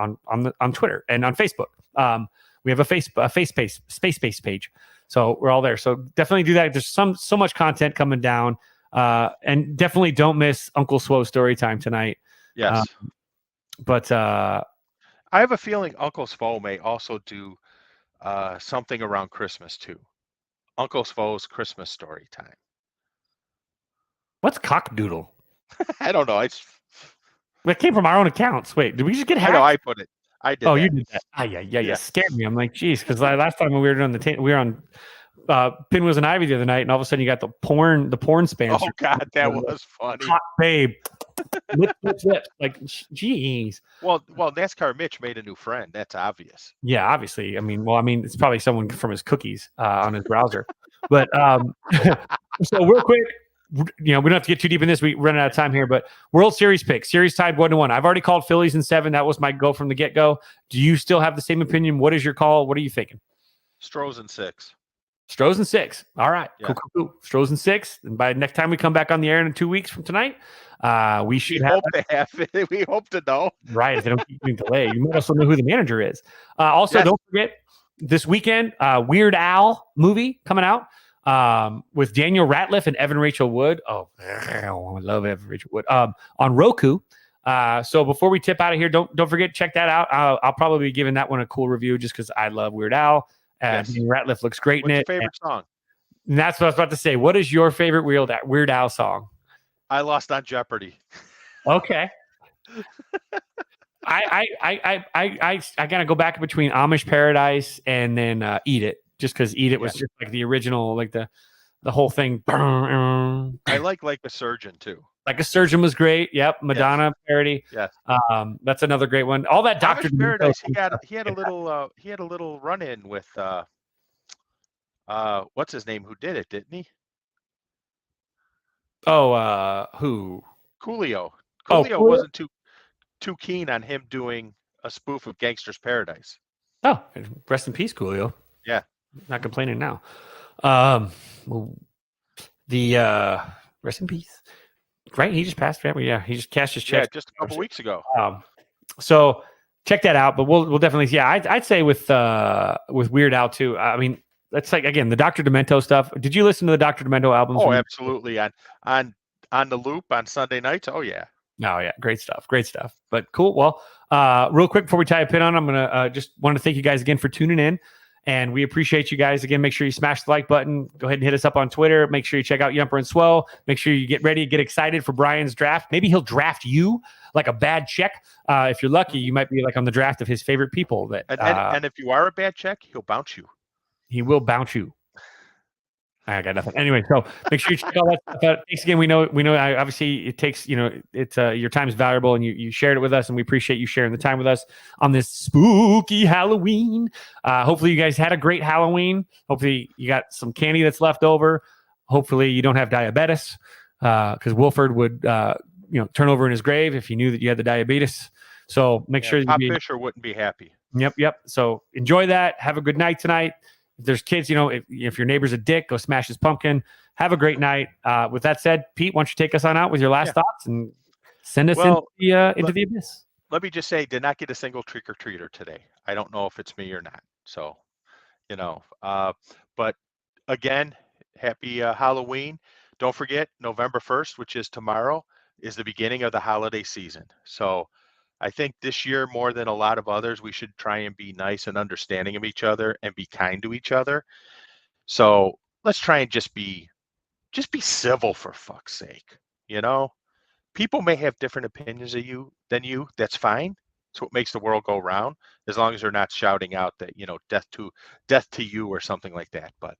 Twitter and on Facebook. We have a space page. So we're all there. So definitely do that. There's so much content coming down. And definitely don't miss Uncle Swo's story time tonight. Yes. But I have a feeling Uncle Svo may also do something around Christmas too. Uncle Svo's Christmas story time. what's cockdoodle? I don't know. It came from our own accounts. Wait, did we just get hacked? I know I put it. I did. Oh, that. you did that. Yeah. Scared me. I'm like, geez, because last time we were on we were on Pinwheels and Ivy the other night, and all of a sudden you got the porn spam. Oh God, that was funny. Hot babe. Lips. Like, geez. Well, NASCAR Mitch made a new friend. That's obvious. Yeah, obviously. I mean, it's probably someone from his cookies on his browser. But so real quick, we don't have to get too deep in this. We run out of time here, but World Series pick, series tied 1-1. I've already called Phillies in 7. That was my go from the get-go. Do you still have the same opinion? What is your call? What are you thinking? Stros in 6. Stros in 6. All right. Yeah. Cool. Stros in 6. And by next time we come back on the air in 2 weeks from tonight, we should hope to have it. We hope to know. Right. If they don't keep getting delayed, you might also know who the manager is. Also, Yes. Don't forget this weekend, Weird Al movie coming out with Daniel Ratliff and Evan Rachel Wood. Oh, I love Evan Rachel Wood on Roku. So before we tip out of here, don't forget, check that out. I'll probably be giving that one a cool review just because I love Weird Al. Yes. Daniel Ratliff looks great What's in your it. favorite song? And that's what I was about to say. What is your favorite Weird Al song? I Lost on Jeopardy. Okay. I gotta go back between Amish Paradise and then Eat It, just because Eat It was just like the original, like the whole thing. I like a Surgeon too. Like a Surgeon was great. Yep, Madonna parody. Yes. That's another great one. All that Dr. Amish Paradise. He had a little run in with what's his name? Who did it? Didn't he? Oh, who? Coolio. Oh, Coolio Coolio? wasn't too keen on him doing a spoof of Gangster's Paradise. Oh, rest in peace, Coolio. Yeah. Not complaining now. Rest in peace. Right? He just passed. Right? Yeah, he just cashed his check. Yeah, just a couple weeks ago. So check that out. But we'll definitely. Yeah, I'd say with Weird Al too. I mean, that's like, again, the Dr. Demento stuff. Did you listen to the Dr. Demento albums? Oh, absolutely. On the loop on Sunday nights. Oh yeah. Oh yeah, great stuff. But cool. Well, real quick before we tie a pin on, I'm gonna just want to thank you guys again for tuning in, and we appreciate you guys again. Make sure you smash the like button. Go ahead and hit us up on Twitter. Make sure you check out Yumper and Swell. Make sure you get ready, get excited for Brian's draft. Maybe he'll draft you like a bad check. If you're lucky, you might be like on the draft of his favorite people. That and if you are a bad check, he'll bounce you. He will bounce you. I got nothing. Anyway, so make sure you check all that stuff out. Thanks again. We know. Obviously, it takes. It's your time is valuable, and you shared it with us, and we appreciate you sharing the time with us on this spooky Halloween. Hopefully, you guys had a great Halloween. Hopefully, you got some candy that's left over. Hopefully, you don't have diabetes, because Wilford would, turn over in his grave if he knew that you had the diabetes. So make sure. Pop Fisher wouldn't be happy. Yep. So enjoy that. Have a good night tonight. If there's kids, if your neighbor's a dick, go smash his pumpkin. Have a great night. With that said, Pete, why don't you take us on out with your last thoughts and send us into the abyss? Let me just say, did not get a single trick or treater today. I don't know if it's me or not. So, but again, happy Halloween. Don't forget, November 1st, which is tomorrow, is the beginning of the holiday season. So I think this year, more than a lot of others, we should try and be nice and understanding of each other and be kind to each other. So let's try and just be civil, for fuck's sake. People may have different opinions of you than you. That's fine. It's what makes the world go round, as long as they're not shouting out that, death to you or something like that. But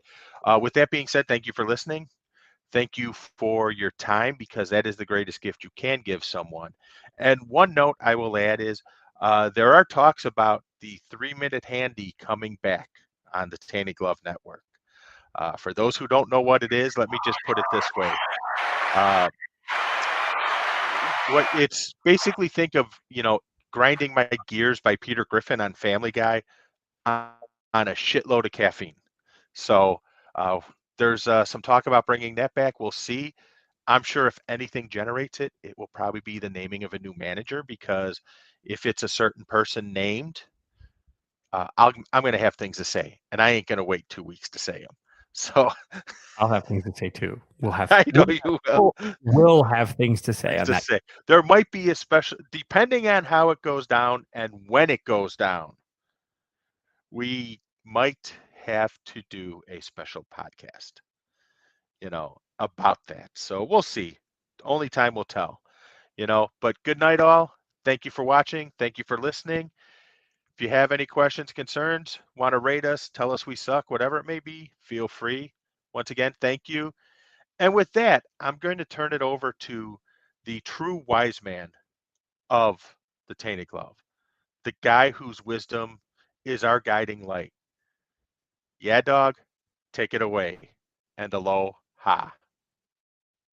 with that being said, thank you for listening. Thank you for your time, because that is the greatest gift you can give someone. And one note I will add is there are talks about the 3-minute handy coming back on the Tainted Glove Network. For those who don't know what it is, let me just put it this way. What it's basically, think of, Grinding My Gears by Peter Griffin on Family Guy on a shitload of caffeine. So there's some talk about bringing that back. We'll see. I'm sure if anything generates it, it will probably be the naming of a new manager, because if it's a certain person named, I'm going to have things to say, and I ain't going to wait 2 weeks to say them. So I'll have things to say too. We'll have. I know you will. We'll have things to say on that. There might be a special, depending on how it goes down and when it goes down. We might have to do a special podcast, about that. So we'll see. Only time will tell, but good night all. Thank you for watching. Thank you for listening. If you have any questions, concerns, want to rate us, tell us we suck, whatever it may be, feel free. Once again, thank you. And with that, I'm going to turn it over to the true wise man of the Tainted Glove, the guy whose wisdom is our guiding light. Yeah, dog, take it away, and aloha.